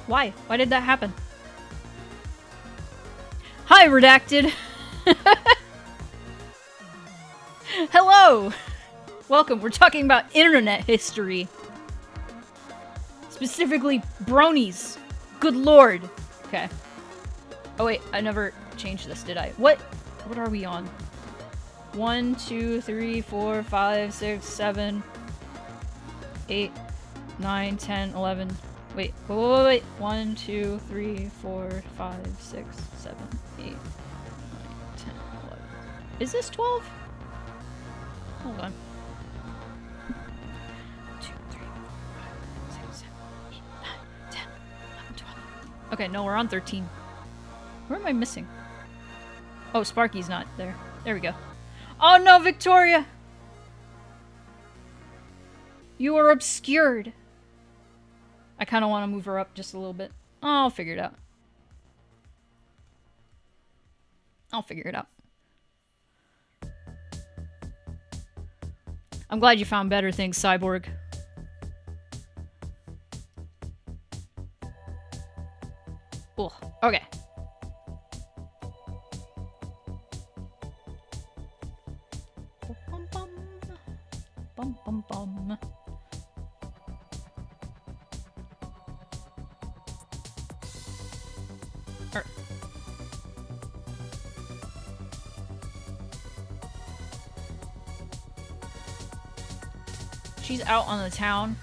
A: Why? Why did that happen? Hi, Redacted! Hello! Welcome, we're talking about internet history. Specifically, bronies. Good lord. Okay. Oh wait, I never changed this, did I? What are we on? 1, 2, 3, 4, 5, 6, 7, 8, 9, 10, 11. Wait. 1, 2, 3, 4, 5, 6, 7, 8, 9, 10, 11. Is this 12? Hold on. 2, 3, 4, 5, 6, 7, 8, 9, 10, 11, 12. Okay, no, we're on 13. Where am I missing? Oh, Sparky's not there. There we go. Oh no, Victoria! You are obscured. I kind of want to move her up just a little bit. Oh, I'll figure it out. I'll figure it out. I'm glad you found better things, Cyborg. Ugh. Okay. Bum, bum, bum, bum, bum. She's out on the town,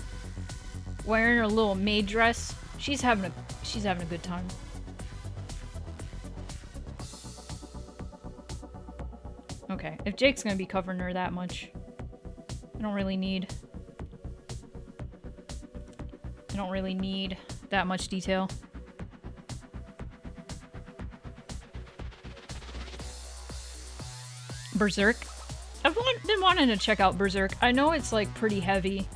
A: wearing her little maid dress. She's having a good time. Okay, if Jake's gonna be covering her that much, I don't really need that much detail. Berserk. I've been wanting to check out Berserk. I know it's, like, pretty heavy.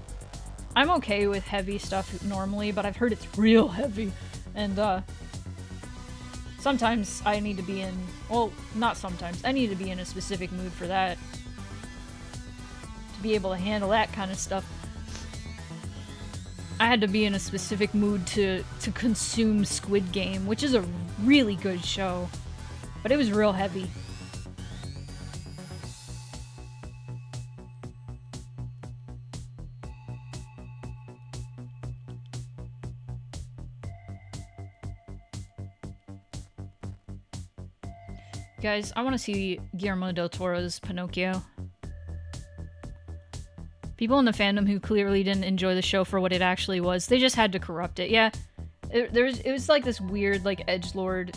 A: I'm okay with heavy stuff normally, but I've heard it's real heavy. And, sometimes I need to be in... Well, not sometimes. I need to be in a specific mood for that. To be able to handle that kind of stuff. I had to be in a specific mood to consume Squid Game, which is a really good show. But it was real heavy. Guys, I want to see Guillermo del Toro's Pinocchio. People in the fandom who clearly didn't enjoy the show for what it actually was, they just had to corrupt it. Yeah, it was like this weird, like, edgelord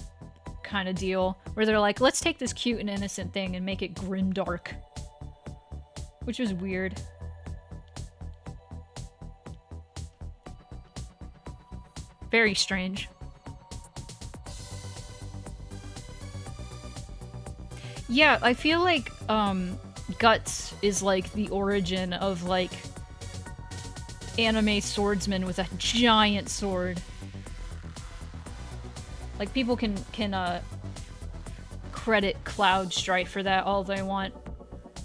A: kind of deal, where they're like, let's take this cute and innocent thing and make it grimdark. Which was weird. Very strange. Yeah, I feel like, Guts is, like, the origin of, like, anime swordsman with a giant sword. Like, people can credit Cloud Strife for that all they want.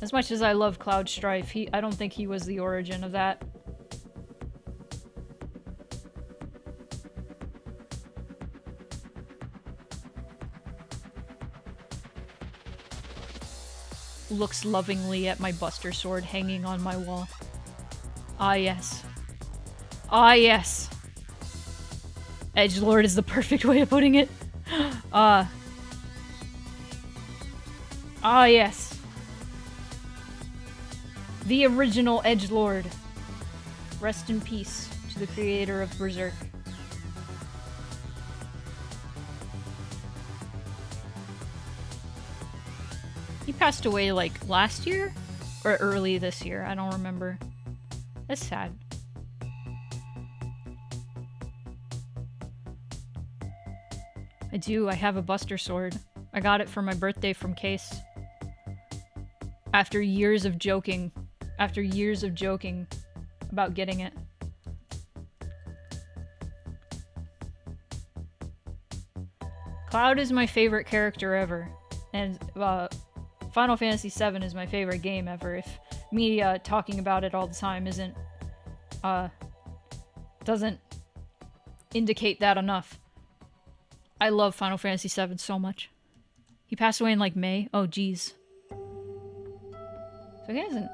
A: As much as I love Cloud Strife, I don't think he was the origin of that. Looks lovingly at my Buster Sword hanging on my wall. Ah, yes. Ah, yes. Edgelord is the perfect way of putting it. Ah, yes. The original Edgelord. Rest in peace to the creator of Berserk. He passed away, like, last year? Or early this year, I don't remember. That's sad. I do, I have a Buster Sword. I got it for my birthday from Case. After years of joking about getting it. Cloud is my favorite character ever. And, Final Fantasy VII is my favorite game ever. If me talking about it all the time doesn't indicate that enough. I love Final Fantasy VII so much. He passed away in, like, May. Oh, geez. So he hasn't...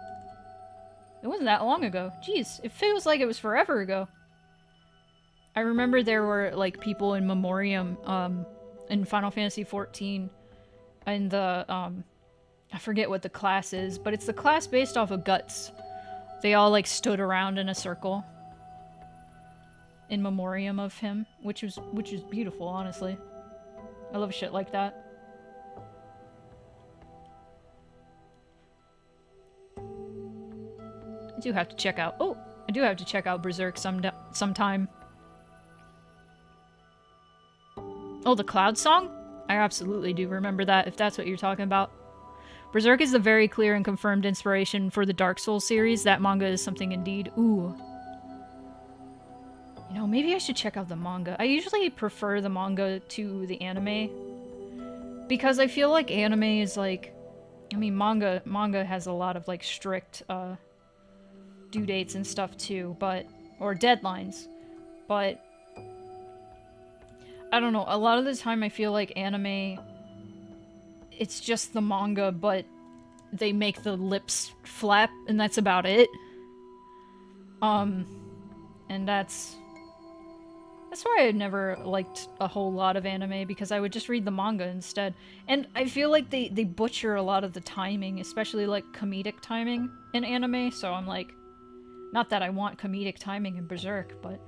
A: It wasn't that long ago. Jeez, it feels like it was forever ago. I remember there were, like, people in memoriam, in Final Fantasy XIV, and the, I forget what the class is, but it's the class based off of Guts. They all, like, stood around in a circle in memoriam of him, which is beautiful, honestly. I love shit like that. I do have to check out... Oh! I do have to check out Berserk sometime. Oh, the Cloud song? I absolutely do remember that, if that's what you're talking about. Berserk is the very clear and confirmed inspiration for the Dark Souls series. That manga is something indeed. Ooh. You know, maybe I should check out the manga. I usually prefer the manga to the anime. Because I feel like anime is like... I mean, manga has a lot of, like, strict, due dates and stuff too, but... Or deadlines. But... I don't know, a lot of the time I feel like anime... It's just the manga, but they make the lips flap, and that's about it. And that's why I never liked a whole lot of anime, because I would just read the manga instead. And I feel like they butcher a lot of the timing, especially, like, comedic timing in anime, so I'm like... Not that I want comedic timing in Berserk, but...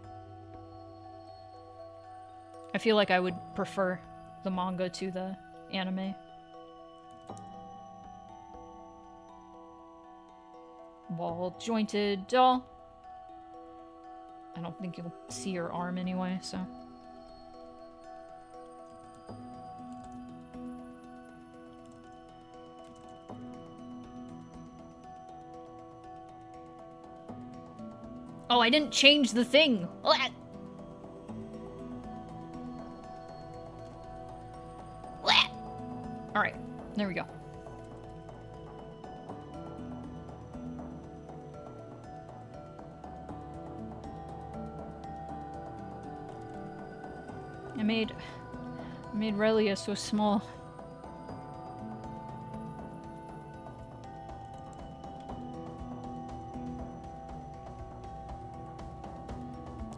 A: I feel like I would prefer the manga to the anime. Wall-jointed doll. I don't think you'll see her arm anyway, so... Oh, I didn't change the thing! Alright, there we go. I made Relia so small.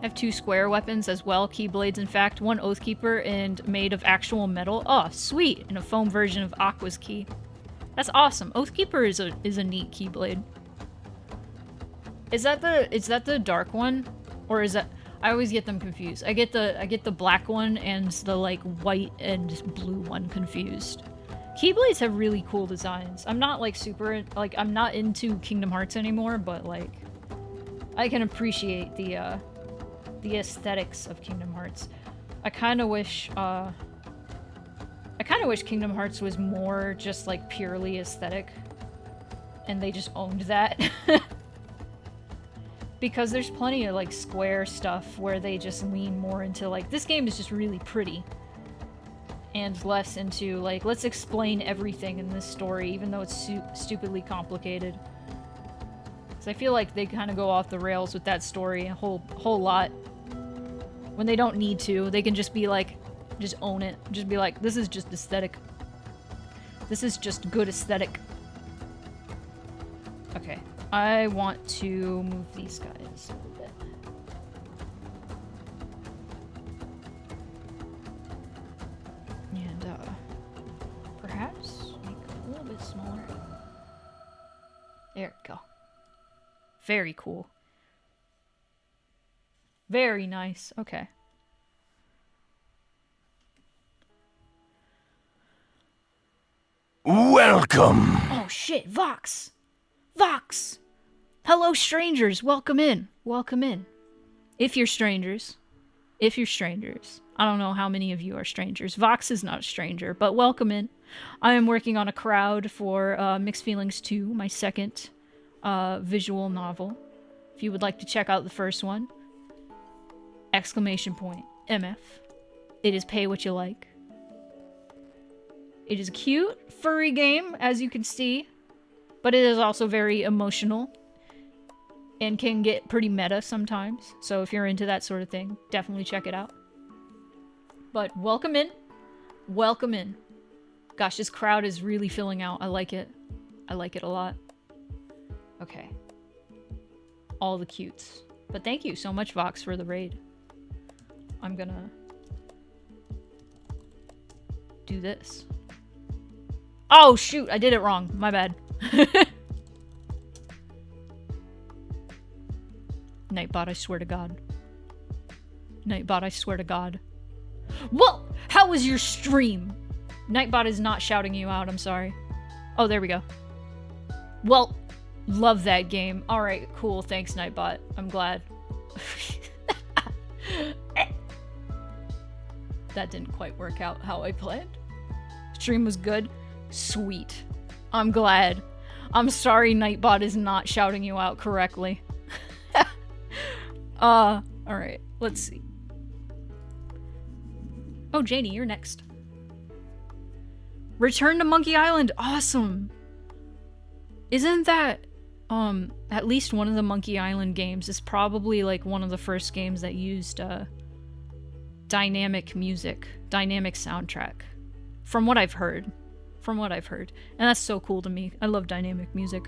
A: I have 2 square weapons as well, Keyblades in fact, one Oathkeeper and made of actual metal. Oh, sweet! And a foam version of Aqua's key. That's awesome. Oathkeeper is a neat Keyblade. Is that the dark one? Or is that... I always get them confused. I get the black one and the, like, white and blue one confused. Keyblades have really cool designs. I'm not, like, super... Like, I'm not into Kingdom Hearts anymore, but, like... I can appreciate the the aesthetics of Kingdom Hearts. I kind of wish Kingdom Hearts was more just like purely aesthetic, and they just owned that. Because there's plenty of like Square stuff where they just lean more into like, this game is just really pretty, and less into like, let's explain everything in this story even though it's stupidly complicated. So I feel like they kind of go off the rails with that story a whole lot when they don't need to. They can just be like, just own it. Just be like, this is just aesthetic. This is just good aesthetic. Okay. I want to move these guys a little bit. And, perhaps make it a little bit smaller. There we go. Very cool. Very nice. Okay.
C: Welcome!
A: Oh shit, Vox! Vox! Hello, strangers! Welcome in. Welcome in. If you're strangers. If you're strangers. I don't know how many of you are strangers. Vox is not a stranger, but welcome in. I am working on a crowd for Mixed Feelings 2, my second visual novel. If you would like to check out the first one, ! MF. It is pay what you like. It is a cute, furry game, as you can see, but it is also very emotional and can get pretty meta sometimes. So if you're into that sort of thing, definitely check it out. But welcome in. Welcome in. Gosh, this crowd is really filling out. I like it. I like it a lot. Okay. All the cutes. But thank you so much, Vox, for the raid. I'm gonna do this. Oh, shoot! I did it wrong. My bad. Nightbot, I swear to God. Nightbot, I swear to God. Whoa! How was your stream? Nightbot is not shouting you out, I'm sorry. Oh, there we go. Well, love that game. Alright, cool. Thanks, Nightbot. I'm glad. That didn't quite work out how I planned. Stream was good. Sweet. I'm glad. I'm sorry Nightbot is not shouting you out correctly. Alright, let's see. Oh, Janie, you're next. Return to Monkey Island! Awesome! Isn't that, at least one of the Monkey Island games is probably, like, one of the first games that used, dynamic music. Dynamic soundtrack. From what I've heard. From what I've heard. And that's so cool to me. I love dynamic music.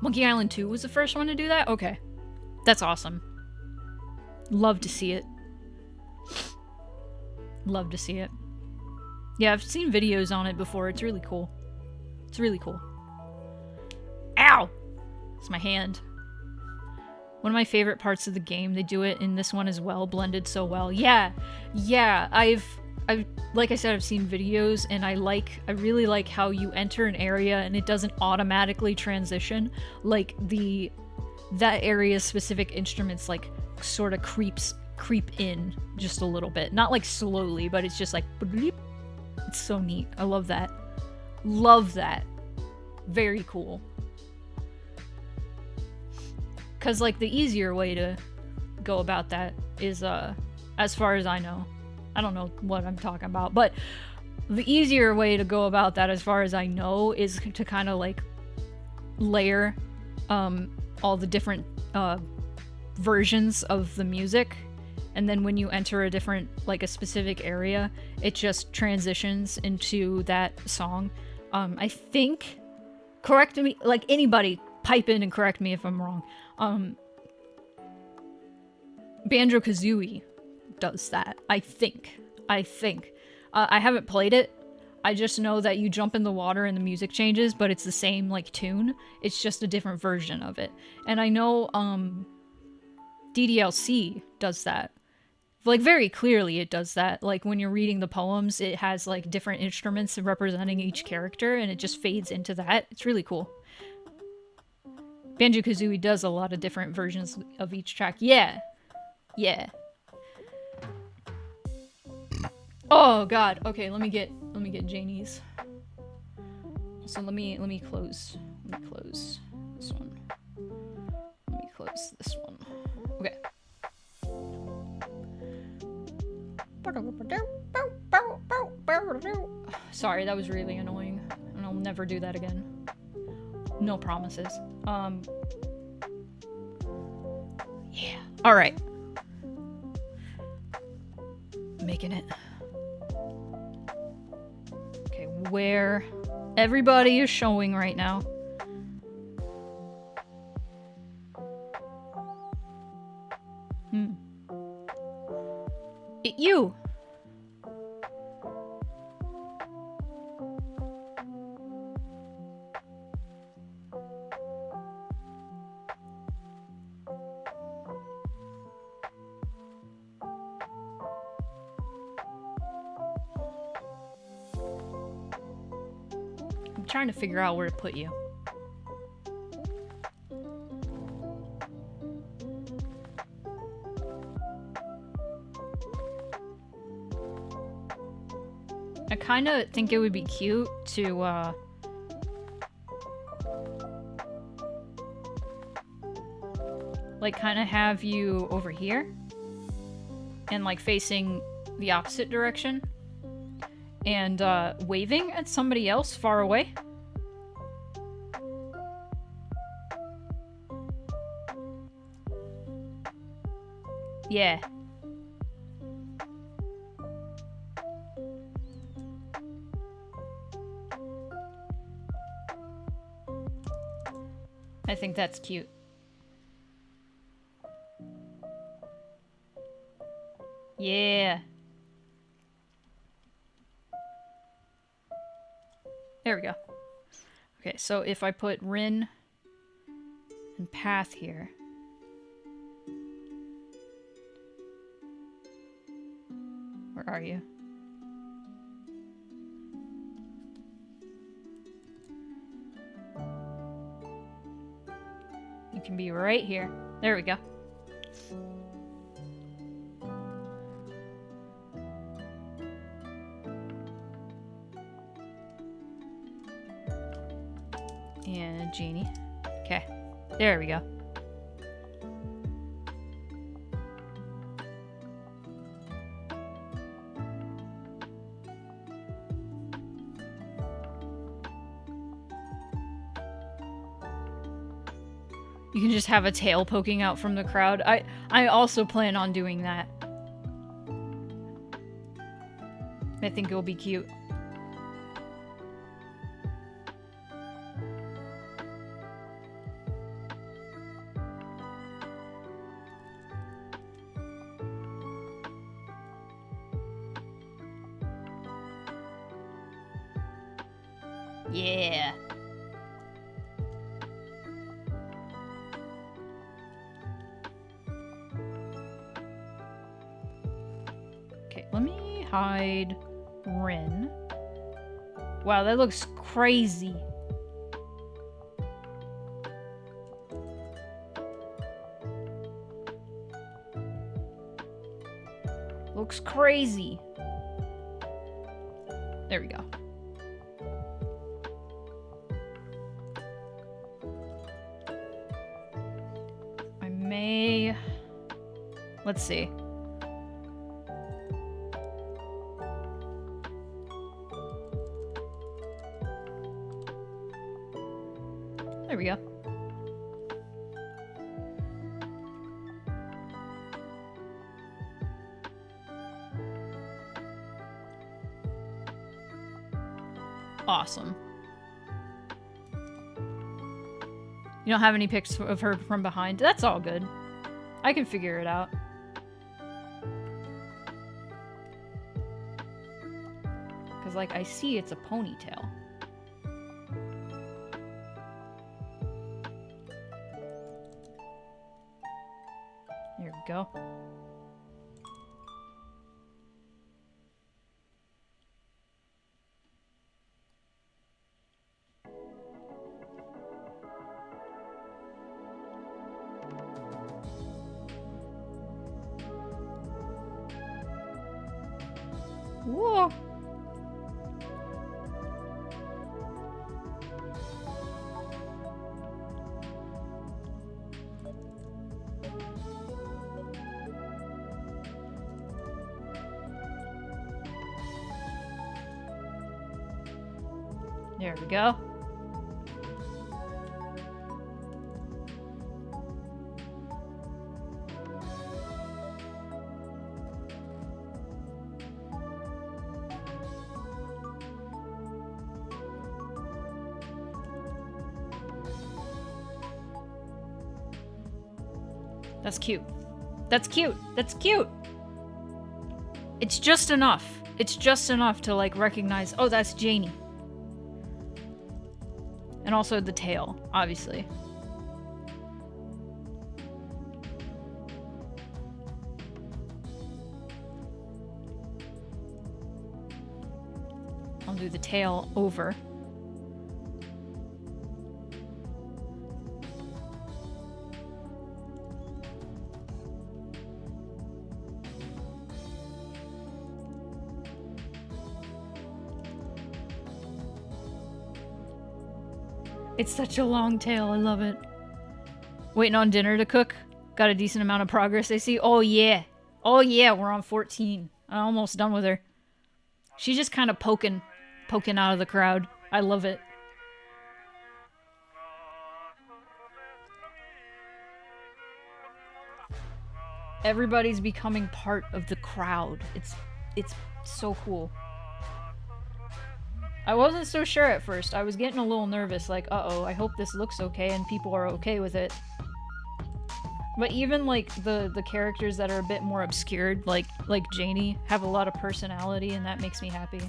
A: Monkey Island 2 was the first one to do that? Okay. That's awesome. Love to see it. Love to see it. Yeah, I've seen videos on it before. It's really cool. It's really cool. Ow! It's my hand. One of my favorite parts of the game, they do it in this one as well, blended so well. Yeah, I've like I said, I've seen videos, and I really like how you enter an area and it doesn't automatically transition. Like that area's specific instruments like sort of creep in just a little bit. Not like slowly, but it's just like bleep. It's so neat. I love that. Love that. Very cool. Cause like the easier way to go about that is as far as I know. I don't know what I'm talking about, but the easier way to go about that as far as I know is to kind of like layer all the different versions of the music, and then when you enter a different, like a specific area, it just transitions into that song. I think, correct me, like anybody pipe in and correct me if I'm wrong. Banjo-Kazooie does that. I think. I haven't played it. I just know that you jump in the water and the music changes, but it's the same, like, tune. It's just a different version of it. And I know, DDLC does that. Like, very clearly it does that. Like, when you're reading the poems, it has, like, different instruments representing each character, and it just fades into that. It's really cool. Banjo-Kazooie does a lot of different versions of each track. Yeah. Yeah. Oh god. Okay, let me get Janie's. So let me close this one. Let me close this one. Okay. Sorry, that was really annoying. And I'll never do that again. No promises. Yeah. Alright. Making it. Okay, where everybody is showing right now. You! I'm trying to figure out where to put you. I kind of think it would be cute to, like, kind of have you over here and, like, facing the opposite direction and, waving at somebody else far away. Yeah. I think that's cute. Yeah. There we go. Okay, so if I put Rin and Path here. Where are you? You can be right here. There we go. And Genie. Okay. There we go. You can just have a tail poking out from the crowd. I also plan on doing that. I think it'll be cute. Yeah. Okay, let me hide Rin. Wow, that looks crazy. Looks crazy. There we go. I may... Let's see. There we go. Awesome. You don't have any pics of her from behind? That's all good. I can figure it out. Because, like, I see it's a ponytail. There we go. Whoa. There we go. That's cute. That's cute. That's cute. It's just enough. It's just enough to like recognize, oh, that's Janie. And also the tail, obviously. I'll do the tail over. It's such a long tail, I love it. Waiting on dinner to cook. Got a decent amount of progress, I see. Oh yeah. Oh yeah, we're on 14. I'm almost done with her. She's just kind of poking out of the crowd. I love it. Everybody's becoming part of the crowd. It's so cool. I wasn't so sure at first. I was getting a little nervous, like, uh-oh, I hope this looks okay and people are okay with it. But even, like, the characters that are a bit more obscured, like Janie, have a lot of personality, and that makes me happy.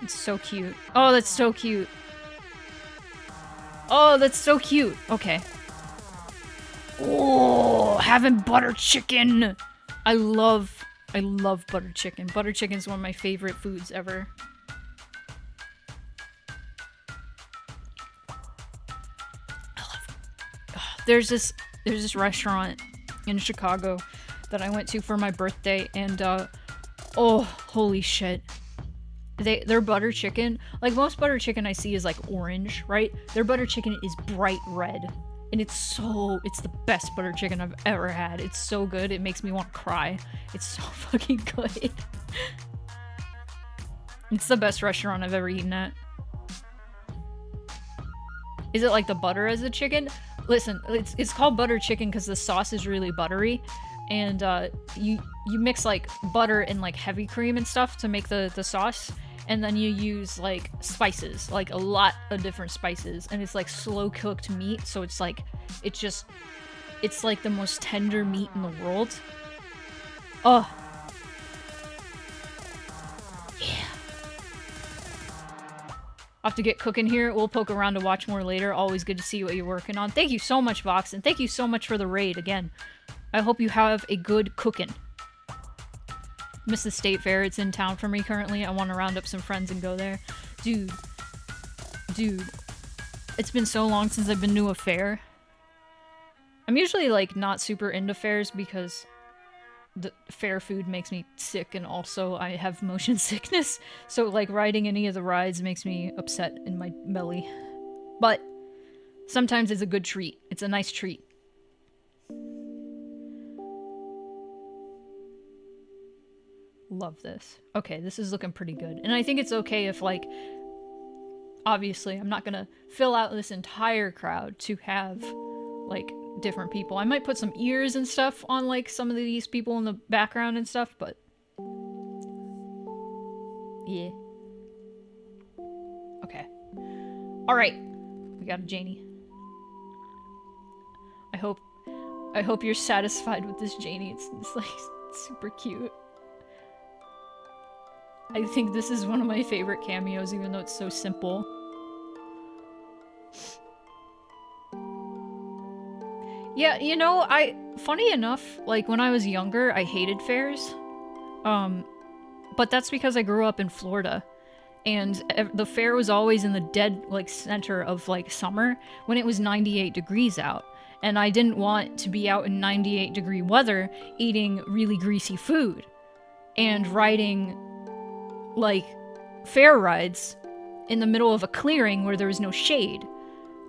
A: It's so cute. Oh, that's so cute. Oh, that's so cute. Okay. Oh, having butter chicken. I love butter chicken. Butter chicken is one of my favorite foods ever. There's this restaurant in Chicago that I went to for my birthday, and oh, holy shit. Their butter chicken, like most butter chicken I see is like orange, right? Their butter chicken is bright red. And it's the best butter chicken I've ever had. It's so good, it makes me want to cry. It's so fucking good. It's the best restaurant I've ever eaten at. Is it like the butter as the chicken? Listen, it's called butter chicken because the sauce is really buttery. And you mix like butter and like heavy cream and stuff to make the sauce. And then you use like spices, like a lot of different spices, and it's like slow cooked meat, so it's like it's like the most tender meat in the world. Oh yeah. I'll have to get cooking here. We'll poke around to watch more later. Always good to see what you're working on. Thank you so much, Vox, and thank you so much for the raid again. I hope you have a good cooking. Miss the state fair. It's in town for me currently. I want to round up some friends and go there. Dude. It's been so long since I've been to a fair. I'm usually, like, not super into fairs because the fair food makes me sick, and also I have motion sickness. So, like, riding any of the rides makes me upset in my belly. But sometimes it's a good treat. It's a nice treat. Love this. Okay, this is looking pretty good. And I think it's okay if, like, obviously I'm not gonna fill out this entire crowd to have, like, different people. I might put some ears and stuff on, like, some of these people in the background and stuff, but yeah. Okay. Alright. We got a Janie. I hope you're satisfied with this Janie. It's like, super cute. I think this is one of my favorite cameos, even though it's so simple. Yeah, you know, funny enough, like, when I was younger, I hated fairs. But that's because I grew up in Florida. and the fair was always in the dead like center of like summer when it was 98 degrees out, and I didn't want to be out in 98 degree weather eating really greasy food and riding like fair rides in the middle of a clearing where there was no shade.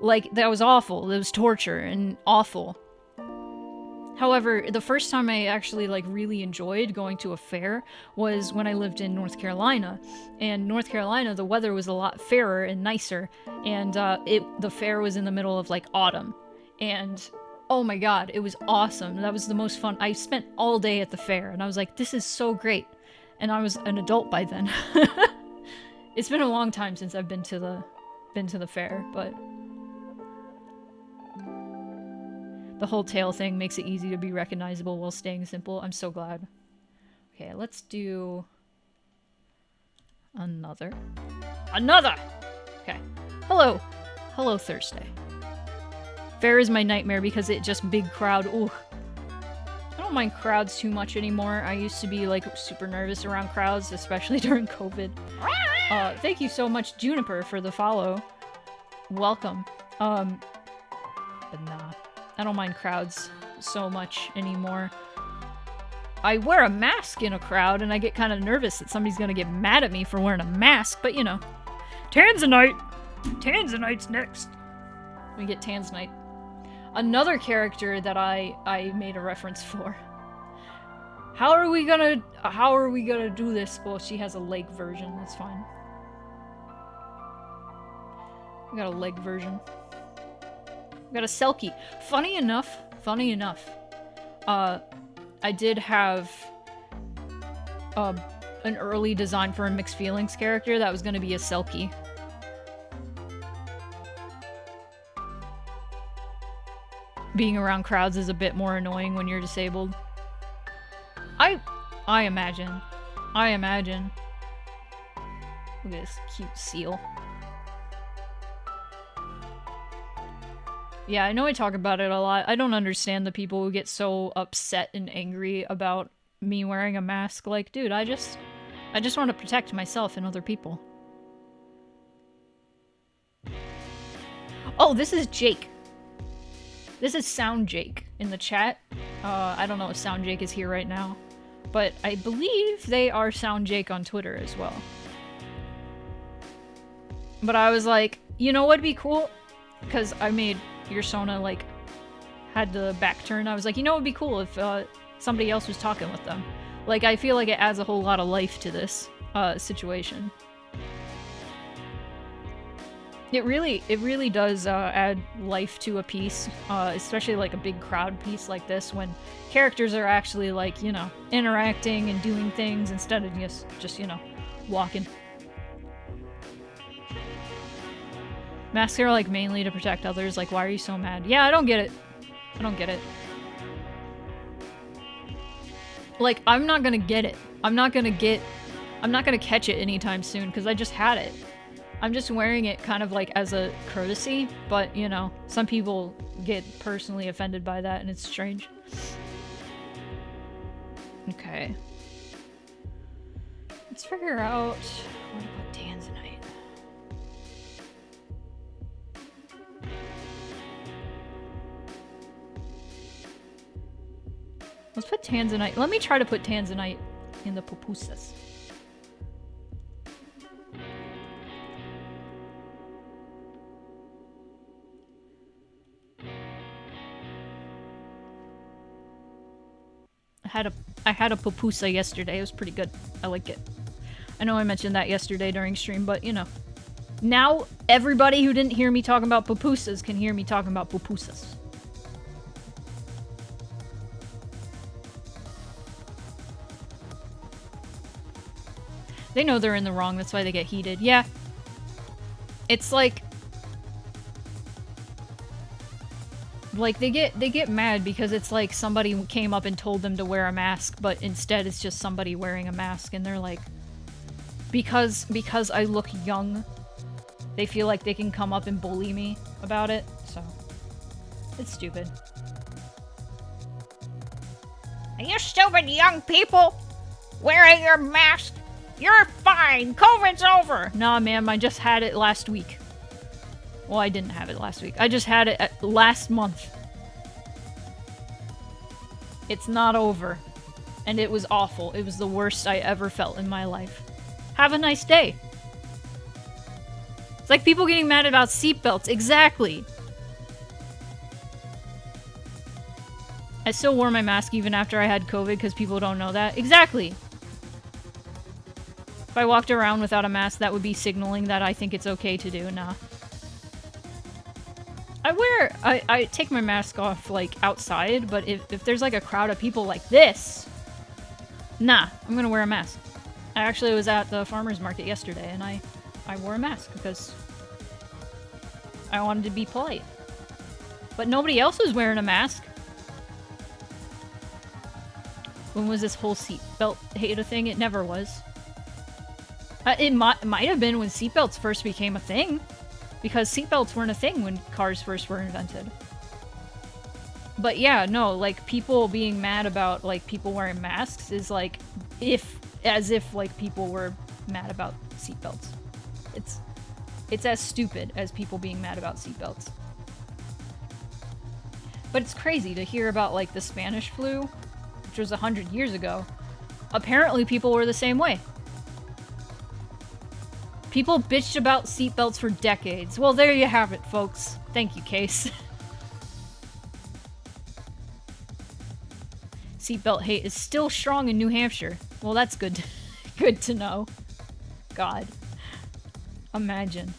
A: Like, that was awful. It was torture and awful. However, the first time I actually like really enjoyed going to a fair was when I lived in North Carolina. And North Carolina, the weather was a lot fairer and nicer, and the fair was in the middle of like autumn. And oh my god, it was awesome. That was the most fun. I spent all day at the fair, and I was like, this is so great. And I was an adult by then. It's been a long time since I've been to the fair, but the whole tail thing makes it easy to be recognizable while staying simple. I'm so glad. Okay, let's do another. Okay. Hello Thursday. Fair is my nightmare because it just big crowd. Ooh. I don't mind crowds too much anymore. I used to be like super nervous around crowds, especially during COVID. Thank you so much, Juniper, for the follow. Welcome. But nah. I don't mind crowds so much anymore. I wear a mask in a crowd, and I get kind of nervous that somebody's gonna get mad at me for wearing a mask, but you know. Tanzanite! Tanzanite's next! We get Tanzanite. Another character that I made a reference for. How are we gonna do this? Well, she has a leg version, that's fine. We got a leg version. We got a Selkie. Funny enough, I did have an early design for a Mixed Feelings character that was gonna be a Selkie. Being around crowds is a bit more annoying when you're disabled. I imagine. Look at this cute seal. Yeah, I know I talk about it a lot. I don't understand the people who get so upset and angry about me wearing a mask. Like, dude, I just want to protect myself and other people. Oh, this is Jake. This is Sound Jake in the chat. I don't know if Sound Jake is here right now, but I believe they are Sound Jake on Twitter as well. But I was like, you know what'd be cool? Because I made Ursona, like, had the back turn. I was like, you know what'd be cool if somebody else was talking with them. Like, I feel like it adds a whole lot of life to this situation. It really does add life to a piece, especially like a big crowd piece like this, when characters are actually like, you know, interacting and doing things instead of just you know, walking. Masks are like mainly to protect others. Like, why are you so mad? Yeah, I don't get it. I don't get it. Like, I'm not gonna get it. I'm not gonna catch it anytime soon because I just had it. I'm just wearing it kind of like as a courtesy, but you know, some people get personally offended by that and it's strange. Okay. Let's figure out where to put Tanzanite. Let's put Tanzanite. Let me try to put Tanzanite in the pupusas. I had a pupusa yesterday. It was pretty good. I like it. I know I mentioned that yesterday during stream, but you know. Now everybody who didn't hear me talking about pupusas can hear me talking about pupusas. They know they're in the wrong, that's why they get heated. Yeah. It's like they get mad because it's like somebody came up and told them to wear a mask, but instead it's just somebody wearing a mask, and they're like, because I look young, they feel like they can come up and bully me about it, so it's stupid. Are you stupid young people wearing your mask? You're fine! COVID's over! Nah, man, I just had it last week. Well, I didn't have it last week. I just had it last month. It's not over. And it was awful. It was the worst I ever felt in my life. Have a nice day. It's like people getting mad about seatbelts. Exactly. I still wore my mask even after I had COVID because people don't know that. Exactly. If I walked around without a mask, that would be signaling that I think it's okay to do. Nah. I take my mask off, like, outside, but if there's, like, a crowd of people like this, nah, I'm gonna wear a mask. I actually was at the farmer's market yesterday, and I wore a mask because I wanted to be polite. But nobody else was wearing a mask. When was this whole seatbelt hate a thing? It never was. It might have been when seatbelts first became a thing. Because seatbelts weren't a thing when cars first were invented. But yeah, no, like, people being mad about, like, people wearing masks is, like, as if, like, people were mad about seatbelts. It's as stupid as people being mad about seatbelts. But it's crazy to hear about, like, the Spanish flu, which was 100 years ago. Apparently people were the same way. People bitched about seatbelts for decades. Well, there you have it, folks. Thank you, Case. Seatbelt hate is still strong in New Hampshire. Well, that's good. Good to know. God. Imagine.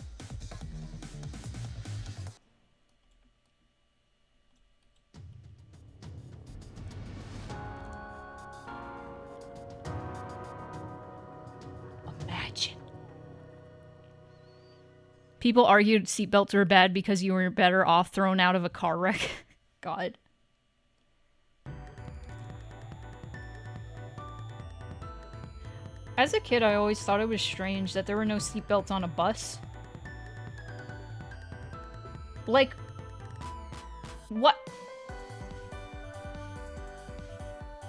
A: Imagine. People argued seatbelts were bad because you were better off thrown out of a car wreck. God. As a kid, I always thought it was strange that there were no seatbelts on a bus. Like, what?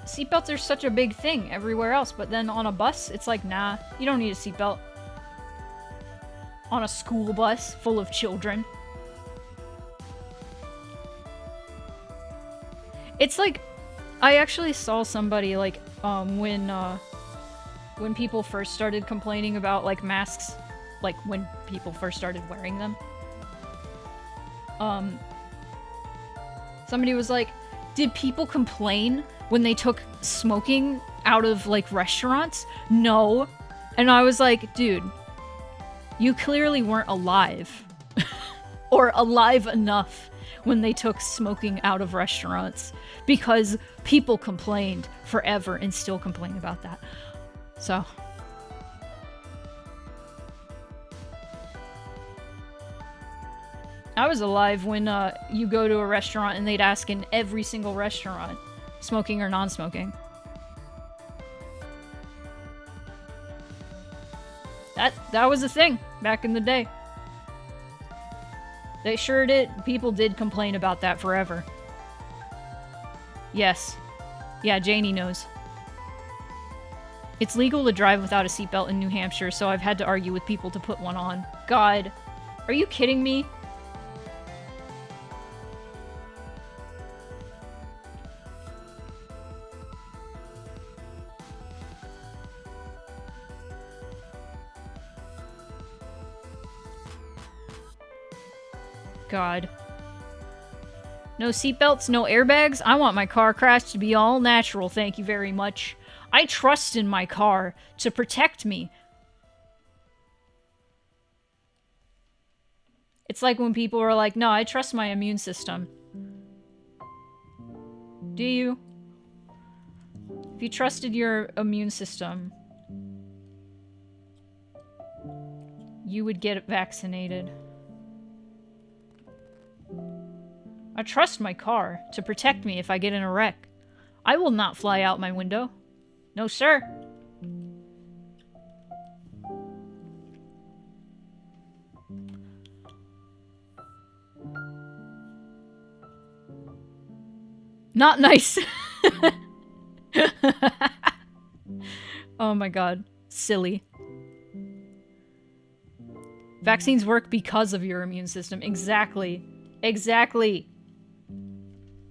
A: Seatbelts are such a big thing everywhere else, but then on a bus, it's like, nah, you don't need a seatbelt. On a school bus full of children. It's like, I actually saw somebody, like, when people first started complaining about, like, masks, like, when people first started wearing them. Somebody was like, did people complain when they took smoking out of, like, restaurants? No. And I was like, dude, you clearly weren't alive. Or alive enough when they took smoking out of restaurants. Because people complained forever and still complain about that. So. I was alive when you go to a restaurant and they'd ask in every single restaurant, smoking or non-smoking. That was a thing back in the day. They sure did. People did complain about that forever. Yes. Yeah, Janie knows. It's legal to drive without a seatbelt in New Hampshire, so I've had to argue with people to put one on. God. Are you kidding me? God. No seatbelts, no airbags? I want my car crash to be all natural, thank you very much. I trust in my car to protect me. It's like when people are like, no, I trust my immune system. Do you? If you trusted your immune system, you would get vaccinated. I trust my car to protect me if I get in a wreck. I will not fly out my window. No, sir. Not nice. Oh my god. Silly. Vaccines work because of your immune system. Exactly. Exactly.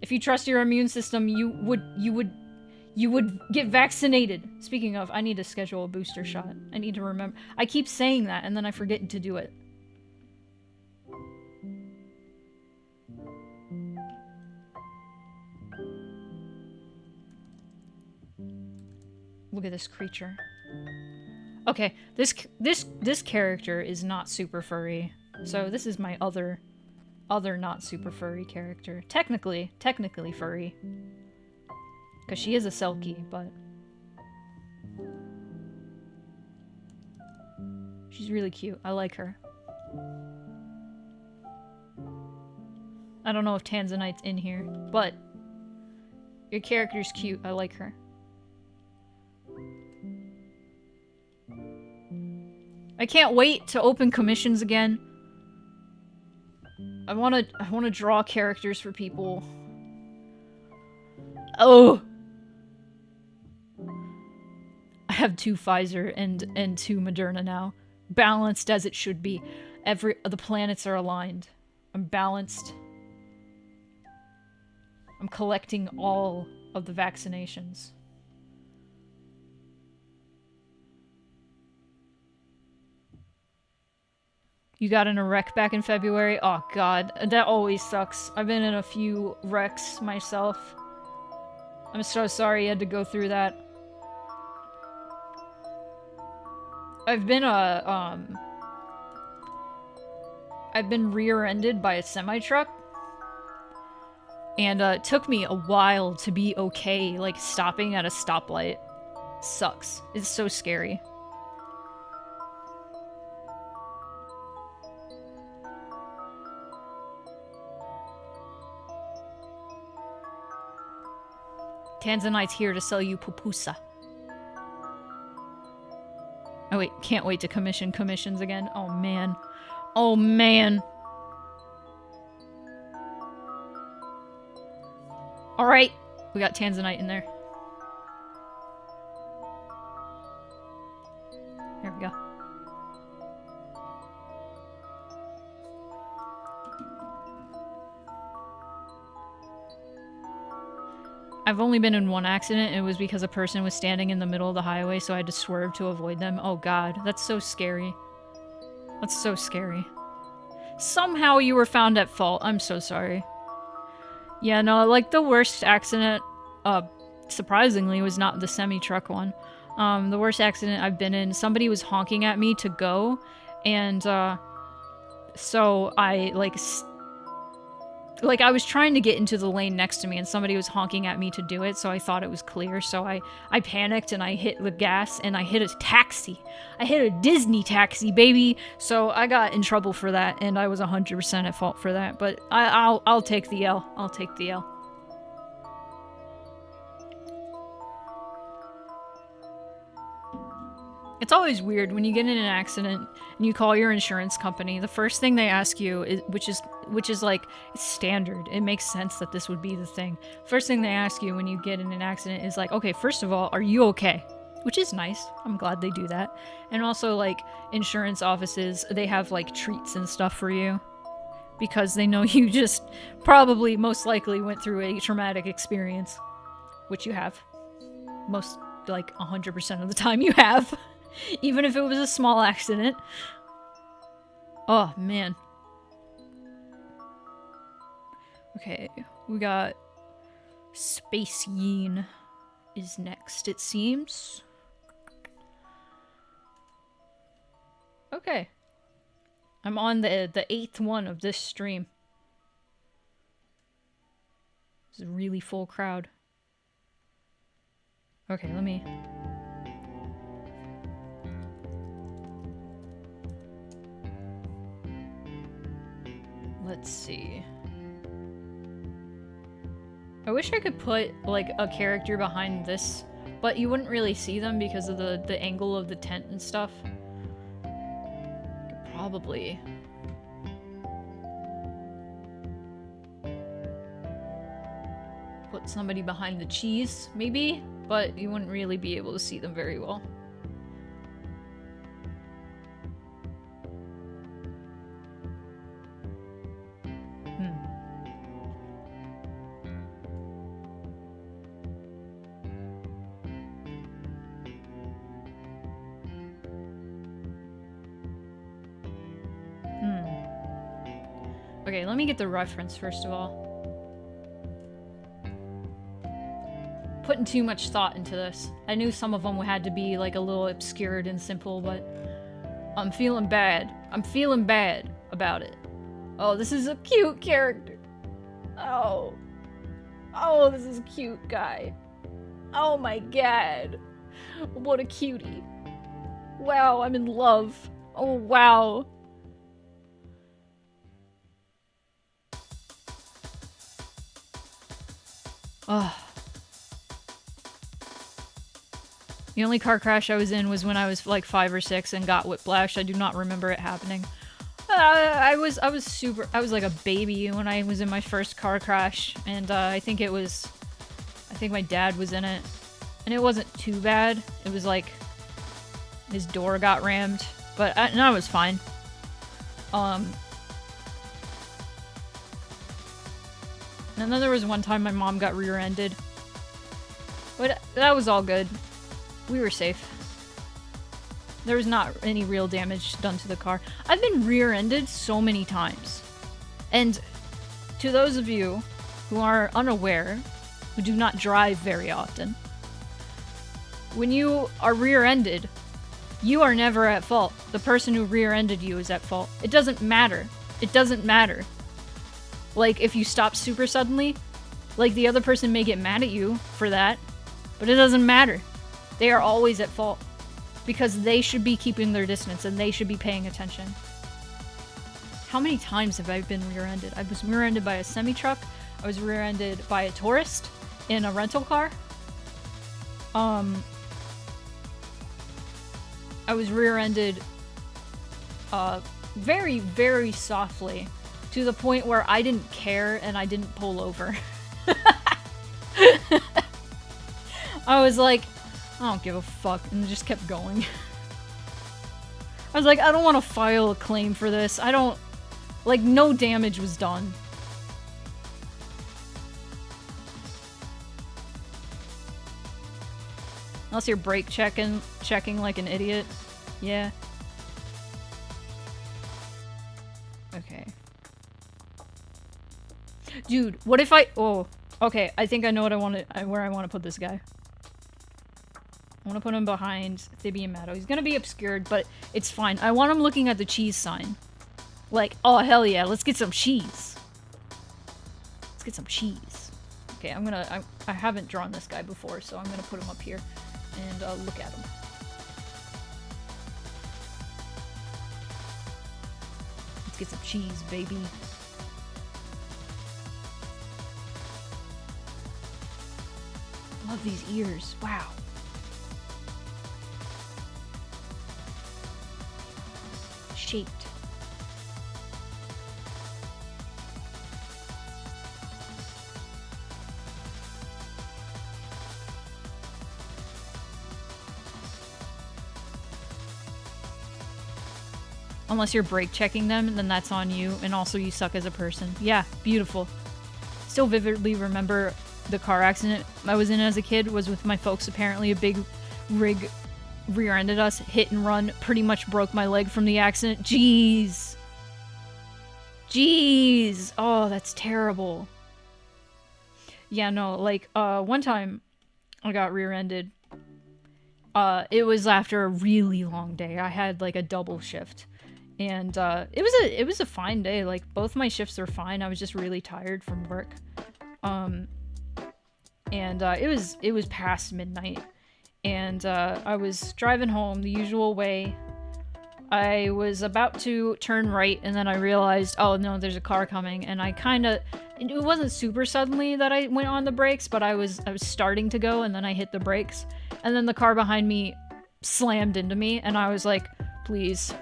A: If you trust your immune system, you would get vaccinated. Speaking of, I need to schedule a booster shot. I need to remember. I keep saying that and then I forget to do it. Look at this creature. Okay, this character is not super furry. So this is my other not super furry character. Technically furry. Because she is a Selkie, but she's really cute. I like her. I don't know if Tanzanite's in here, but your character's cute. I like her. I can't wait to open commissions again. I wanna draw characters for people. Oh! I have 2 Pfizer and 2 Moderna now. Balanced as it should be. The planets are aligned. I'm balanced. I'm collecting all of the vaccinations. You got in a wreck back in February? Oh god, that always sucks. I've been in a few wrecks myself. I'm so sorry you had to go through that. I've been rear-ended by a semi-truck. And it took me a while to be okay, like stopping at a stoplight. Sucks. It's so scary. Tanzanite's here to sell you pupusa. Oh wait, can't wait to commission commissions again. Oh man. Oh man. Alright, we got Tanzanite in there. There we go. I've only been in one accident, and it was because a person was standing in the middle of the highway, so I had to swerve to avoid them. Oh god, that's so scary. That's so scary. Somehow you were found at fault. I'm so sorry. Yeah, no, like the worst accident, surprisingly, was not the semi-truck one. The worst accident I've been in, somebody was honking at me to go, and, so I, like I was trying to get into the lane next to me and somebody was honking at me to do it, so I thought it was clear, so I panicked and I hit the gas and I hit a taxi. I hit a Disney taxi, baby! So I got in trouble for that and I was 100% at fault for that, but I'll take the L. I'll take the L. It's always weird when you get in an accident and you call your insurance company. The first thing they ask you, which is like standard. It makes sense that this would be the thing. First thing they ask you when you get in an accident is like, okay, first of all, are you okay? Which is nice. I'm glad they do that. And also, like, insurance offices, they have like treats and stuff for you because they know you just probably most likely went through a traumatic experience, which you have. Most, like, 100% of the time you have. Even if it was a small accident. Oh, man. Okay, we got Space Yeen is next, it seems. Okay. I'm on the 8th one of this stream. It's a really full crowd. Okay, let me... Let's see. I wish I could put, like, a character behind this, but you wouldn't really see them because of the angle of the tent and stuff. Could probably... put somebody behind the cheese, maybe? But you wouldn't really be able to see them very well. Okay, let me get the reference first of all. Putting too much thought into this. I knew some of them had to be like a little obscured and simple, but I'm feeling bad. I'm feeling bad about it. Oh, this is a cute character. Oh. Oh, this is a cute guy. Oh my god. What a cutie. Wow, I'm in love. Oh, wow. Ugh. The only car crash I was in was when I was like 5 or 6 and got whiplash. I do not remember it happening. I was like a baby when I was in my first car crash, and I think my dad was in it, and it wasn't too bad. It was like his door got rammed, but I was fine. And then there was one time my mom got rear-ended, but that was all good. We were safe. There was not any real damage done to the car. I've been rear-ended so many times. And to those of you who are unaware, who do not drive very often, when you are rear-ended, you are never at fault. The person who rear-ended you is at fault. It doesn't matter. It doesn't matter. Like, if you stop super suddenly, like, the other person may get mad at you for that, but it doesn't matter. They are always at fault. Because they should be keeping their distance and they should be paying attention. How many times have I been rear-ended? I was rear-ended by a semi-truck. I was rear-ended by a tourist in a rental car. I was rear-ended very, very softly to the point where I didn't care and I didn't pull over. I was like, I don't give a fuck, and just kept going. I was like, I don't want to file a claim for this. I don't... Like, no damage was done. Unless you're brake checking like an idiot. Yeah. Okay. Dude, what if I... Oh, okay, I think I know where I want to put this guy. I want to put him behind Thibby and Matto. He's gonna be obscured, but it's fine. I want him looking at the cheese sign. Like, oh hell yeah, let's get some cheese. Let's get some cheese. Okay, I haven't drawn this guy before, so I'm gonna put him up here and look at him. Let's get some cheese, baby. Love these ears. Wow. Shaped. Unless you're brake checking them, then that's on you, and also you suck as a person. Yeah, beautiful. Still vividly remember the car accident I was in as a kid was with my folks. Apparently a big rig rear-ended us, hit and run, pretty much broke my leg from the accident. Jeez. Jeez. Oh, that's terrible. Yeah, no, like, one time I got rear-ended. It was after a really long day. I had, like, a double shift. And, it was a fine day. Like, both my shifts were fine. I was just really tired from work. It was past midnight. And I was driving home the usual way. I was about to turn right, and then I realized, oh no, there's a car coming, and I kinda... It wasn't super suddenly that I went on the brakes, but I was starting to go, and then I hit the brakes. And then the car behind me slammed into me, and I was like, please,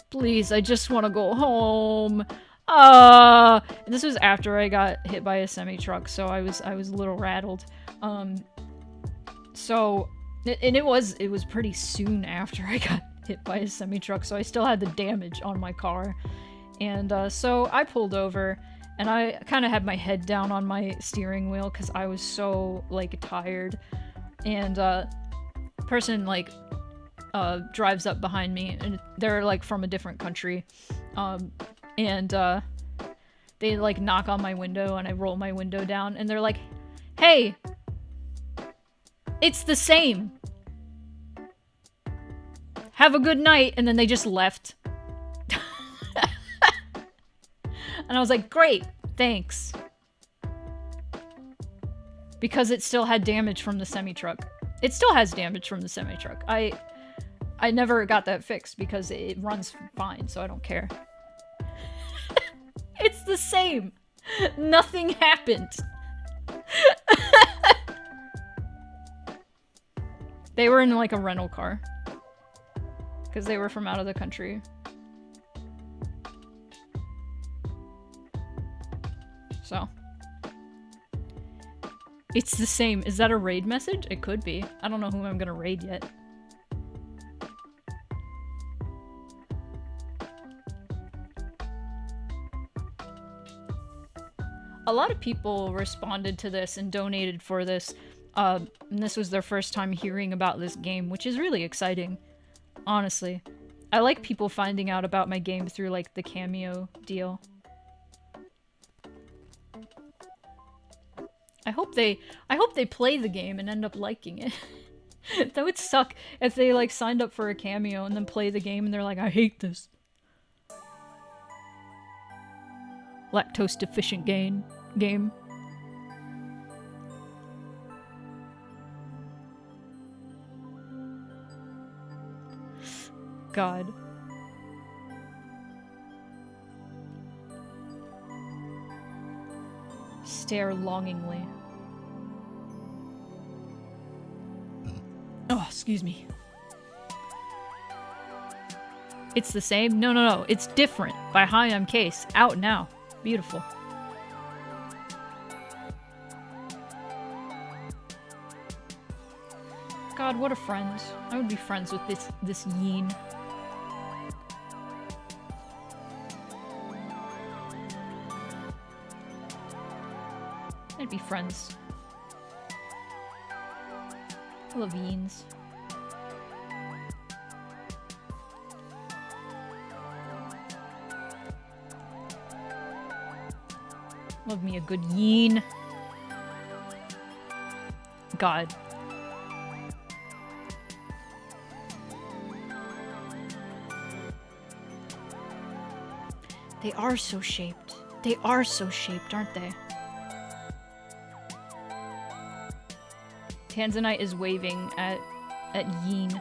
A: please, I just want to go home. And this was after I got hit by a semi-truck, so I was a little rattled. And it was pretty soon after I got hit by a semi-truck, so I still had the damage on my car. And so I pulled over, and I kind of had my head down on my steering wheel because I was so, like, tired. And person, like, drives up behind me, and they're, like, from a different country. And they like knock on my window and I roll my window down and they're like, hey, it's the same. Have a good night. And then they just left. And I was like, great, thanks. Because it still had damage from the semi-truck. It still has damage from the semi-truck. I never got that fixed because it runs fine, so I don't care. It's the same. Nothing happened. They were in like a rental car. Because they were from out of the country. So. It's the same. Is that a raid message? It could be. I don't know who I'm gonna raid yet. A lot of people responded to this and donated for this. And this was their first time hearing about this game, which is really exciting. Honestly. I like people finding out about my game through like the cameo deal. I hope they play the game and end up liking it. That would suck if they like signed up for a cameo and then play the game and they're like, I hate this. Lactose deficient game. God. Stare longingly. Oh, excuse me. It's the same? No. It's different. By Hi-Am Case. Out now. Beautiful. God, what a friend. I would be friends with this yeen. I'd be friends. I love yeens. Love me a good yeen. God. They are so shaped. They are so shaped, aren't they? Tanzanite is waving at Yeen.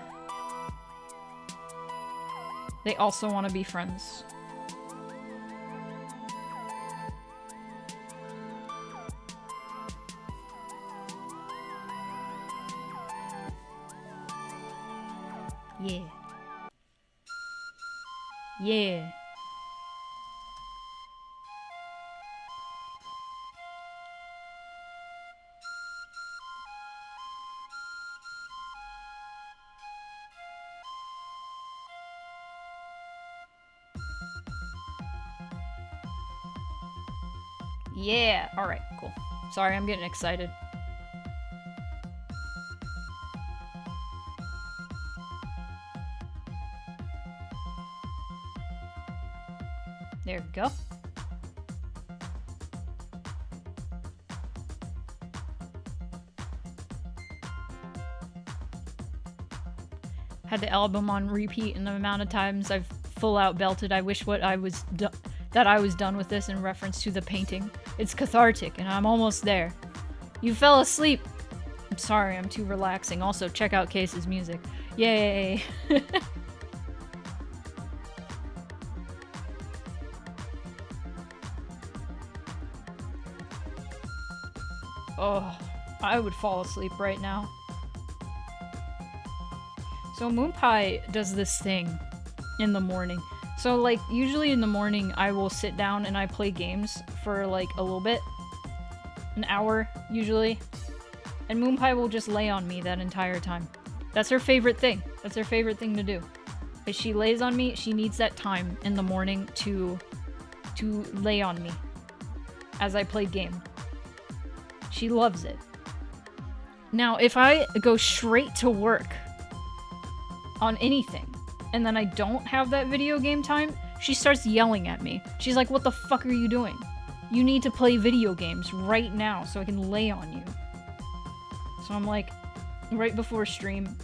A: They also want to be friends. Yeah. Yeah. Yeah! Alright, cool. Sorry, I'm getting excited. There we go. Had the album on repeat, and the amount of times I've full out belted I wish that I was done with this in reference to the painting. It's cathartic, and I'm almost there. You fell asleep! I'm sorry, I'm too relaxing. Also, check out Case's music. Yay! Oh, I would fall asleep right now. So Moonpie does this thing in the morning. So, like, usually in the morning, I will sit down and I play games for, like, a little bit. An hour, usually. And Moonpie will just lay on me that entire time. That's her favorite thing. That's her favorite thing to do. If she lays on me, she needs that time in the morning to lay on me as I play game. She loves it. Now, if I go straight to work on anything, and then I don't have that video game time, she starts yelling at me. She's like, what the fuck are you doing? you need to play video games right now so I can lay on you. So I'm like, right before stream,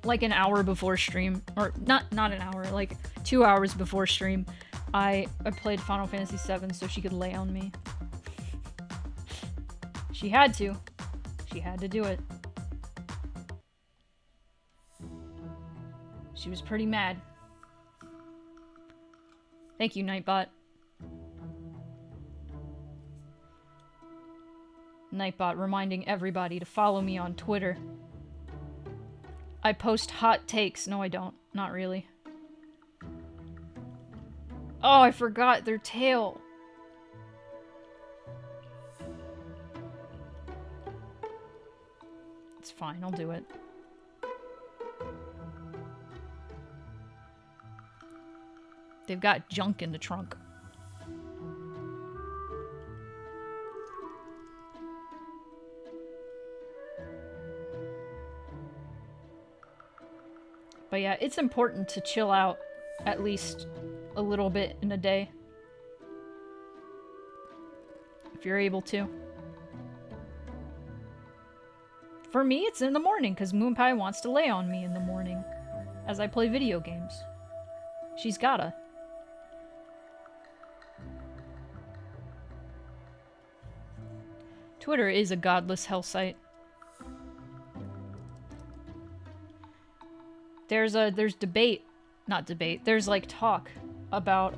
A: like an hour before stream, or not an hour, like 2 hours before stream, I played Final Fantasy VII so she could lay on me. She had to. She had to do it. She was pretty mad. Thank you, Nightbot. Nightbot reminding everybody to follow me on Twitter. I post hot takes. No, I don't. Not really. Oh, I forgot their tail. It's fine, I'll do it. They've got junk in the trunk. But yeah, it's important to chill out at least a little bit in a day. If you're able to. For me, it's in the morning, because Moonpie wants to lay on me in the morning as I play video games. She's gotta. Twitter is a godless hell site. There's debate, not debate, there's like talk about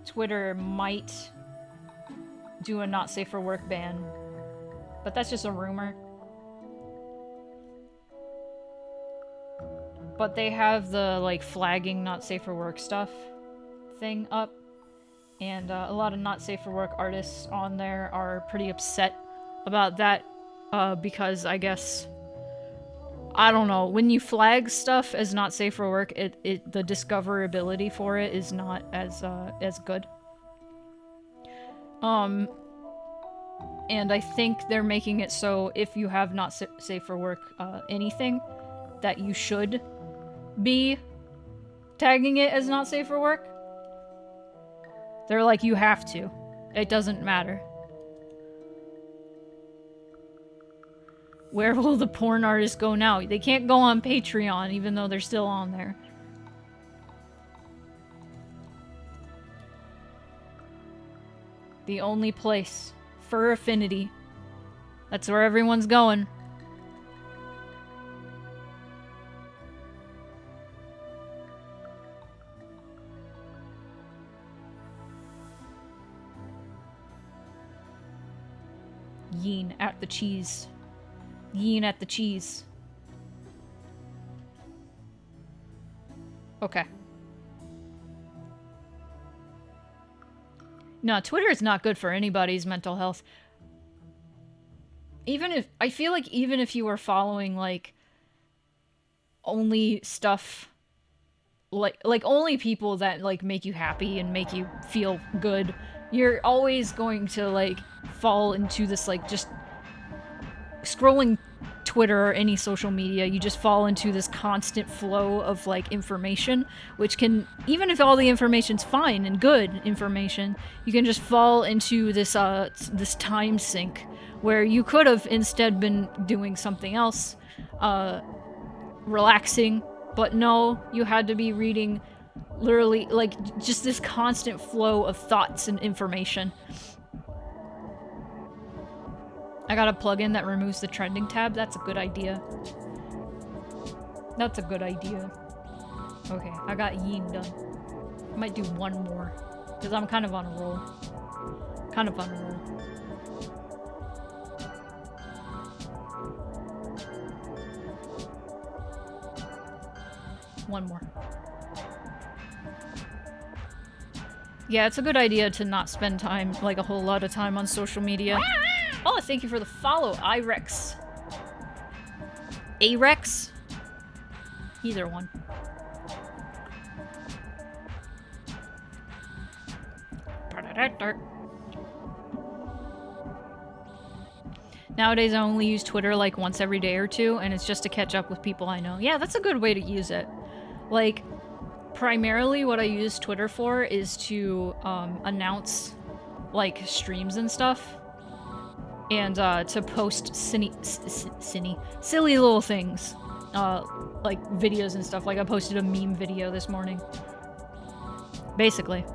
A: Twitter might do a not safe for work ban. But that's just a rumor. But they have the like flagging not safe for work stuff thing up. And a lot of not safe for work artists on there are pretty upset about that because I guess, I don't know, when you flag stuff as not safe for work, the discoverability for it is not as good. And I think they're making it so if you have not safe for work anything, that you should be tagging it as not safe for work. They're like, you have to. It doesn't matter. Where will the porn artists go now? They can't go on Patreon, even though they're still on there. The only place. Fur Affinity. That's where everyone's going. Yeen at the cheese. Yeen at the cheese. Okay. No, Twitter is not good for anybody's mental health. Even if, I feel like even if you were following, like, only stuff, like only people that, like, make you happy and make you feel good, you're always going to, like, fall into this, like, just scrolling Twitter or any social media, you just fall into this constant flow of, like, information, which can, even if all the information's fine and good information, you can just fall into this, this time sink where you could have instead been doing something else, relaxing, but no, you had to be reading literally, like, just this constant flow of thoughts and information. I got a plugin that removes the trending tab. That's a good idea. That's a good idea. Okay, I got Yeen done. I might do one more, because I'm kind of on a roll. Kind of on a roll. One more. Yeah, it's a good idea to not spend time, like a whole lot of time on social media. Oh, thank you for the follow, Irex. Arex? Either one. Nowadays I only use Twitter like once every day or two, and it's just to catch up with people I know. Yeah, that's a good way to use it. Like, primarily what I use Twitter for is to announce like, streams and stuff. And, to post silly little things. Like, videos and stuff. Like, I posted a meme video this morning. Basically.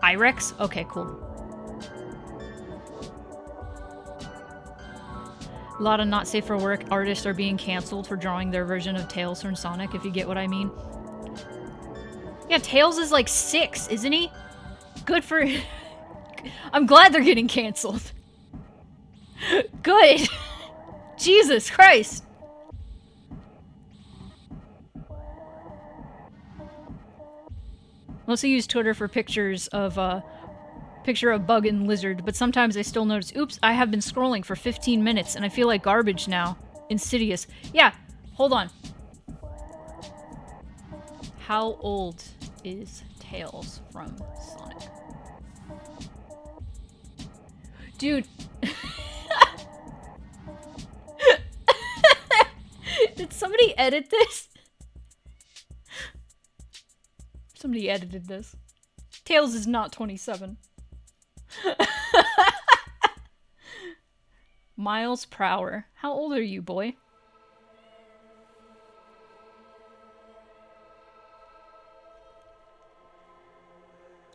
A: IREX? Okay, cool. A lot of not safe for work artists are being canceled for drawing their version of Tails from Sonic, if you get what I mean. Yeah, Tails is like 6, isn't he? Good for... I'm glad they're getting canceled. Good. Jesus Christ. Mostly use Twitter for pictures of, picture of Bug and Lizard, but sometimes I still notice, oops, I have been scrolling for 15 minutes and I feel like garbage now. Insidious. Yeah, hold on. How old is Tails from Sonic? Dude. Did somebody edit this? Somebody edited this. Tails is not 27. Miles per hour. How old are you, boy?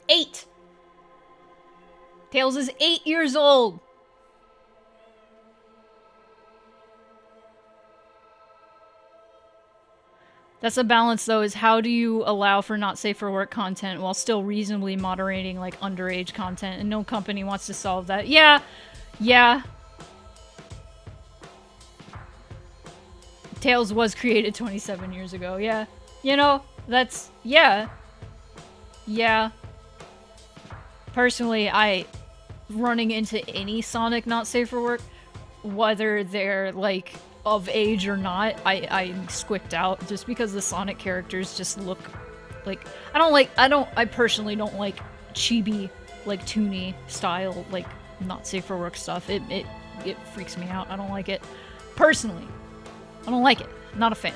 A: Eight. Tails is 8 years old. That's a balance, though, is how do you allow for not safe for work content while still reasonably moderating, like, underage content, and no company wants to solve that. Yeah. Yeah. Tails was created 27 years ago, yeah. You know, that's... yeah. Yeah. Personally, running into any Sonic not safe for work, whether they're, like, of age or not, I'm squicked out just because the Sonic characters just look like... I personally don't like chibi, like, toony style, like, not safe for work stuff. It freaks me out. I don't like it. Personally. I don't like it. Not a fan.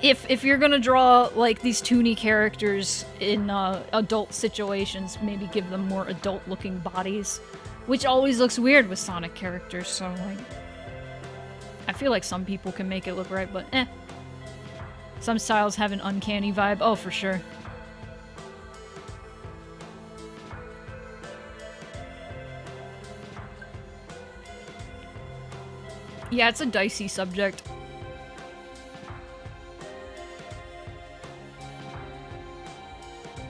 A: If you're gonna draw, like, these toony characters in, adult situations, maybe give them more adult-looking bodies. Which always looks weird with Sonic characters, so, like... I feel like some people can make it look right, but eh. Some styles have an uncanny vibe. Oh, for sure. Yeah, it's a dicey subject.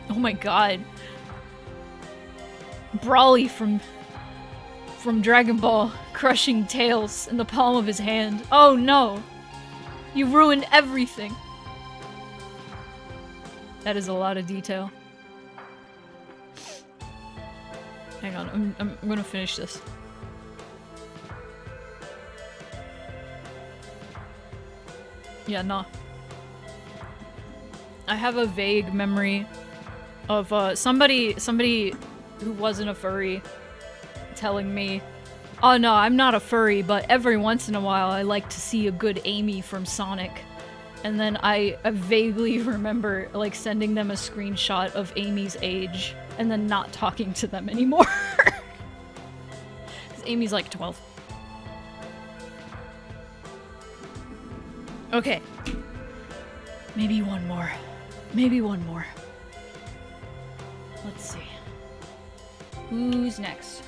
A: Oh my god. Brawly from Dragon Ball crushing Tails in the palm of his hand. Oh no! You ruined everything! That is a lot of detail. Hang on, I'm gonna finish this. Yeah, no. I have a vague memory of somebody who wasn't a furry telling me, oh no, I'm not a furry, but every once in a while I like to see a good Amy from Sonic. And then I vaguely remember, like, sending them a screenshot of Amy's age and then not talking to them anymore. Because Amy's like 12. Okay. Maybe one more. Maybe one more. Let's see. Who's next?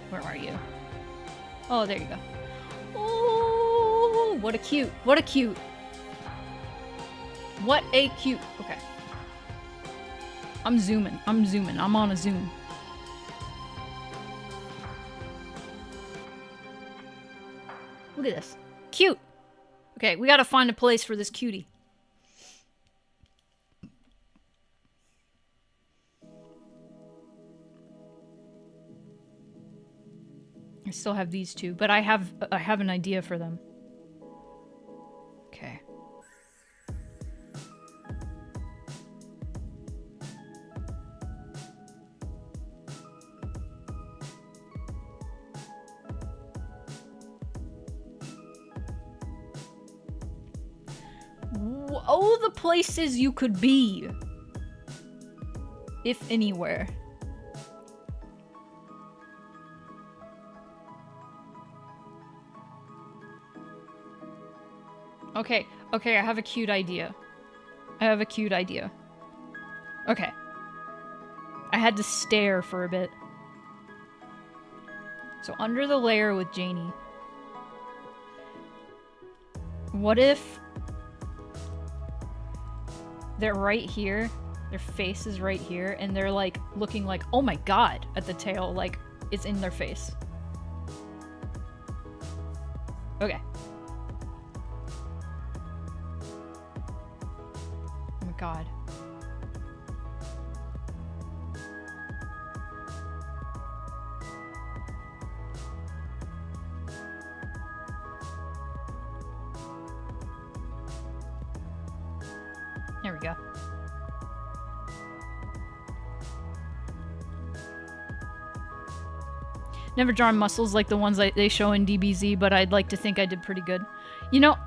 A: Where are you? Oh, there you go. Oh, what a cute. What a cute. What a cute. Okay. I'm zooming. I'm zooming. I'm on a zoom. Look at this. Cute. Okay, we gotta find a place for this cutie. I still have these two, but I have an idea for them. Okay. Oh, the places you could be. If anywhere. Okay, okay, I have a cute idea. Okay. I had to stare for a bit. So under the layer with Janie. What if they're right here, their face is right here, and they're like looking like, oh my god, at the tail, like it's in their face. Okay. Oh my god. There we go. Never drawn muscles like the ones they show in DBZ, but I'd like to think I did pretty good. You know,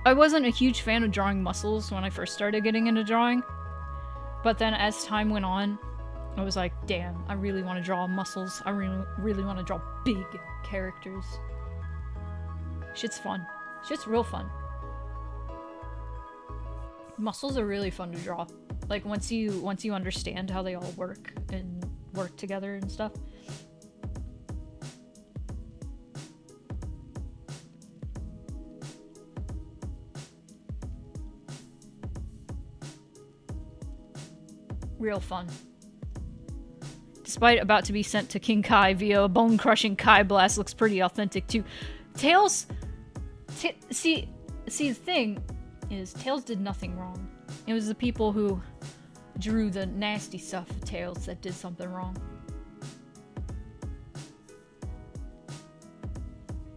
A: I wasn't a huge fan of drawing muscles when I first started getting into drawing, but then as time went on, I was like, damn, I really want to draw muscles. I really want to draw big characters. Shit's fun. Shit's real fun. Muscles are really fun to draw. Like once you understand how they all work and work together and stuff. Real fun. Despite about to be sent to King Kai via a bone-crushing Kai blast, looks pretty authentic too. Tails, see, the thing is, Tails did nothing wrong. It was the people who drew the nasty stuff of Tails that did something wrong.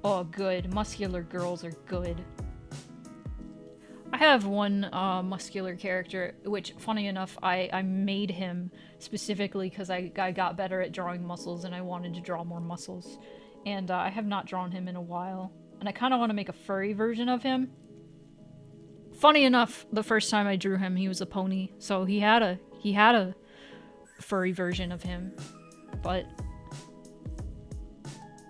A: Oh, good. Muscular girls are good. I have one muscular character, which, funny enough, I made him specifically because I got better at drawing muscles and I wanted to draw more muscles. And I have not drawn him in a while. And I kind of want to make a furry version of him. Funny enough, the first time I drew him, he was a pony, so he had a furry version of him. But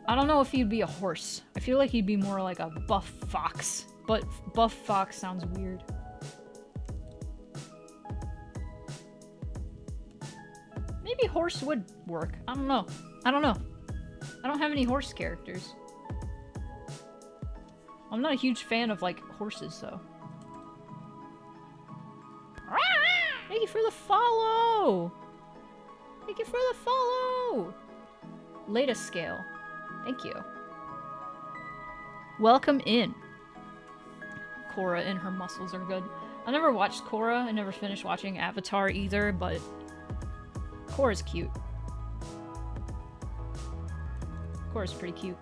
A: I don't know if he'd be a horse. I feel like he'd be more like a buff fox. But buff fox sounds weird. Maybe horse would work. I don't know. I don't have any horse characters. I'm not a huge fan of, like, horses, though. Thank you for the follow! Thank you for the follow! Latest scale. Thank you. Welcome in. Korra and her muscles are good. I never watched Korra. I never finished watching Avatar either, but Korra's cute. Korra's pretty cute.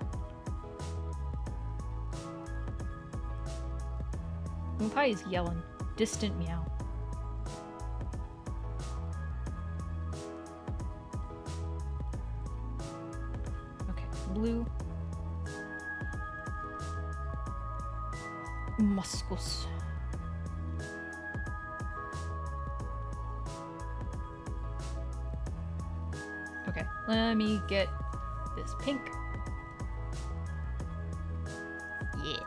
A: Moonpai is yelling. Distant meow. Okay, blue. Muscles. Okay, let me get this pink. Yeah.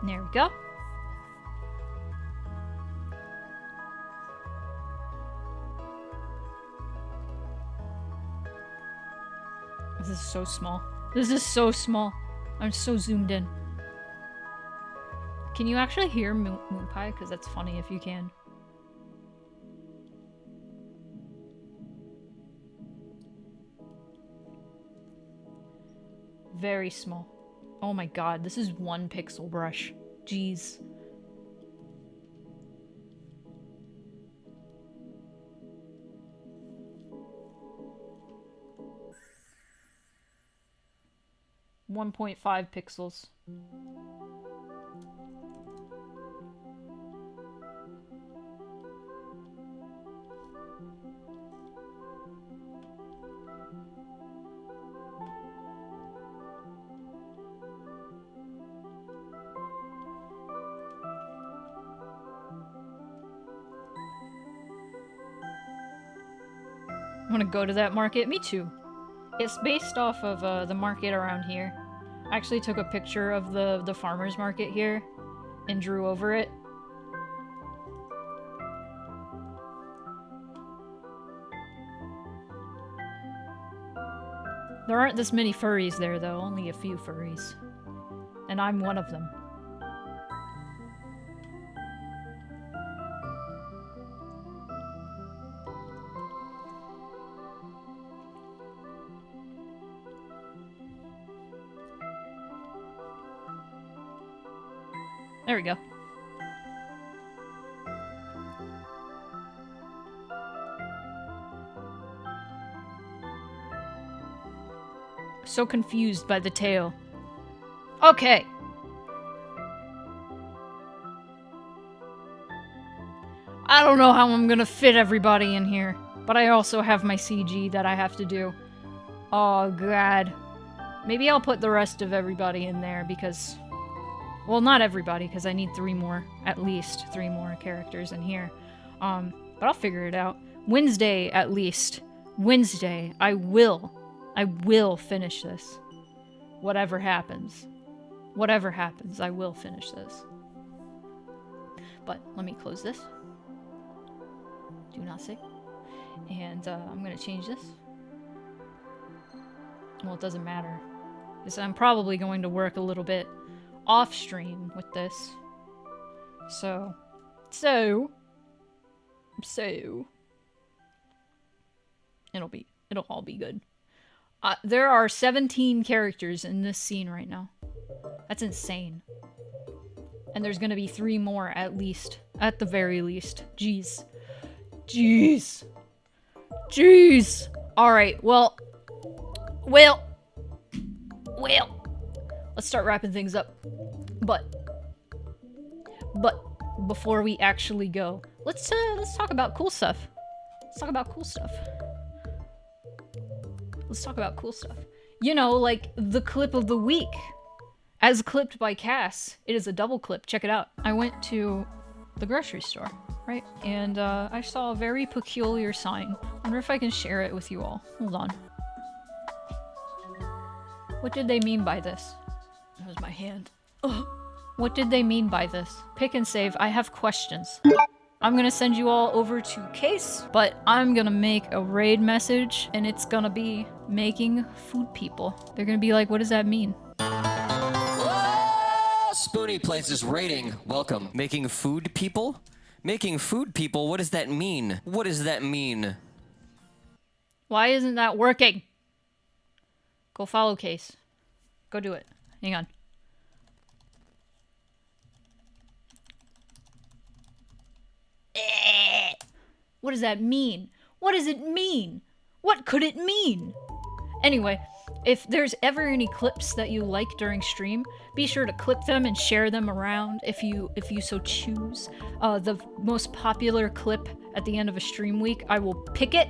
A: There we go. This is so small. This is so small. I'm so zoomed in. Can you actually hear Moonpai? Because that's funny if you can. Very small. Oh my god, this is 1 pixel brush. Jeez. .5 pixels. want to go to that market. Me too. It's based off of the market around here. I actually took a picture of the farmer's market here and drew over it. There aren't this many furries there, though. Only a few furries. And I'm one of them. There we go. So confused by the tail. Okay. I don't know how I'm gonna fit everybody in here, but I also have my CG that I have to do. Oh god. Maybe I'll put the rest of everybody in there because... Well, not everybody, because I need 3 more, at least 3 more characters in here. But I'll figure it out. Wednesday, at least. Wednesday, I will finish this. Whatever happens. Whatever happens, I will finish this. But let me close this. Do not say. And I'm gonna change this. Well, it doesn't matter. Because I'm probably going to work a little bit off stream with this. So it'll all be good. There are 17 characters in this scene right now. That's insane. And there's gonna be 3 more at least. At the very least. Jeez. Jeez. Jeez. Alright, well. Let's start wrapping things up. But before we actually go, let's talk about cool stuff. Let's talk about cool stuff. Let's talk about cool stuff. You know, like the clip of the week. As clipped by Cass. It is a double clip. Check it out. I went to the grocery store, right? And I saw a very peculiar sign. I wonder if I can share it with you all. Hold on. What did they mean by this? That was my hand. Ugh. What did they mean by this? Pick and save. I have questions. I'm gonna send you all over to Case, but I'm gonna make a raid message, and it's gonna be making food people. They're gonna be like, what does that mean?
C: Spoonie Places rating. Welcome. Making food people? Making food people? What does that mean? What does that mean?
A: Why isn't that working? Go follow Case. Go do it. Hang on. What does that mean? What does it mean? What could it mean? Anyway, if there's ever any clips that you like during stream, be sure to clip them and share them around if you so choose. The most popular clip at the end of a stream week, I will pick it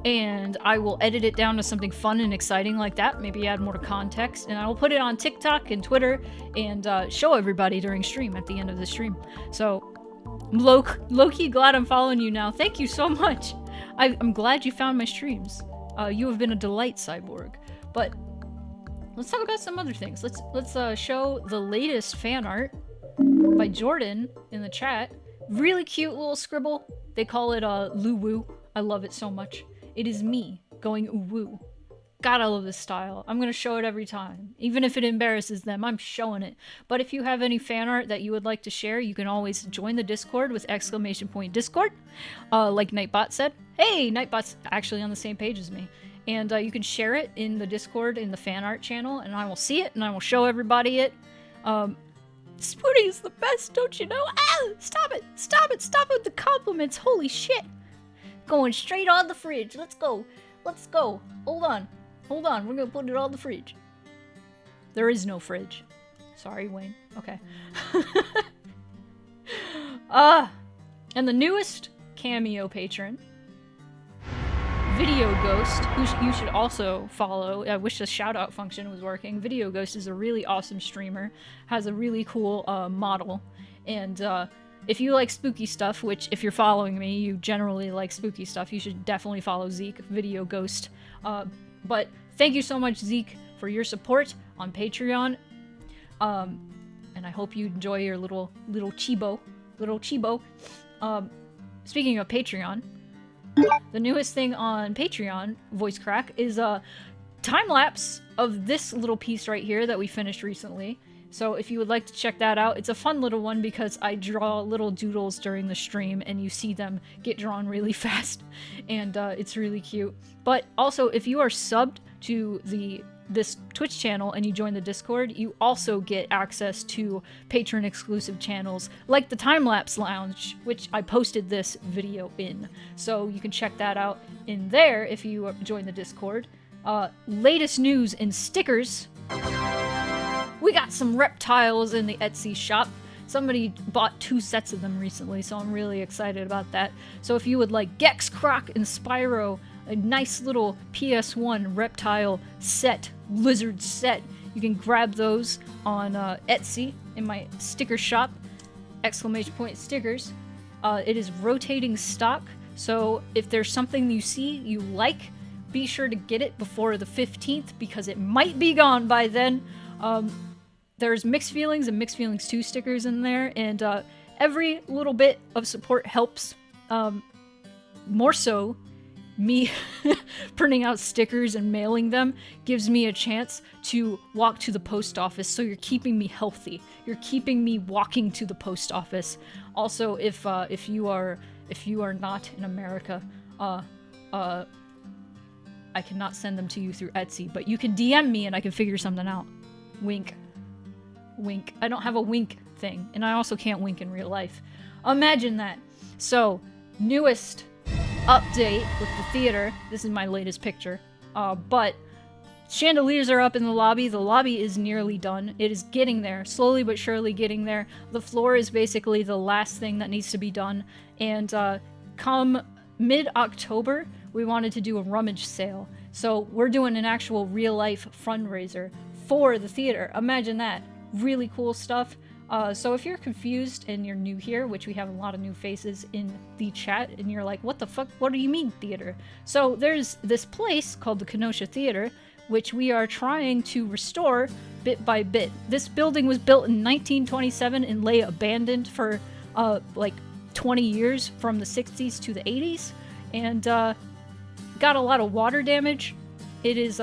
A: and I will edit it down to something fun and exciting like that, maybe add more context, and I will put it on TikTok and Twitter and show everybody during stream at the end of the stream. So, I'm low-key glad I'm following you now. Thank you so much. I'm glad you found my streams. You have been a delight, Cyborg. But let's talk about some other things. Let's show the latest fan art by Jordan in the chat. Really cute little scribble. They call it Loo-woo. I love it so much. It is me going ooh-woo. God, I love this style. I'm gonna show it every time. Even if it embarrasses them, I'm showing it. But if you have any fan art that you would like to share, you can always join the Discord with !Discord. Like Nightbot said. Hey, Nightbot's actually on the same page as me. And you can share it in the Discord in the fan art channel, and I will see it, and I will show everybody it. Spoonie is the best, don't you know? Ah! Stop it! Stop it! Stop it with the compliments! Holy shit! Going straight on the fridge. Let's go. Let's go. Hold on. Hold on. We're gonna put it on the fridge. There is no fridge. Sorry, Wayne. Okay. And the newest cameo patron, Video Ghost, who you should also follow. I wish the shout-out function was working. Video Ghost is a really awesome streamer, has a really cool model, and if you like spooky stuff, which if you're following me, you generally like spooky stuff, you should definitely follow Zeke, Video Ghost. But thank you so much, Zeke, for your support on Patreon. And I hope you enjoy your little Chibo. Speaking of Patreon, the newest thing on Patreon, Voice Crack, is a time-lapse of this little piece right here that we finished recently. So if you would like to check that out, it's a fun little one because I draw little doodles during the stream and you see them get drawn really fast, and it's really cute. But also, if you are subbed to this Twitch channel and you join the Discord, you also get access to patron exclusive channels like the Time-Lapse Lounge, which I posted this video in. So you can check that out in there if you join the Discord. Latest news in stickers. We got some reptiles in the Etsy shop. Somebody bought 2 sets of them recently, so I'm really excited about that. So if you would like Gex, Croc, and Spyro, a nice little PS1 reptile set, lizard set, you can grab those on Etsy in my sticker shop, ! Stickers. It is rotating stock, so if there's something you see you like, be sure to get it before the 15th because it might be gone by then. There's Mixed Feelings and Mixed Feelings 2 stickers in there, and every little bit of support helps. More so, me printing out stickers and mailing them gives me a chance to walk to the post office, so you're keeping me healthy. You're keeping me walking to the post office. Also, if you are not in America, I cannot send them to you through Etsy, but you can DM me and I can figure something out. Wink. Wink. I don't have a wink thing, and I also can't wink in real life. Imagine that. So, newest update with the theater. This is my latest picture. But chandeliers are up in the lobby. The lobby is nearly done. It is getting there, slowly but surely getting there. The floor is basically the last thing that needs to be done. And come mid-October, we wanted to do a rummage sale. So we're doing an actual real-life fundraiser for the theater. Imagine that. Really cool stuff. So if you're confused and you're new here, which we have a lot of new faces in the chat, and you're like, what the fuck? What do you mean theater? So there's this place called the Kenosha Theater, which we are trying to restore bit by bit. This building was built in 1927 and lay abandoned for like 20 years from the 60s to the 80s, and got a lot of water damage. It is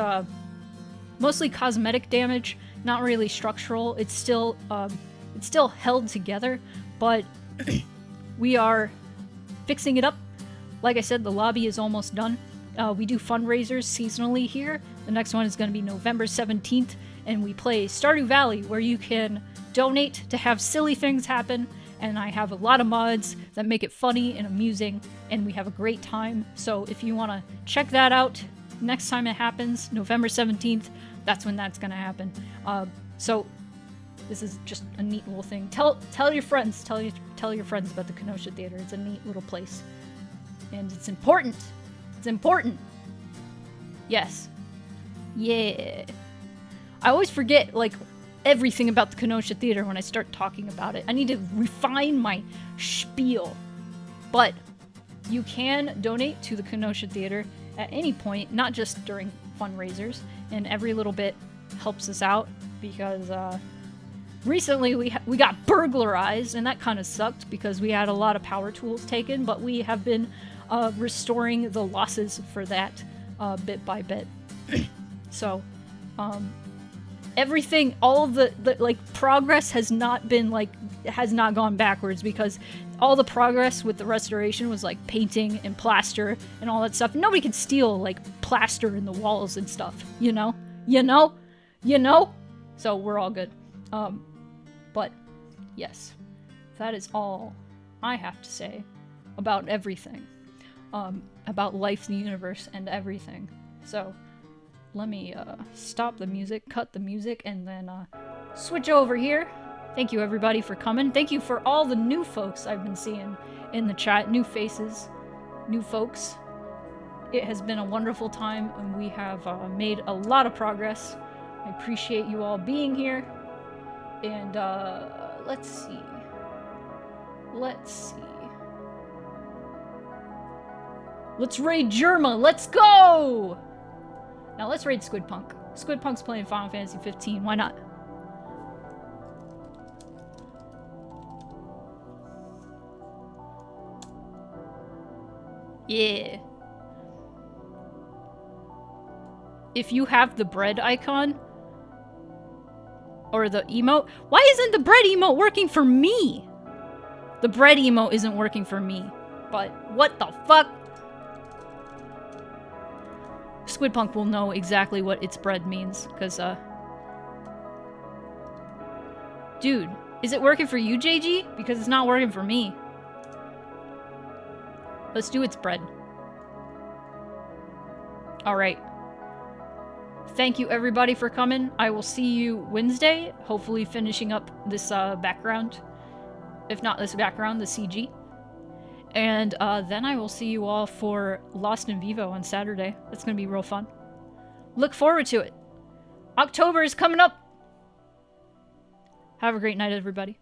A: mostly cosmetic damage, not really structural. It's still held together, but we are fixing it up. Like I said, the lobby is almost done. We do fundraisers seasonally here. The next one is going to be November 17th, and we play Stardew Valley, where you can donate to have silly things happen, and I have a lot of mods that make it funny and amusing, and we have a great time. So if you want to check that out, next time it happens, November 17th, that's when that's going to happen. So this is just a neat little thing. Tell your friends. Tell your friends about the Kenosha Theater. It's a neat little place, and it's important. It's important. Yes. Yeah. I always forget like everything about the Kenosha Theater when I start talking about it. I need to refine my spiel. But you can donate to the Kenosha Theater at any point, not just during fundraisers, and every little bit helps us out because recently we got burglarized, and that kind of sucked because we had a lot of power tools taken, but we have been restoring the losses for that bit by bit. So everything, all of the like progress has not gone backwards, because all the progress with the restoration was like painting and plaster and all that stuff. Nobody can steal like plaster in the walls and stuff, you know. So we're all good. But yes, that is all I have to say about everything, about life, the universe, and everything. So let me stop the music, cut the music, and then switch over here. Thank you everybody for coming. Thank you for all the new folks I've been seeing in the chat, new faces, new folks. It has been a wonderful time, and we have made a lot of progress. I appreciate you all being here. And let's see. Let's see. Let's raid Germa. Let's go! Now let's raid Squidpunk. Squidpunk's playing Final Fantasy 15. Why not? Yeah. If you have the bread icon or the emote, why isn't the bread emote working for me? The bread emote isn't working for me. But what the fuck? Squidpunk will know exactly what its bread means, because, dude, is it working for you, JG? Because it's not working for me. Let's do its bread. Alright. Thank you, everybody, for coming. I will see you Wednesday, hopefully finishing up this, background. If not this background, the CG. And then I will see you all for Lost in Vivo on Saturday. That's going to be real fun. Look forward to it. October is coming up. Have a great night, everybody.